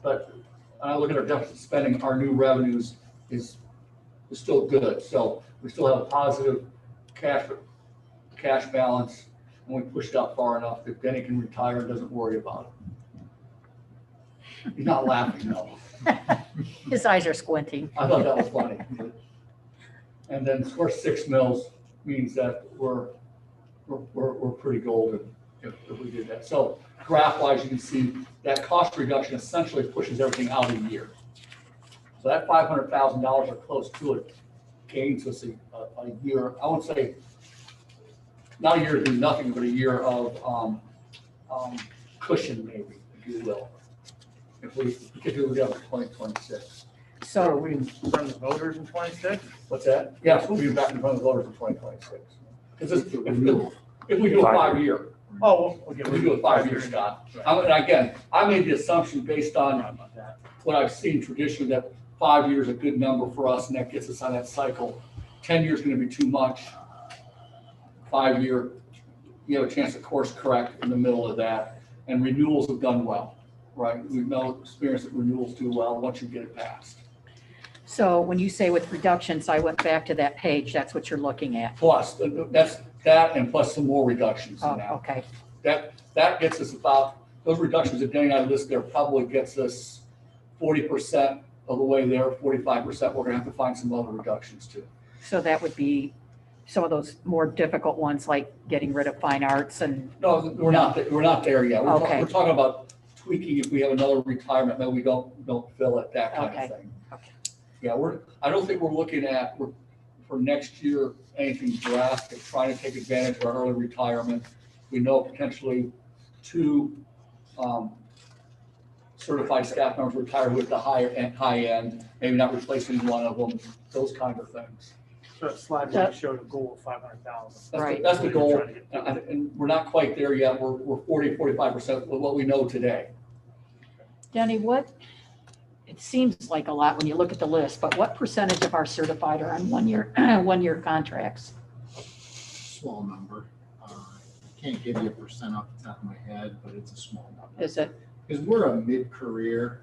G: But when I look at our deficit spending, our new revenues is still good. So we still have a positive cash balance, and we pushed out far enough that Denny can retire and doesn't worry about it. He's not laughing though.
E: His eyes are squinting.
G: I thought that was funny. And then of course 6 mils means that we're pretty golden if we did that. So graph wise, you can see that cost reduction essentially pushes everything out a year. So that $500,000 or close to it gains us a year. I won't say not a year to do nothing, but a year of cushion, maybe, if you will. If we could do it up to 2026.
C: So are
E: So,
C: we in front of the voters in 26?
G: What's that? Yes, we'll be back in front of the voters in 2026. Because if we do a 5 year,
C: Oh, okay.
G: if we do a 5 year, Scott. And again, I made the assumption based on what I've seen traditionally that 5 years is a good number for us, and that gets us on that cycle. 10 years is going to be too much. 5 year, you have a chance to course correct in the middle of that. And renewals have done well, right? We've no experience that renewals do well once you get it passed.
E: So when you say with reductions, I went back to that page, that's what you're looking at.
G: Plus, that's that and plus some more reductions
E: Oh,
G: in that.
E: okay,
G: That gets us about, those reductions that Danny and I list there probably gets us 40% of the way there, 45%. We're gonna have to find some other reductions too.
E: so that would be some of those more difficult ones, like getting rid of fine arts and,
G: No, we're not there yet.
E: Okay.
G: We're talking about tweaking if we have another retirement, maybe we don't fill it, that kind
E: Okay.
G: of thing.
E: Okay.
G: Yeah, I don't think we're looking at, for next year, anything drastic, trying to take advantage of our early retirement. We know potentially 2 certified staff members retire with the high end, maybe not replacing one of them, those kind of things.
C: So that slide where you showed a goal of 500,000.
E: Right.
G: That's the goal, and we're not quite there yet. We're 45% with what we know today.
E: Denny, it seems like a lot when you look at the list, but what percentage of our certified are on one-year contracts?
D: Small number. I can't give you a percent off the top of my head, but it's a small number.
E: Is it?
D: Because we're a mid-career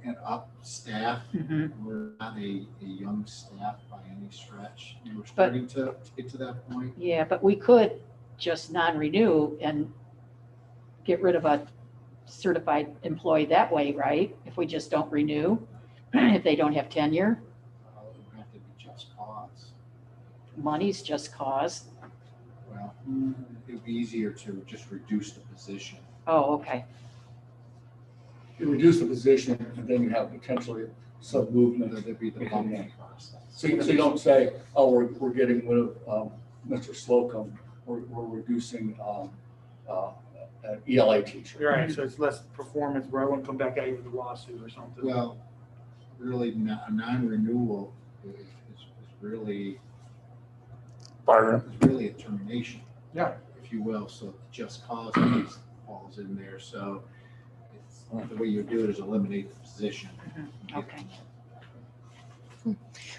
D: and up staff.
E: Mhm.
D: We're not a young staff by any stretch. We're starting to get to that point.
E: Yeah, but we could just non-renew and get rid of a certified employee that way, right? If we just don't renew, if they don't have tenure,
D: It would have to be just cause.
E: money's just cause.
D: Well, it'd be easier to just reduce the position.
E: Oh, okay.
G: You reduce the position, and then you have potentially some movement.
D: That'd be the bumping process.
G: So you don't say, oh, we're getting rid of Mr. Slocum, we're reducing an ELA teacher.
C: Right, so it's less performance, where I won't come back at you with a lawsuit or something.
D: Well, really, a non-renewal is really,
A: Byron,
D: is really a termination.
C: Yeah.
D: If you will, so just cause piece falls in there, so it's, the way you do it is eliminate the position.
E: Okay.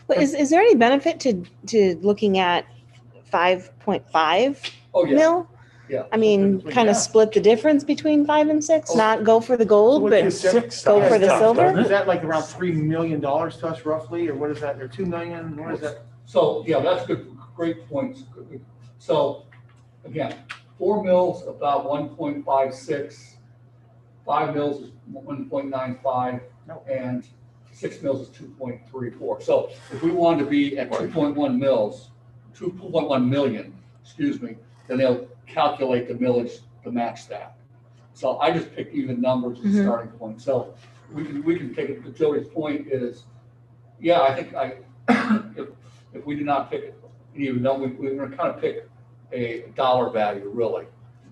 B: But is there any benefit to looking at 5.5
G: Oh, yeah,
B: mil?
G: yeah.
B: I mean, kind
C: Yeah.
B: of split the difference between 5 and 6,
G: Oh.
B: not go for the gold,
C: What's
B: but
C: the
A: six
B: go for the
A: stuff,
B: silver?
A: doesn't
C: Is
A: it?
C: that like around $3 million to us roughly, or what is that, or 2 million, what is that?
G: So, yeah, that's good, great points. So, again, 4 mils, about 1.56, 5 mils is 1.95,
C: No.
G: and 6 mils is 2.34. So if we wanted to be at 2.1 mils, 2.1 million, excuse me, then they'll calculate the millage to match that. So I just picked even numbers as a
B: Mhm.
G: starting point. So we can take it, Joey's point is, yeah, I think if we did not pick an even number, we're gonna kind of pick a dollar value really.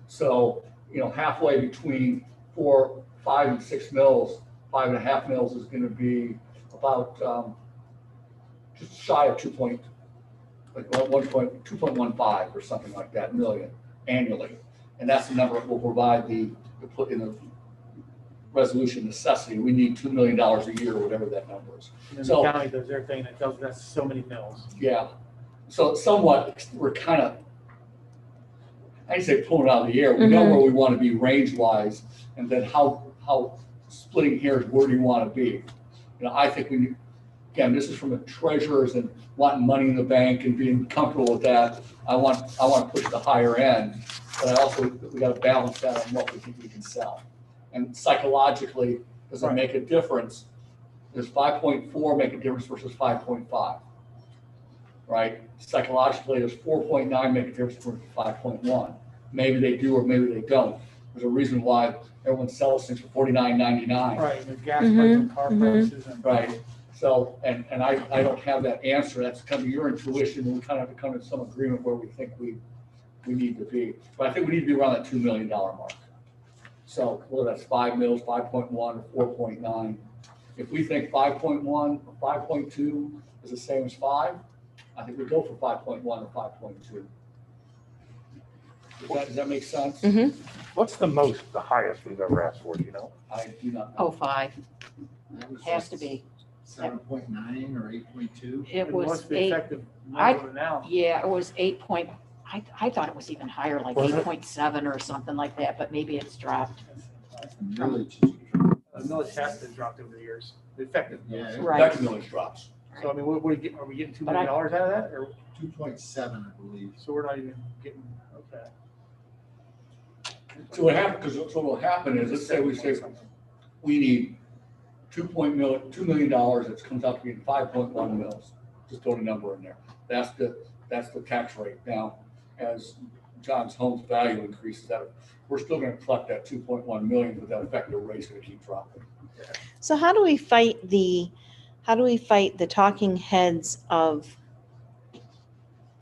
G: So, halfway between 4, 5, and 6 mils, 5.5 mils is gonna be about, just shy of 2.15 or something like that million annually. And that's the number that will provide to put in the resolution necessity. We need $2 million a year, or whatever that number is.
C: And then
G: So-
C: the county does their thing, that tells us that's so many mills.
G: Yeah. So somewhat, we're kind of, I say pulling it out of the air. We know
B: Mhm.
G: where we want to be range wise, and then how splitting hairs, where do you want to be? I think again, this is from the treasurers and wanting money in the bank and being comfortable with that. I want to push the higher end, but we got to balance that on what we think we can sell. And psychologically, does it
C: Right.
G: make a difference? Does 5.4 make a difference versus 5.5? Right? Psychologically, does 4.9 make a difference versus 5.1? Maybe they do, or maybe they don't. There's a reason why everyone sells things for $49.99.
C: Right, and the gas
B: Mhm,
C: prices and car
B: mhm.
C: prices and.
G: Right. So, and I don't have that answer. That's kind of your intuition. We kind of have to come to some agreement where we think we need to be. But I think we need to be around that $2 million mark. So whether that's 5 mils, 5.1, or 4.9. If we think 5.1 or 5.2 is the same as 5, I think we go for 5.1 or 5.2. Does that make sense?
B: Mhm.
A: What's the highest we've ever asked for, do you know?
G: I do not know.
E: Oh, 5,
D: That was
E: has to be.
D: 7.9 or 8.2.
E: It was
C: must be
E: 8,
C: effective
E: I-
C: now.
E: yeah, it was 8 point, I thought it was even higher, like
A: Was it?
E: 8.7 or something like that, but maybe it's dropped.
D: Really just
C: millage has to drop over the years, the effective.
D: Yeah.
C: millage.
E: Right.
G: That millage drops.
C: So I mean, what are we getting, are we getting $2
E: But
C: million out of that, or,
D: 2.7, I believe.
C: so we're not even getting, okay.
G: So what happened, because so what happened is, let's say we need $2 million that comes out to be 5.1 mils. Just throw a number in there. That's the tax rate. Now, as John's home's value increases, that we're still going to collect that 2.1 million, but that effective rate's going to keep dropping.
B: So how do we fight the talking heads of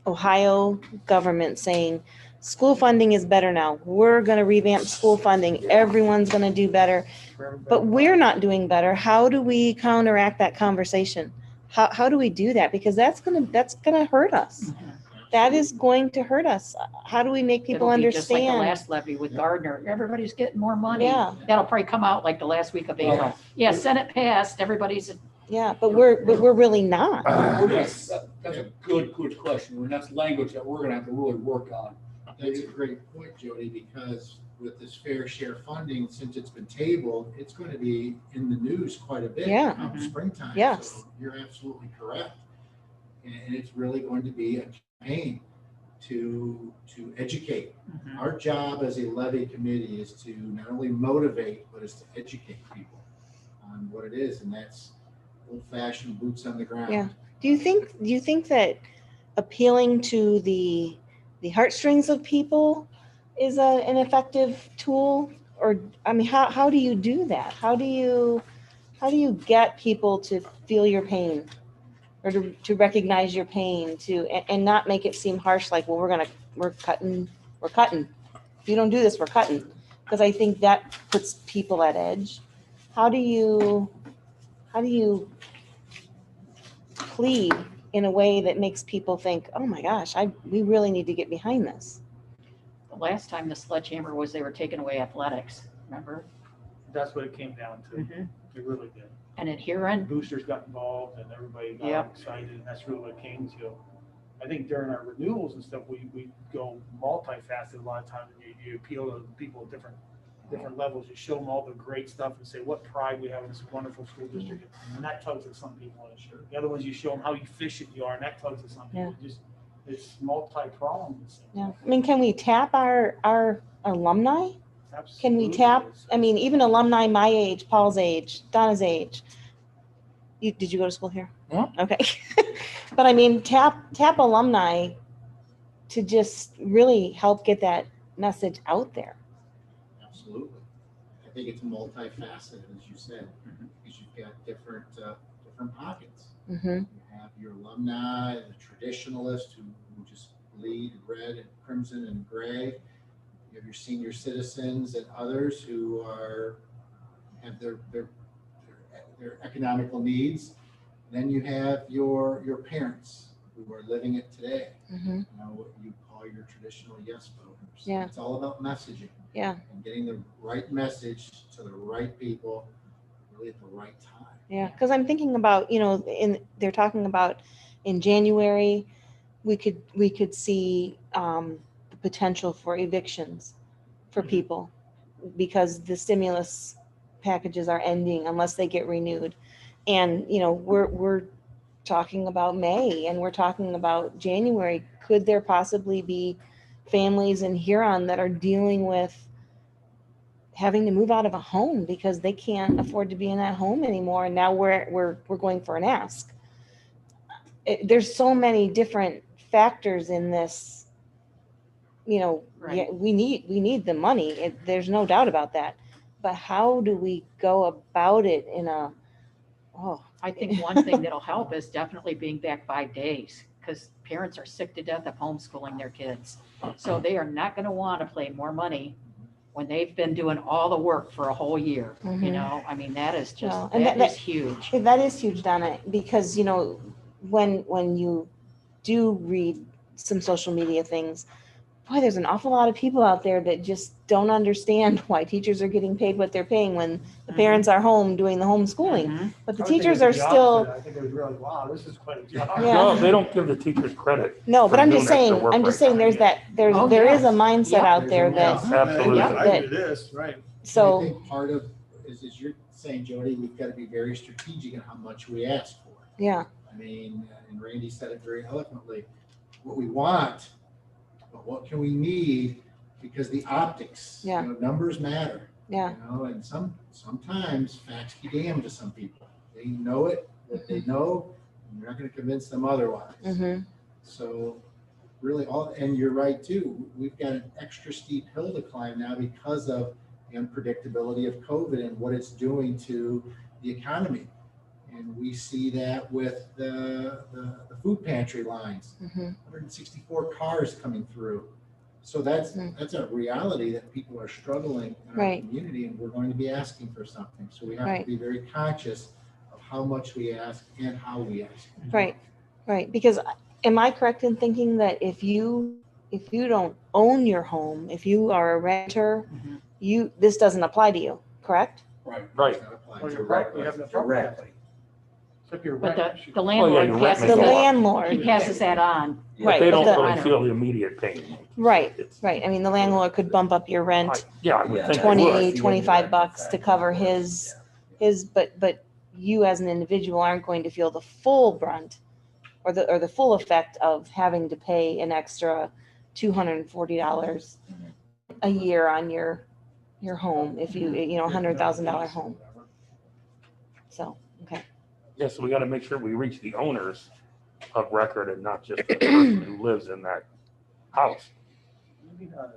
B: Ohio government saying school funding is better now? We're going to revamp school funding. Everyone's going to do better, but we're not doing better. How do we counteract that conversation? How do we do that? Because that's going to hurt us. That is going to hurt us. How do we make people
E: It'll be just like the
B: understand?
E: last levy with Gardner. Everybody's getting more money.
B: Yeah.
E: That'll probably come out like the last week of April. Yeah, Senate passed, everybody's,
B: Yeah, but we're really not.
G: That's a good question, and that's language that we're going to have to really work on.
D: That's a great point, Jody, because with this fair share funding, since it's been tabled, it's going to be in the news quite a bit.
B: Yeah.
D: come Springtime.
B: Yes.
D: So you're absolutely correct. And it's really going to be a campaign to educate. Our job as a levy committee is to not only motivate, but is to educate people on what it is, and that's old-fashioned boots on the ground.
B: Yeah. Do you think that appealing to the heartstrings of people is an effective tool? Or, I mean, how do you do that? How do you get people to feel your pain, or to recognize your pain, and not make it seem harsh, like, well, we're cutting. If you don't do this, we're cutting. Because I think that puts people at edge. How do you plead in a way that makes people think, oh my gosh, we really need to get behind this?
E: the last time the sledgehammer was they were taking away athletics, remember?
C: That's what it came down to.
E: Mhm.
C: It really did.
E: And at Huron,
C: Boosters got involved and everybody got
E: Yep.
C: excited, and that's really what it came to. I think during our renewals and stuff, we go multifaceted a lot of times. You appeal to people at different levels. You show them all the great stuff and say what pride we have in this wonderful school district, and that tugs at some people. The other ones, you show them how efficient you are, and that tugs at some people. It's multi-pronged.
B: Yeah. I mean, can we tap our alumni? Can we
C: Absolutely.
B: tap, I mean, even alumni my age, Paul's age, Donna's age. Did you go to school here?
A: Yeah.
B: Okay. But I mean, tap alumni to just really help get that message out there.
D: Absolutely. I think it's multifaceted, as you said, because you've got different pockets.
B: Mm-hmm.
D: You have your alumni, the traditionalists who just bleed red and crimson and gray. You have your senior citizens and others who have their economical needs. Then you have your parents who are living it today.
B: Mm-hmm.
D: You know, what you call your traditional yes voters.
B: Yeah.
D: It's all about messaging.
B: Yeah.
D: And getting the right message to the right people, really at the right time.
B: Yeah, because I'm thinking about, they're talking about in January, we could see the potential for evictions for people because the stimulus packages are ending unless they get renewed. And, we're talking about May and we're talking about January. Could there possibly be families in Huron that are dealing with having to move out of a home because they can't afford to be in that home anymore? And now we're going for an ask. There's so many different factors in this.
E: Right.
B: Yeah, we need the money. There's no doubt about that. But how do we go about it
E: I think one thing that'll help is definitely being back 5 days, because parents are sick to death of homeschooling their kids. So they are not going to want to pay more money when they've been doing all the work for a whole year.
B: Mhm.
E: I mean, that is just,
B: No, and
E: that
B: that-
E: is huge.
B: That is huge, Donna, because when you do read some social media things, boy, there's an awful lot of people out there that just don't understand why teachers are getting paid what they're paying when the parents are home doing the homeschooling.
E: Mhm.
B: But the
C: I would think
B: teachers
C: it
B: are
C: was the
B: still,
C: opposite. I think it was really, wow, this is quite a job.
B: Yeah.
A: No, they don't give the teachers credit.
B: no, but
A: for
B: I'm
A: doing
B: just
A: extra
B: saying,
A: work
B: I'm just
A: right
B: saying
A: now.
B: there
E: Oh,
B: is a
E: yes.
B: mindset
E: Yeah.
B: out there that,
A: Absolutely.
C: I
B: that-
C: do this, right.
D: So I
B: so,
D: think part of is you're saying, Jody, we've got to be very strategic in how much we ask for.
B: Yeah,
D: I mean, and Randy said it very eloquently, what we want, but what can we need? Because the optics,
B: Yeah.
D: numbers matter.
B: yeah,
D: And sometimes facts be damned to some people. They know it, what they know, and you're not gonna convince them otherwise.
B: mm-hmm,
D: So really and you're right too, we've got an extra steep hill to climb now because of the unpredictability of COVID and what it's doing to the economy. And we see that with the food pantry lines,
B: mm-hmm,
D: 164 cars coming through. So that's a reality that people are struggling in our
B: Right.
D: community, and we're going to be asking for something. So we have
B: Right.
D: to be very conscious of how much we ask and how we ask.
B: right, right. Because am I correct in thinking that if you don't own your home, if you are a renter, this doesn't apply to you, correct?
G: Right.
A: Right.
D: It's not applied
C: Or
D: to-
C: your property, you have no property.
F: Directly.
C: So if you're
E: But
C: renting,
E: the
A: yeah,
E: landlord
A: your rent
E: passes
A: may
B: The
A: go
E: that,
A: up.
B: landlord,
E: he passes that on.
B: Right,
A: But they
B: but
A: don't
B: the-
A: really feel the immediate pain.
B: right,
A: It's-
B: right. I mean, the landlord could bump up your rent
A: Yeah, I would
F: Yeah,
A: think they
B: 20,
A: would.
B: 25 bucks to cover his, but you as an individual aren't going to feel the full brunt or the full effect of having to pay an extra $240 a year on your home if you $100,000 home. So, okay.
A: Yes, we got to make sure we reach the owners of record and not just the person who lives in that house.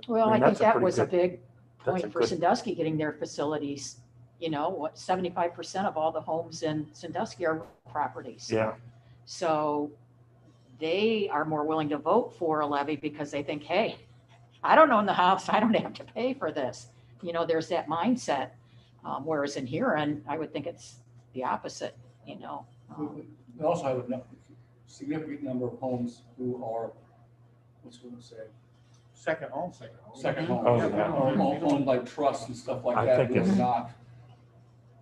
E: Well,
A: I mean,
E: I think
A: that's a
E: that
A: pretty
E: was a
A: good-
E: big
A: that's a
E: point for
A: good-
E: Sandusky getting their facilities. 75% of all the homes in Sandusky are properties.
A: Yeah,
E: So they are more willing to vote for a levy because they think, hey, I don't own the house, I don't have to pay for this. There's that mindset. Whereas in Huron, I would think it's the opposite,
G: We also have a significant number of homes who are, what's going to say,
C: Second home.
G: second homes.
A: Oh, yeah.
G: Or owned by trusts and stuff like
A: I
G: that.
A: think
G: Who are
A: it's-
G: not,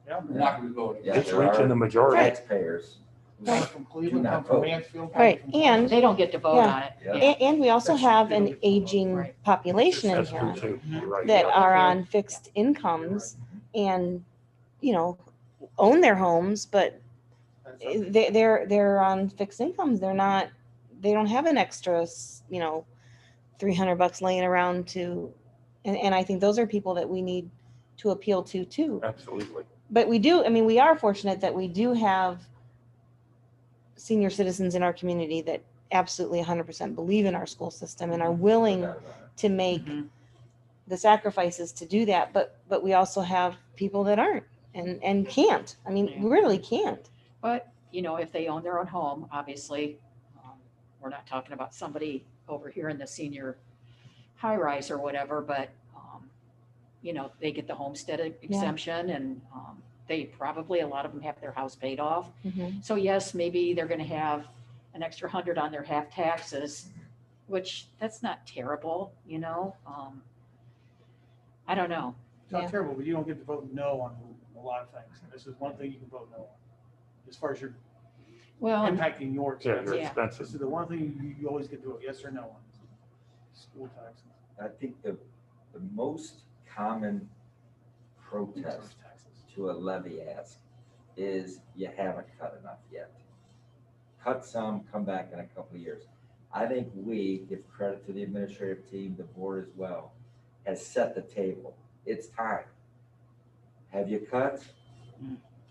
C: Yeah.
G: they're not going to be voting.
F: Yeah,
A: it's
F: there
A: reaching
F: are
A: the majority.
F: taxpayers. who
C: Come from Cleveland,
F: do not
C: come from
F: vote.
C: Mansfield. come
B: Right,
C: from-
B: and-
E: they don't get to vote
B: Yeah.
E: on it.
F: Yeah.
B: And we also
C: That's-
B: have
C: they don't
B: an
C: get to vote.
B: aging
E: Right.
B: population in
A: That's true
B: here
A: too. You're right.
B: that
A: Yeah.
B: are on fixed incomes and, own their homes, but
C: That's-
B: they're on fixed incomes. They don't have an extra, $300 laying around and I think those are people that we need to appeal to too.
A: Absolutely.
B: But we are fortunate that we do have senior citizens in our community that absolutely 100% believe in our school system and are willing to make
E: Mhm.
B: the sacrifices to do that. But we also have people that aren't and can't. Really can't.
E: But, if they own their own home, obviously, we're not talking about somebody over here in the senior high rise or whatever, but, they get the homestead exemption and they probably, a lot of them have their house paid off.
B: Mhm.
E: So yes, maybe they're gonna have an extra 100 on their half taxes, which that's not terrible, I don't know.
C: It's not
B: Yeah.
C: terrible, but you don't get to vote no on a lot of things. And this is one thing you can vote no on. As far as you're
E: Well,
C: impacting your
A: Yeah,
C: expenses.
A: your
E: Yeah.
C: This
A: expenses.
C: is the one thing you always get to vote yes or no on. School taxes.
F: I think the most common protest
C: Taxes.
F: to a levy ask is you haven't cut enough yet. Cut some, come back in a couple of years. I think we give credit to the administrative team, the board as well, has set the table. It's time. Have you cut?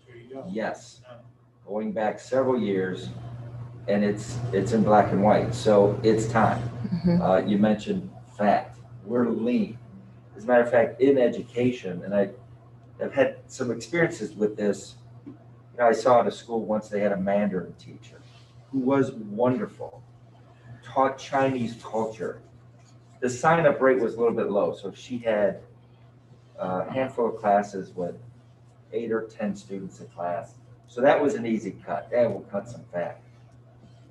C: There you go.
F: Yes.
C: No.
F: Going back several years, and it's in black and white, so it's time.
B: Mhm.
F: You mentioned fat. We're lean. As a matter of fact, in education, and I've had some experiences with this. I saw at a school once they had a Mandarin teacher who was wonderful, taught Chinese culture. The sign-up rate was a little bit low, so she had a handful of classes with 8 or 10 students in class. So that was an easy cut. Yeah, we'll cut some fat.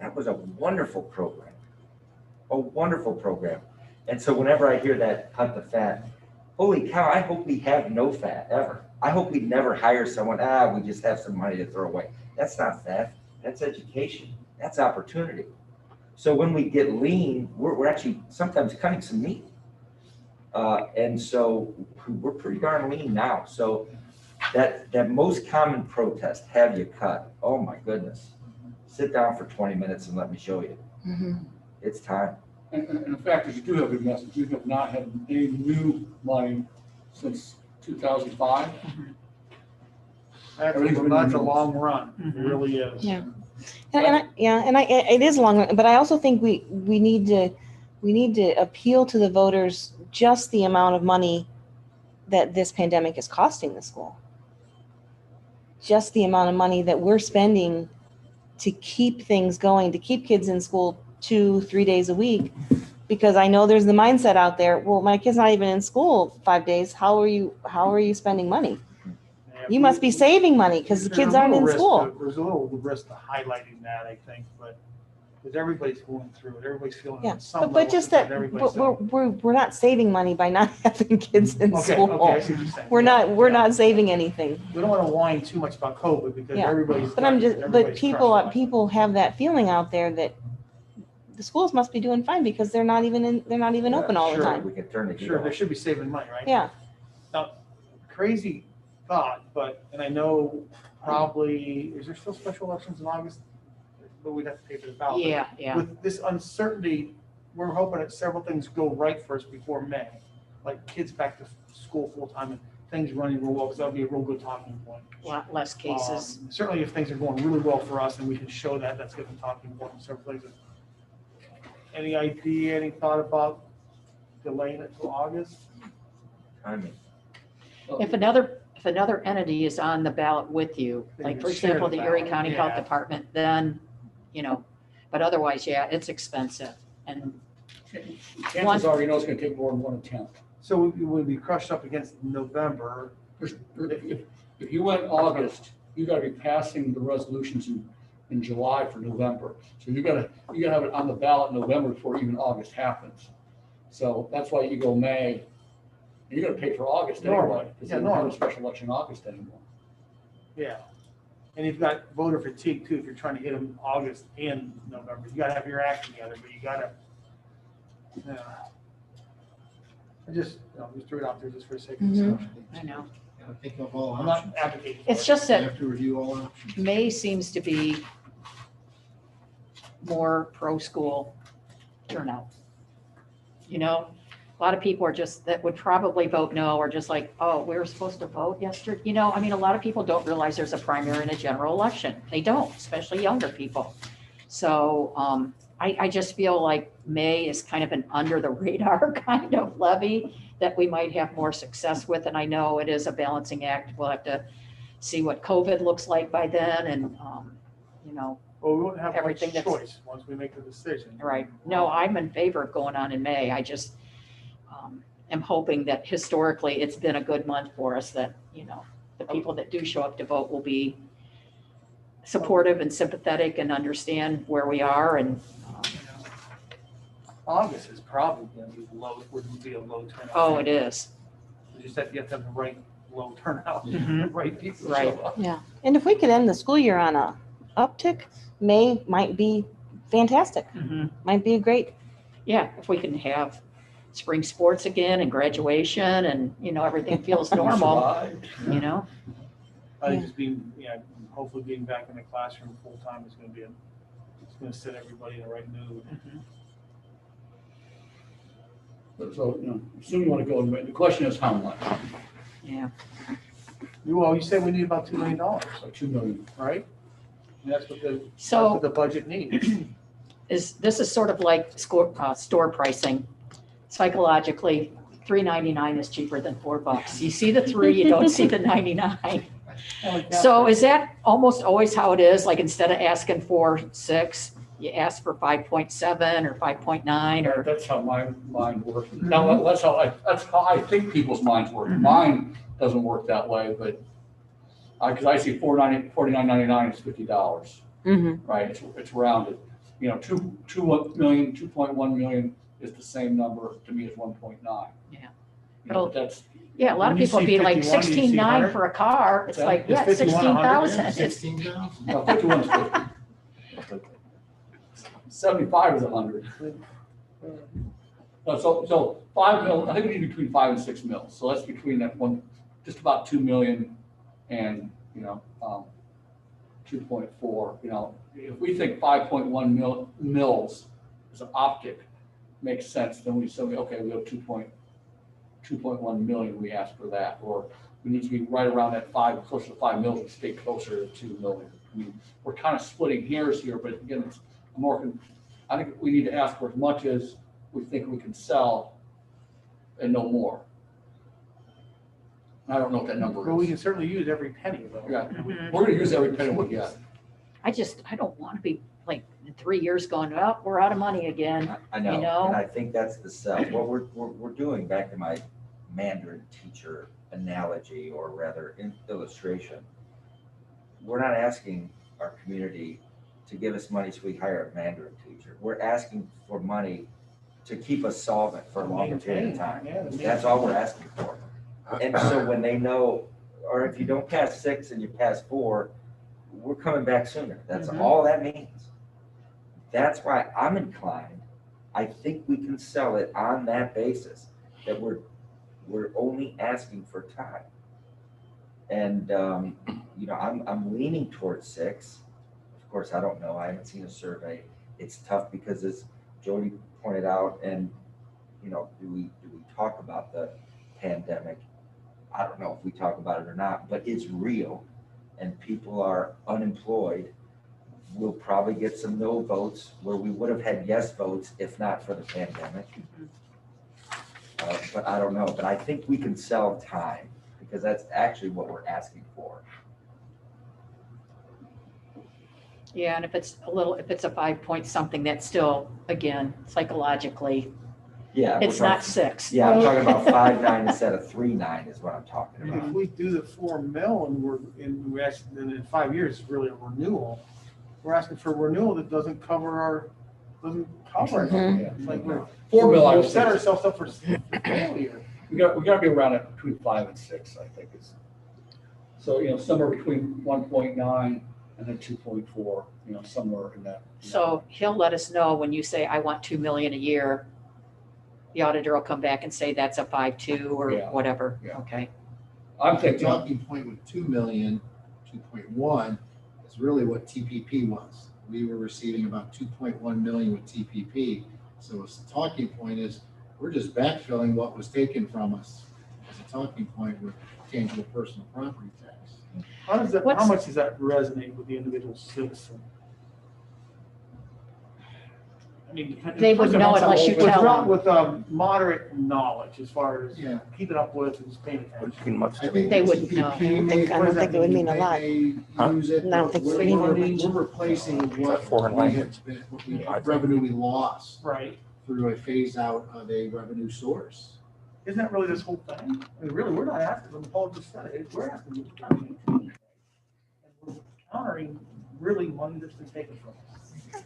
F: That was a wonderful program, a wonderful program. And so whenever I hear that cut the fat, holy cow, I hope we have no fat ever. I hope we never hire someone, we just have some money to throw away. That's not fat, that's education, that's opportunity. So when we get lean, we're actually sometimes cutting some meat. And so we're pretty darn lean now. So that most common protest, have you cut? Oh my goodness. Sit down for 20 minutes and let me show you.
B: Mhm.
F: It's time.
G: And the fact is, you do have a good message. You have not had any new money since 2005.
C: That's
G: Everything's been
C: a
G: renewals.
C: long run, it
E: Mhm.
C: really is.
B: Yeah. It is long, but I also think we need to appeal to the voters just the amount of money that this pandemic is costing the school. Just the amount of money that we're spending to keep things going, to keep kids in school 2-3 days a week. Because I know there's the mindset out there, well, my kid's not even in school 5 days. How are you spending money?
C: Yeah,
B: You must be saving money because the
C: there's a
B: kids aren't
C: little
B: in
C: risk
B: school.
C: to- There's a little risk to highlighting that, I think, but, because everybody's going through it, everybody's feeling it
B: Yeah,
C: on some
B: but
C: level,
B: just
C: but
B: that
C: everybody's
B: we're not saving money by not having kids in
C: Okay,
B: school.
C: okay, I see what you're saying.
B: We're
C: Yeah,
B: not
C: yeah.
B: saving anything.
C: We don't want to whine too much about COVID because
B: Yeah,
C: everybody's.
B: But I'm just, but
C: everybody's crushed.
B: people have that feeling out there that the schools must be doing fine because they're not even open all the
C: Sure.
B: time.
F: We can turn the heat
C: Sure, they
F: off.
C: should be saving money, right?
B: Yeah.
C: Now, crazy thought, but, and I know probably, is there still special elections in August? But we'd have to pay for the ballot.
E: Yeah, yeah.
C: With this uncertainty, we're hoping that several things go right first before May. Like kids back to school full time and things running real well, because that'll be a real good talking point.
E: A lot less cases.
C: Certainly if things are going really well for us and we can show that, that's good talking point in several places. Any idea, any thought about delaying it till August?
F: I mean,
E: If another entity is on the ballot with you,
C: Then
E: like
C: you
E: for
C: share
E: example,
C: the
E: the Erie
C: ballot,
E: County Health
C: yeah.
E: Department, then, but otherwise, yeah, it's expensive. And
G: Chances are, it's gonna take more than one attempt.
C: So we would be crushed up against November.
G: If you went August, you gotta be passing the resolutions in July for November. So you gotta have it on the ballot in November before even August happens. So that's why you go May. You're gonna pay for August anyway,
C: Normally,
G: because
C: yeah,
G: they don't have a
C: normally.
G: special election in August anymore.
C: Yeah. And you've got voter fatigue too, if you're trying to hit them August and November. You gotta have your act together, but you gotta, yeah. I just threw it out there just for the sake of
B: Mhm.
C: discussion.
E: I know,
D: Gotta think of all
C: I'm not
D: options.
C: advocating for
E: it's
C: it.
E: just
D: You
E: that
D: have to review all options.
E: May seems to be more pro-school turnout. A lot of people are just, that would probably vote no, or just like, oh, we were supposed to vote yesterday. A lot of people don't realize there's a primary and a general election. They don't, especially younger people. So I just feel like May is kind of an under the radar kind of levy that we might have more success with. And I know it is a balancing act. We'll have to see what COVID looks like by then and,
C: Well, we won't have much
E: everything that's-
C: choice once we make the decision.
E: right. No, I'm in favor of going on in May. I just am hoping that historically it's been a good month for us, that, the people that do show up to vote will be supportive and sympathetic and understand where we are and,
C: August is probably gonna be low, would be a low turnout.
E: oh, it is.
C: You just have to have the right low turnout, the
E: Mhm.
C: right people show
E: Right.
C: up.
B: Yeah. And if we could end the school year on a uptick, May might be fantastic. Might be a great.
E: Yeah, if we can have spring sports again and graduation and, everything feels normal,
C: I
B: Yeah.
C: think just being, hopefully being back in the classroom full time is gonna be it's gonna set everybody in the right mood.
G: So, assume you want to go, the question is how much?
E: Yeah.
C: Well, you said we need about $2 million,
G: So 2 million.
C: right? And that's what the
E: So
C: budget needs.
E: this is sort of like store pricing. Psychologically, $3.99 is cheaper than $4. You see the 3, you don't see the 99. So is that almost always how it is? Like instead of asking for 6, you ask for 5.7 or 5.9 or?
G: That's how my mind works. Now, that's how I think people's minds work.
E: Mhm.
G: Mine doesn't work that way, but because I see $49.99 is $50,
B: Mhm.
G: right? It's rounded. 2 million, 2.1 million is the same number to me as 1.9.
E: Yeah.
G: But that's,
E: Yeah, a lot of
C: When you
E: people
C: see
E: be like
C: 51, do you see
E: 16.9
C: 100?
E: for a car. It's
G: Is
E: like, yeah,
C: 51 100?
E: 16,000. It's
D: 16,000?
G: no, 51 is 50. 75 is 100. So 5 mil, I think we need between 5 and 6 mils. So that's between that one, just about 2 million and, 2.4, if we think 5.1 mils is an optic, makes sense, then we say, okay, we have 2.1 million, we ask for that, or we need to be right around that 5, closer to 5 mils, and stay closer to 2 million. I mean, we're kind of splitting hairs here, but again, it's more, I think we need to ask for as much as we think we can sell and no more. I don't know what that number
C: Well, we
G: is.
C: can certainly use every penny though.
G: Yeah, we're gonna use every penny we get.
E: I don't want to be like in 3 years going, oh, we're out of money again.
F: I know,
E: You know?
F: and I think that's the sell. What we're doing, back to my Mandarin teacher analogy, or rather illustration, we're not asking our community to give us money so we hire a Mandarin teacher. We're asking for money to keep us solvent for a longer period of time. That's all we're asking for. And so when they know, or if you don't pass 6 and you pass 4, we're coming back sooner. That's all that means. That's why I'm inclined, I think we can sell it on that basis, that we're only asking for time. And, I'm leaning towards 6. Of course, I don't know. I haven't seen a survey. It's tough because, as Jody pointed out, and, do we talk about the pandemic? I don't know if we talk about it or not, but it's real, and people are unemployed. We'll probably get some no votes where we would have had yes votes if not for the pandemic. But I don't know, but I think we can sell time, because that's actually what we're asking for.
E: Yeah, and if it's a 5 point something, that's still, again, psychologically,
F: Yeah.
E: it's not 6.
F: Yeah, I'm talking about 5.9 instead of 3.9 is what I'm talking
C: If
F: about.
C: we do the 4 mil and we ask, then in 5 years, it's really a renewal. We're asking for a renewal that doesn't cover it. It's like we're
G: 4 mil, I
C: we've
G: would
C: set
G: say,
C: ourselves up for failure.
G: we got to be around it between 5 and 6, I think is. So, somewhere between 1.9 and then 2.4, somewhere in that.
E: So he'll let us know when you say, I want 2 million a year. The auditor will come back and say that's a 5.2 or
G: Yeah.
E: whatever.
G: Yeah.
E: Okay.
G: I'm
D: The
G: thinking,
D: talking point with 2 million, 2.1 is really what TPP was. We were receiving about 2.1 million with TPP. So the talking point is, we're just backfilling what was taken from us as a talking point with tangible personal property tax.
C: How
E: What's-
C: much does that resonate with the individual citizen? I mean,
E: They would know unless you tell them.
C: With moderate knowledge, as far as
D: Yeah.
C: keeping up with and just paying
A: Would
C: attention.
A: mean much
D: I
A: to me.
D: think
E: They
D: the
E: wouldn't know.
D: TPP
B: I don't think it would mean a lot.
D: They use it.
B: I don't think it would
D: We're-
B: mean
D: we're-
B: much.
D: We're replacing what
A: foreign
D: we
A: language.
D: have been- what we-
A: I think-
D: revenue we lost
C: Right.
D: through a phase out of a revenue source.
C: Isn't that really this whole thing? I mean, really, we're not asking them, Paul just said it, we're asking them to maintain. And we're countering really money that's been taken from us.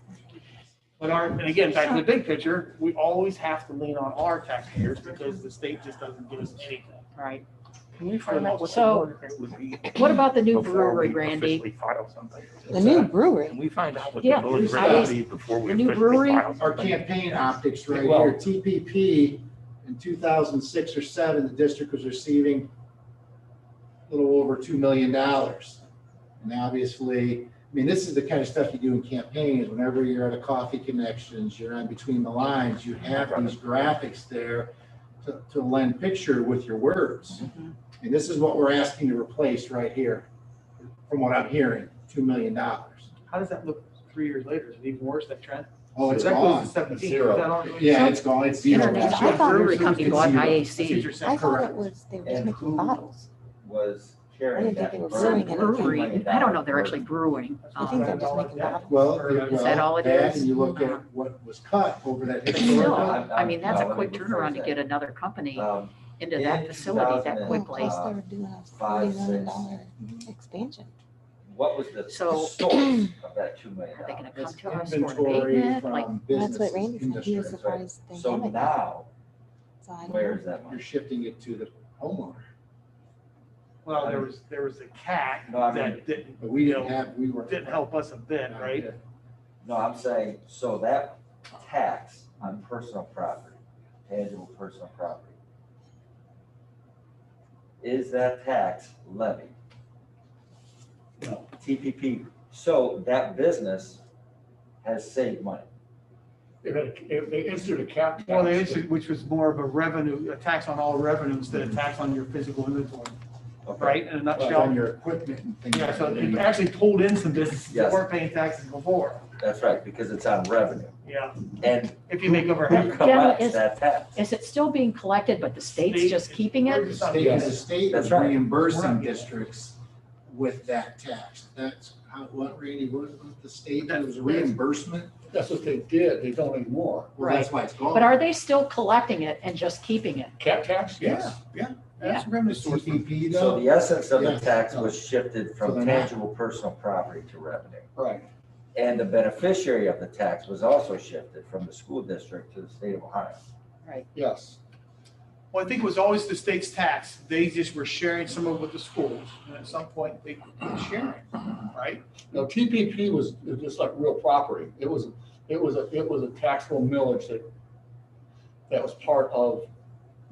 C: But and again, back to the big picture, we always have to lean on our taxpayers because the state just doesn't give us anything.
E: Right.
C: Can we find out what the
E: So-
C: water rate would be?
E: What about the new
A: Before
E: brewery,
A: we
E: Randy?
A: officially file something.
B: The new
A: Can
B: brewery.
A: we find out what
E: Yeah,
A: the millage
E: I
A: rate
E: was-
A: would be before we
E: the new
A: officially
E: brewery-
A: file
D: Our
A: something?
D: campaign optics right
G: Well-
D: here, TPP, in 2006 or 7, the district was receiving a little over $2 million. And obviously, I mean, this is the kind of stuff you do in campaigns. Whenever you're at a Coffee Connections, you're on Between the Lines, you have these graphics there to lend picture with your words. And this is what we're asking to replace right here, from what I'm hearing, $2 million.
C: How does that look 3 years later? Is it even worse, that trend?
D: Oh, it's
C: That goes
D: gone.
C: to 17.
G: Zero.
C: Is that all?
D: Yeah, it's gone. It's zero.
E: International
B: I thought-
E: Brewery Company bought
D: Zero.
C: I see what
E: IAC.
C: you're
B: I
C: saying.
B: thought
D: Correct.
B: it was, they were
F: And
B: just making
F: who-
B: bottles.
F: Was
B: I
F: carrying
B: didn't think
F: that.
B: they were
F: burden.
B: brewing
E: Some
B: anything.
E: brewery, I don't know, they're actually brewing.
B: I think they're just making bottles.
D: Well,
E: Is that all it
D: that,
E: is?
D: and you look at what was cut over that
E: But
D: historical.
E: still, I mean, that's a
F: No, let
E: quick
F: me rephrase
E: turnaround to
F: that.
E: get another company into
F: In
E: that facility that
F: 2000
E: quickly.
B: Plus they were doing a
F: five,
B: $40 million
F: six.
B: expansion.
F: What was the
E: So-
F: source of that $2 million?
E: Are they gonna come
D: It's
E: to us for an
D: inventory
E: abatement? Like,
D: from
B: That's what
D: businesses,
B: Randy said. He was
D: industries.
B: surprised they
F: So
B: haven't.
F: now,
B: So I don't
F: where
B: know.
F: is that
D: You're
F: money?
D: shifting it to the homeowner.
C: Well, there was a cat
F: No, I mean-
C: that didn't,
D: But we didn't have, we were.
C: didn't help us a bit, right?
F: No, I'm saying, so that tax on personal property, tangible personal property, is that tax levied? TPP. So that business has saved money.
G: They instituted a cap tax.
C: Well, they issued, which was more of a revenue, a tax on all revenue instead of tax on your physical inventory,
F: Okay.
C: right? In a
D: Like
C: nutshell.
D: on your equipment and things.
C: Yeah, so
D: like
C: it
D: that.
C: actually pulled in some businesses that
F: Yes.
C: weren't paying taxes before.
F: That's right, because it's on revenue.
C: Yeah,
F: And
C: if you make over
F: who
C: half.
E: Jenna,
F: collects
E: is-
F: that tax?
E: Is it still being collected, but the state's
C: State-
E: just keeping
C: we're
E: it?
C: just on-
D: State, the state
F: That's
D: is
F: right.
D: reimbursing
C: We're not-
D: districts with that tax. That's how, what, Randy, what the state,
C: That-
D: it was reimbursement?
G: That's what they did. They don't anymore.
D: Well, that's why it's gone.
E: But are they still collecting it and just keeping it?
G: Cap tax, yes.
C: That's a revenue source.
D: CPP
F: So
D: though?
F: the essence of the
D: Yes.
F: tax was shifted
D: So
F: from
D: they're not-
F: tangible personal property to revenue.
G: Right.
F: And the beneficiary of the tax was also shifted from the school district to the state of Ohio.
G: Yes.
C: Well, I think it was always the state's tax. They just were sharing some of it with the schools. And at some point, they were sharing, right?
G: No, TPP was just like real property. It was a taxable millage that was part of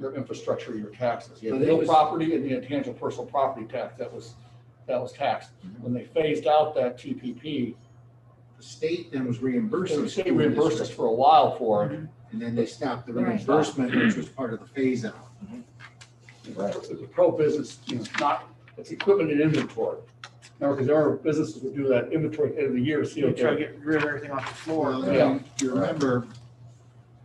G: your infrastructure, your taxes. You had
D: But it
G: real
D: was-
G: property and the intangible personal property tax that was taxed. When they phased out that TPP,
D: The state then was reimbursing.
G: the state
D: school
G: reimbursed us
D: districts,
G: for a while for it.
D: And then they stopped the
E: Right.
D: reimbursement, which was part of the phase out.
F: Right.
G: It's a pro business, it's equipment and inventory. Remember, because there are businesses that do that inventory at the end of the year, see
C: You
G: what
C: try to
G: they're.
C: get rid of everything off the floor.
D: Well,
G: Yeah.
D: you remember,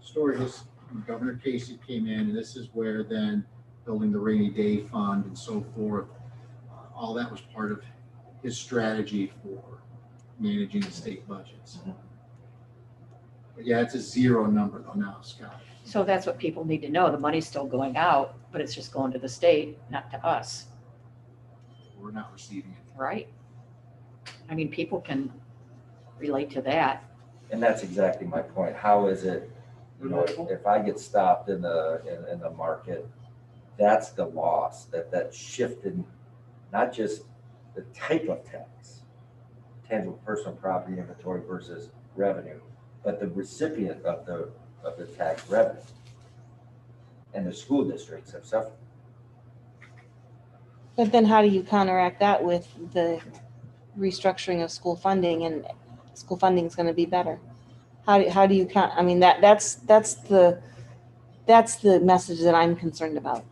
D: story is when Governor Casey came in, and this is where then building the rainy day fund and so forth, all that was part of his strategy for managing the state budgets. But yeah, it's a zero number though now, Scott.
E: So that's what people need to know. The money's still going out, but it's just going to the state, not to us,
D: We're not receiving it.
E: right? I mean, people can relate to that.
F: And that's exactly my point. How is it, you know, if I get stopped in the market, that's the loss, that shifted, not just the type of tax, tangible personal property inventory versus revenue, but the recipient of the tax revenue. And the school districts have suffered.
B: But then how do you counteract that with the restructuring of school funding, and school funding is going to be better? How do you count? I mean, that's the message that I'm concerned about.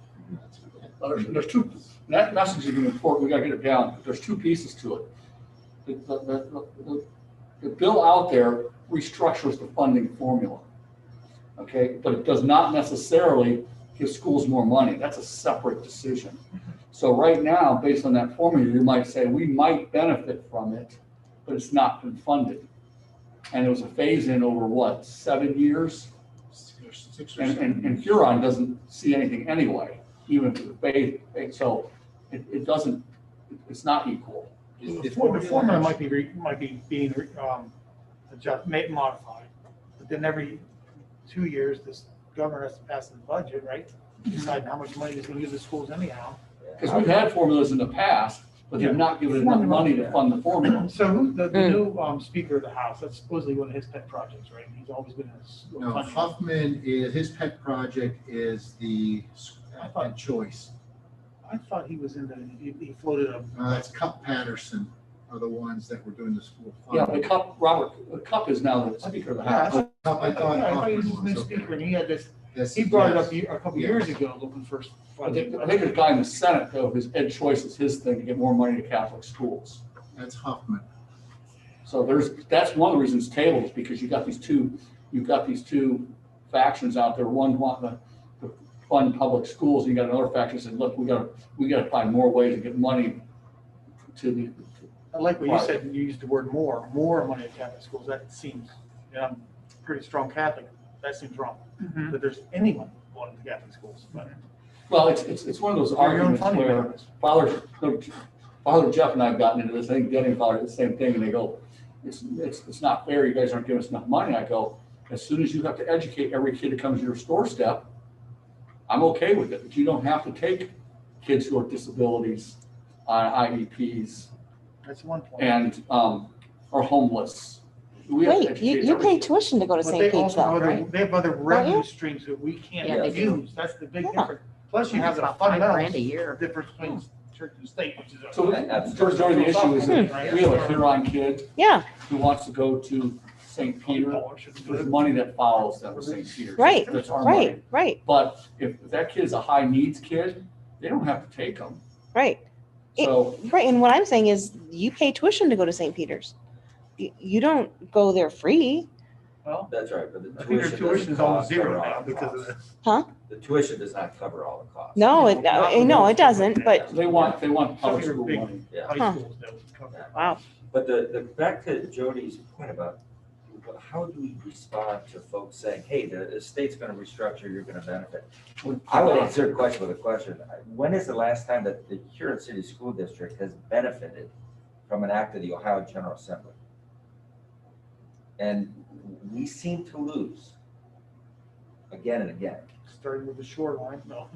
G: There's two, that message is important, we gotta get it down, there's two pieces to it. The bill out there restructures the funding formula. Okay, but it does not necessarily give schools more money, that's a separate decision. So right now, based on that formula, you might say, we might benefit from it, but it's not been funded. And it was a phase-in over what, 7 years?
D: 6 or
G: And
D: 7.
G: Huron doesn't see anything anyway, even if it's paid, so it doesn't, it's not equal.
C: Well, the formula might be being modified, but then every 2 years, this governor has to pass the budget, right? Decide how much money he's gonna give the schools anyhow.
G: Because we've had formulas in the past, but they've not given enough money to fund the formula.
C: So who, the new Speaker of the House, that's supposedly one of his pet projects, right? He's always been a.
D: No, Huffman is, his pet project is the pet choice.
C: I thought he was in he floated a.
D: It's Cup Patterson are the ones that were doing the school
G: Yeah,
D: funding.
G: the Cup is now the Speaker of the
C: Yeah,
G: House.
D: Cup, I thought
C: I he was
D: Huffman
C: his
D: was,
C: speaker,
D: okay.
C: and he had this,
D: Yes,
C: he brought it up
D: yes.
C: a couple
D: Yes.
C: years ago, looking for
G: I think
C: funding.
G: there's a guy in the Senate, though, his ed choice is his thing to get more money to Catholic schools.
D: That's Huffman.
G: So that's one of the reasons tabled is because you've got these two factions out there. One want to fund public schools, and you got another faction saying, look, we gotta find more ways to get money to the.
C: I like what you said, you used the word more money at Catholic schools, that seems, I'm pretty strong Catholic, that seems wrong. That there's anyone going to Catholic schools, but.
G: Well, it's one of those
C: Your own
G: arguments
C: funding
G: where
C: mechanism.
G: Father Jeff and I have gotten into this, I think Denny and Father did the same thing, and they go, it's not fair, you guys aren't giving us enough money. I go, as soon as you have to educate every kid that comes to your doorstep, I'm okay with it, but you don't have to take kids who have disabilities on IEPs
C: That's one point.
G: and are homeless. We have to
B: Wait, you
G: educate
B: pay
G: every kid.
B: tuition to go to
C: But
B: St.
C: they
B: Pete's
C: also
B: though,
C: have other-
B: right?
C: They have other revenue
B: you?
C: streams that we
E: Yeah,
C: can't
E: they do.
C: use, that's the big
B: Yeah.
C: difference. Plus you have
E: It's
C: the
E: about $5,000 a
C: fundamentals
E: year.
C: difference between church and state, which is.
G: So
F: Absolutely.
G: George, the issue is that
C: Right?
G: we have a Huron kid
B: Yeah,
G: who wants to go to St. Peter. There's money that follows them to St. Peter.
B: Right,
G: That's our money.
B: right, right,
G: But if that kid is a high needs kid, they don't have to take them.
B: right.
G: So,
B: Right, and what I'm saying is you pay tuition to go to St. Peter's. You don't go there free.
C: Well,
F: That's right, but the
C: I think their
F: tuition
C: tuition is
F: doesn't
C: almost
F: cover
C: zero
F: all
C: now
F: the
C: because of
F: costs.
C: this.
F: The tuition does not cover all the costs.
B: No, it doesn't, but
G: they want
C: Some
G: public
C: of your
G: school
C: big
G: money.
F: Yeah.
C: high
B: Huh.
C: schools don't cover it.
B: wow.
F: But the back to Jody's point about how do we respond to folks saying, hey, the state's gonna restructure, you're gonna benefit? I would answer the question with a question. When is the last time that the Huron City School District has benefited from an act of the Ohio General Assembly? And we seem to lose again and again.
C: Starting with the shoreline, no.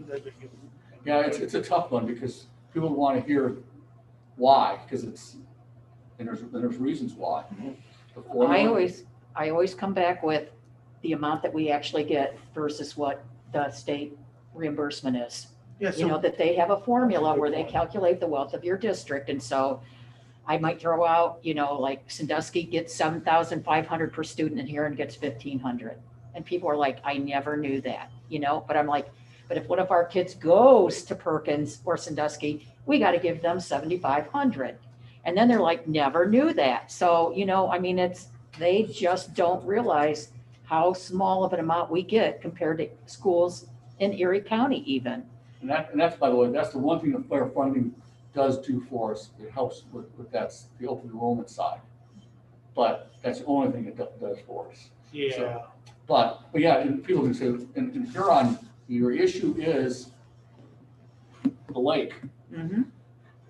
G: Yeah, it's a tough one because people want to hear why, because there's reasons why. The formula-
E: I always come back with the amount that we actually get versus what the state reimbursement is.
C: Yeah,
E: You know,
C: so,
E: that they have a formula where they calculate the wealth of your district. And so I might throw out, like Sandusky gets 7,500 per student and Huron gets 1,500. And people are like, I never knew that, but I'm like, but if one of our kids goes to Perkins or Sandusky, we got to give them 7,500. And then they're like, never knew that. So, they just don't realize how small of an amount we get compared to schools in Erie County even.
G: And that's, by the way, that's the one thing that fair funding does do for us. It helps with that's the open enrollment side. But that's the only thing it does for us.
C: yeah,
G: But yeah, and people can say, in Huron, your issue is the lake,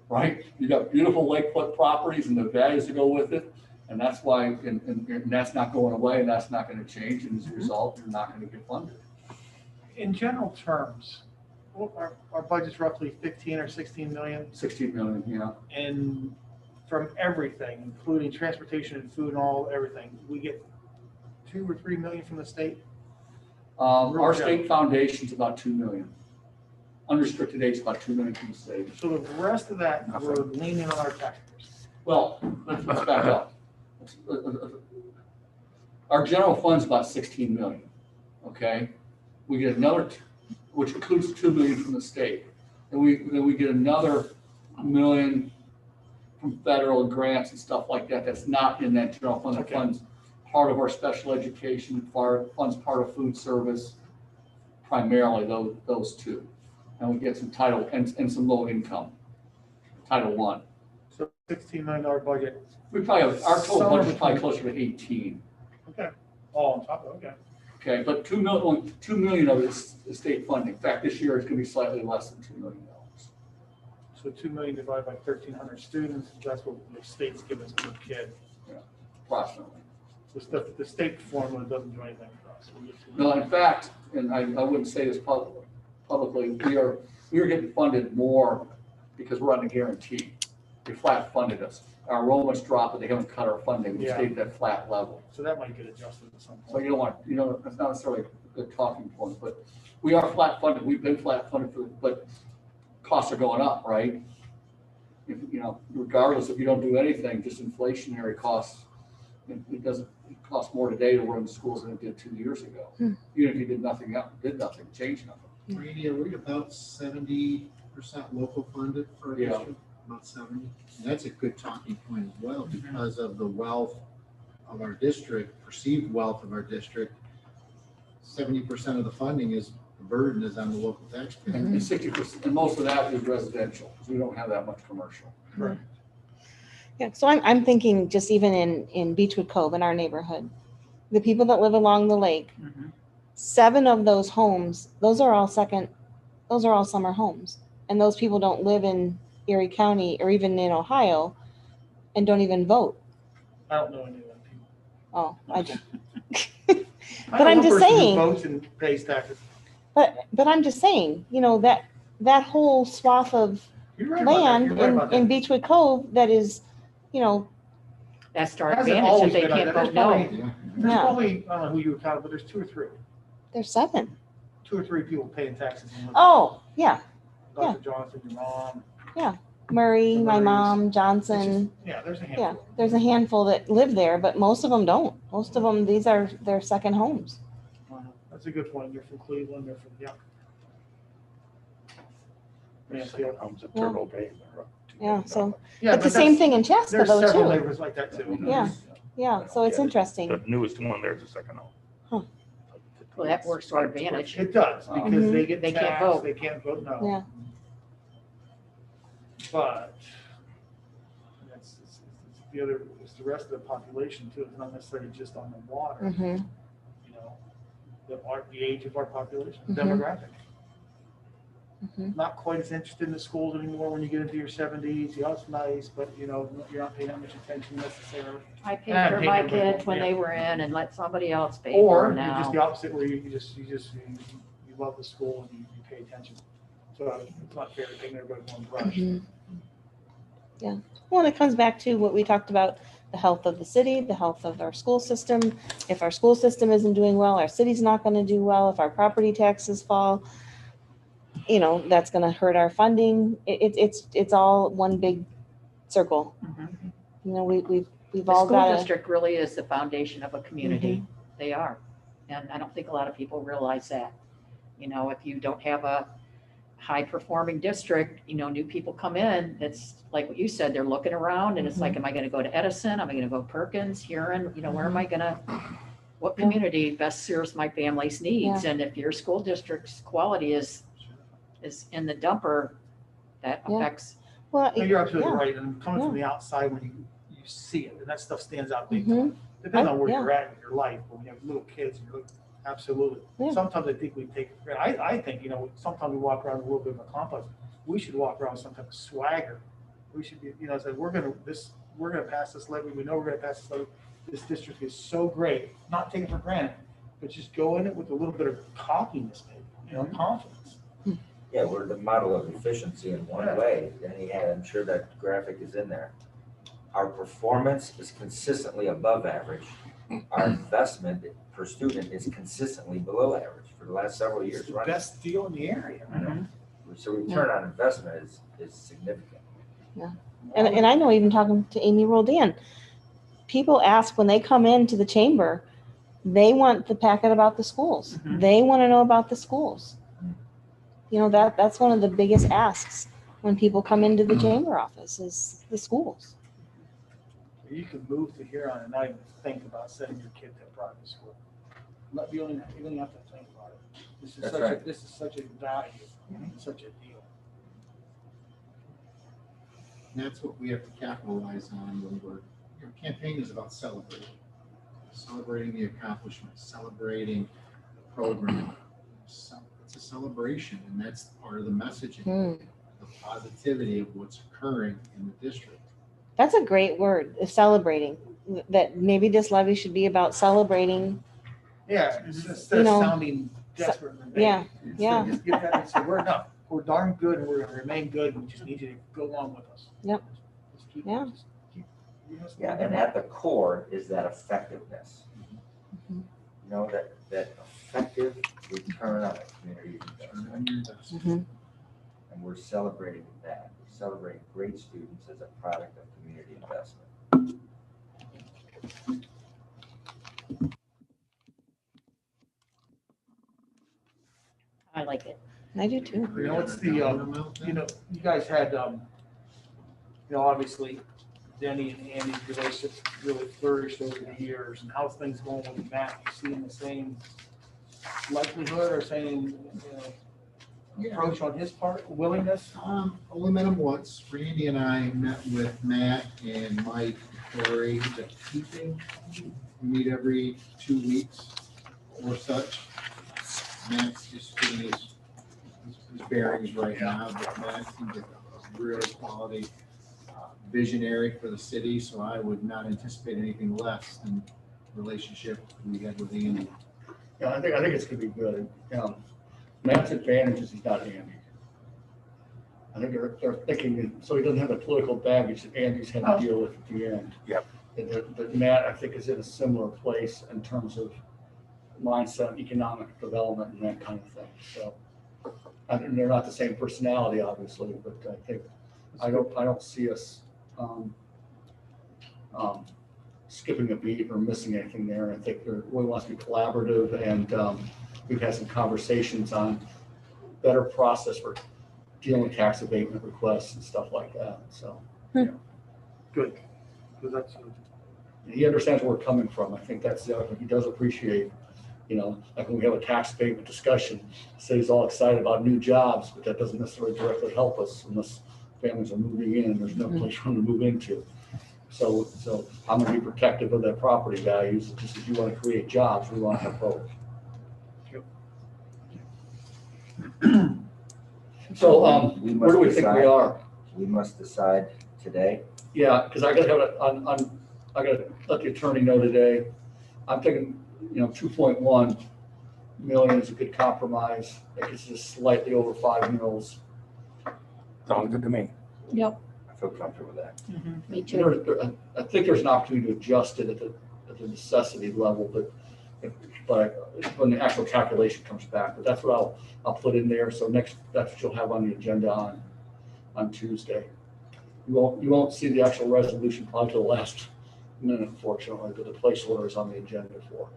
G: right? You got beautiful lakefront properties and the values that go with it. And that's why, and that's not going away and that's not going to change. And as a result, you're not going to get funded.
C: in general terms, our budget's roughly 15 or 16 million.
G: 16 million, yeah.
C: And from everything, including transportation and food and everything, we get 2 or 3 million from the state.
G: Our state foundation's about 2 million. Unrestricted aid's about 2 million from the state.
C: So the rest of that, we're leaning on our taxpayers.
G: Well, let's back up. Our general fund's about 16 million, okay? We get another, which includes 2 million from the state. And we get another million from federal grants and stuff like that. That's not in that general fund. That
C: Okay.
G: funds part of our special education, funds part of food service, primarily those two. And we get some title and some low income, Title I.
C: So $16 million budget,
G: We probably have, our total
C: Somewhere
G: budget's probably
C: between-
G: closer to 18.
C: okay, all on top of, okay.
G: Okay, but 2 million of it is state funding. In fact, this year it's gonna be slightly less than $2 million.
C: So 2 million divided by 1,300 students, that's what the state's giving us per kid.
G: Approximately.
C: The state formula doesn't do anything for us. We get 2
G: No,
C: million.
G: in fact, and I wouldn't say this publicly, we are getting funded more because we're on the guarantee. They flat funded us. Our enrollments dropped, but they haven't cut our funding. We
C: Yeah.
G: stayed at that flat level.
C: So that might get adjusted at some
G: So
C: point.
G: you don't want, that's not necessarily a good talking point, but we are flat funded. We've been flat funded but costs are going up, right? If, regardless, if you don't do anything, just inflationary costs, it costs more today to run schools than it did 2 years ago.
B: Hmm.
G: Even if you did nothing, changed nothing.
D: Randy, are we about 70% local funded for our
G: Yeah.
D: district? About 70? And that's a good talking point as well because of the wealth of our district, perceived wealth of our district. 70% of the funding the burden is on the local taxpayer.
G: And 60%, and most of that is residential, because we don't have that much commercial.
B: Yeah, so I'm thinking just even in Beechwood Cove in our neighborhood, the people that live along the lake, 7 of those homes, those are all summer homes. And those people don't live in Erie County or even in Ohio and don't even vote.
C: I don't know any of them people.
B: Oh, I do.
C: I
B: But
C: know
B: I'm
C: one
B: just
C: person who
B: saying-
C: Votes and pays taxes.
B: But I'm just saying, that whole swath of
C: You're right about that.
B: land
C: You're right about
B: in
C: that.
B: Beechwood Cove that is,
E: That's our
C: Hasn't
E: advantage
C: always
E: that they
C: been like
E: can't
C: that.
E: vote no.
D: Yeah.
C: There's
B: Yeah.
C: probably, I don't know who you counted, but there's 2 or 3.
B: there's 7.
C: 2 or 3 people paying taxes.
B: Oh, yeah.
C: Dr. Jonathan, your mom.
B: Murray,
C: The
B: my
C: Murrays.
B: mom,
C: It's
B: Johnson.
C: just- Yeah, there's a
B: Yeah,
C: handful.
B: there's a handful that live there, but most of them don't. Most of them, these are their second homes.
C: That's a good point. They're from Cleveland, they're from, yeah.
A: Second homes at
B: Yeah.
A: Turtle Bay.
B: Yeah, so,
C: Yeah,
B: but the
C: but
B: same
C: that's-
B: thing in Chaska
C: There's
B: though,
C: several
B: too.
C: neighborhoods like that too.
B: Yeah. Yeah, so it's
A: Yeah.
B: interesting.
A: The newest one there's a second home.
B: Huh.
E: Well, that works to our advantage.
C: It does, because they get
E: They can't
C: taxed,
E: vote.
C: they can't vote no.
B: Yeah.
C: But it's the other, it's the rest of the population too. It's not necessarily just on the water,
B: Mm-hmm.
C: you know, the age of our population,
B: Mhm.
C: demographic.
B: Mm-hmm.
C: Not quite as interested in the schools anymore when you get into your 70s. Yeah, it's nice, but you know, you're not paying that much attention necessarily.
E: I paid
C: Yeah,
E: for
C: paid
E: my
C: for them,
E: kids when
C: yeah.
E: they were in and let somebody else pay
C: Or
E: for
C: you're
E: them
C: just the
E: now.
C: opposite, where you love the school and you pay attention. So it's not fair to take everybody with one brush.
B: Mhm. Yeah. Well, and it comes back to what we talked about, the health of the city, the health of our school system. If our school system isn't doing well, our city's not going to do well. If our property taxes fall, you know, that's going to hurt our funding. It's all one big circle.
E: Mhm.
B: You know, we've
E: The
B: all
E: school
B: got to.
E: district really is the foundation of a community.
B: Mm-hmm.
E: They are. And I don't think a lot of people realize that. You know, if you don't have a high performing district, you know, new people come in, it's like what you said, they're looking around and it's
B: Mm-hmm.
E: like, am I going to go to Edison? Am I going to go Perkins, Huron? You know, where am I going to, what
B: Yeah.
E: community best serves my family's needs? And if your school district's quality is in the dumper, that
B: Yeah.
E: affects.
B: Well,
C: No, you're absolutely
B: yeah.
C: right. And coming from the outside, when you see it, and that stuff stands out big
B: Mhm.
C: time. Depends on where
B: Yeah.
C: you're at in your life, but when you have little kids, you look, absolutely.
B: Yeah.
C: Sometimes I think we take it for granted. I think, you know, sometimes we walk around with a little bit of a complex. We should walk around with some type of swagger. We should be, you know, say, we're gonna pass this levy. We know we're gonna pass this levy. This district is so great, not take it for granted, but just go in it with a little bit of cockiness, maybe, you know, confidence.
F: Yeah, we're the model of efficiency in one way, and he had, I'm sure that graphic is in there. Our performance is consistently above average. Our investment per student is consistently below average for the last several
C: It's
F: years
C: the
F: running.
C: best deal in the area.
F: So return on investment is significant.
B: And I know, even talking to Amy Roldan, people ask when they come into the chamber, they want the packet about the schools.
E: Mhm.
B: They want to know about the schools. You know, that's one of the biggest asks when people come into the chamber office is the schools.
C: You can move to Huron and not even think about sending your kid to a private school. You don't even have to think about it.
F: That's right.
C: This is such a value, such a deal.
D: And that's what we have to capitalize on when your campaign is about celebrating the accomplishments, celebrating the program. It's a celebration, and that's part of the messaging, the positivity of what's occurring in the district.
B: That's a great word, is celebrating. That maybe this levy should be about celebrating.
C: Yeah, instead
B: You
C: of
B: know,
C: sounding desperate and vague.
B: yeah,
C: Instead,
B: yeah.
C: Just get that and say, we're darn good and we're gonna remain good and we just need you to go along with us.
B: Yep.
C: Just keep-
B: Yeah.
C: just keep- you know,
F: Yeah, and at the core is that effectiveness.
B: Mhm.
F: You know, that effective return on a community investment.
D: On your investment.
B: Mhm.
F: And we're celebrating that. We're celebrating great students as a product of community investment.
E: I like it.
B: I do too.
C: You know, it's the, you know, you guys had, you know, obviously Denny and Andy's relationship really flourished over the years, and how's things going with Matt? You seeing the same likelihood or same, approach on his part, willingness?
D: Only met him once. Randy and I met with Matt and Mike Corey, the keeping. We meet every 2 weeks or such. Matt's just getting his bearings right now, but Matt seems like a real quality visionary for the city, so I would not anticipate anything less than the relationship we had with Andy.
G: Yeah, I think it's gonna be good. Matt's advantage is he's not Andy. I think they're thinking, so he doesn't have the political baggage that Andy's had to deal with at the end.
A: Yep.
G: And that Matt, I think, is in a similar place in terms of mindset, economic development and that kind of thing. So, and they're not the same personality, obviously, but I think I don't see us, skipping a beat or missing anything there. I think there really wants to be collaborative, and, we've had some conversations on better process for dealing with tax abatement requests and stuff like that, so.
C: Good. Because that's,
G: He understands where we're coming from. I think that's the other thing. He does appreciate, like when we have a tax abatement discussion, say he's all excited about new jobs, but that doesn't necessarily directly help us unless families are moving in and there's no place for them to move into. So I'm gonna be protective of their property values. Just as you want to create jobs, we want to have both. So, where do we think we are?
F: We must decide today.
G: Yeah, because I gotta have it I gotta let the attorney know today. I'm thinking, 2.1 million is a good compromise. I think it's just slightly over 5 mils.
A: Sounds good to me.
E: Yep.
F: I feel comfortable with that.
E: Me too.
G: I think there's an opportunity to adjust it at the necessity level, but when the actual calculation comes back, but that's what I'll put in there. So that's what you'll have on the agenda on Tuesday. You won't see the actual resolution probably till the last minute, unfortunately, but the placeholder is on the agenda for.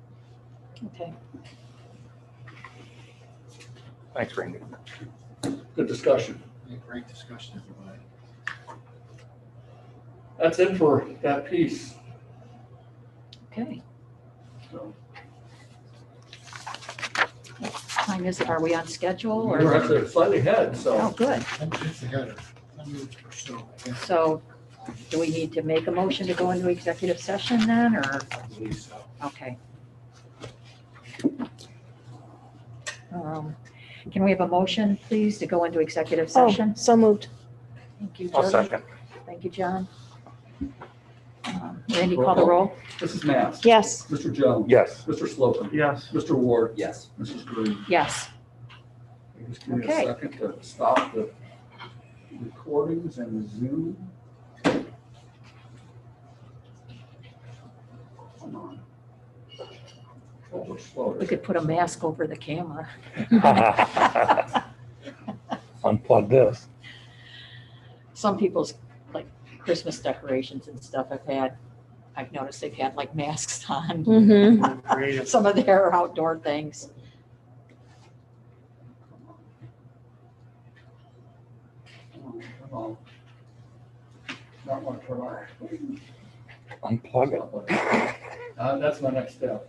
E: Okay.
A: Thanks, Randy.
G: Good discussion.
D: Yeah, great discussion, everybody.
G: That's it for that piece.
E: Okay.
G: So,
E: Time is it? Are we on schedule
G: we're
E: or?
G: actually slightly ahead,
E: Oh,
G: so.
E: good.
D: It's ahead of, so, yeah,
E: So do we need to make a motion to go into executive session then, or?
D: I believe so.
E: Okay. Can we have a motion, please, to go into executive
B: Oh,
E: session?
B: so moved.
E: Thank you,
A: I'll
E: Jody.
A: second.
E: Thank you, John. Randy, call the roll.
G: Mrs. Mass.
B: Yes.
G: Mr. Jones.
A: Yes.
G: Mr. Slocum.
C: yes.
G: Mr. Ward.
F: Yes.
G: Mrs. Green.
E: Yes.
G: Just give me a
E: Okay.
G: second to stop the recordings and Zoom. Come on. Oh, we're slow.
E: We could put a mask over the camera.
A: Unplug this.
E: Some people's like Christmas decorations and stuff I've noticed they've had like masks on,
B: Mm-hmm.
C: Creative.
E: some of their outdoor things.
G: Come on. Not want to turn on.
A: Unplug it.
G: That's my next step.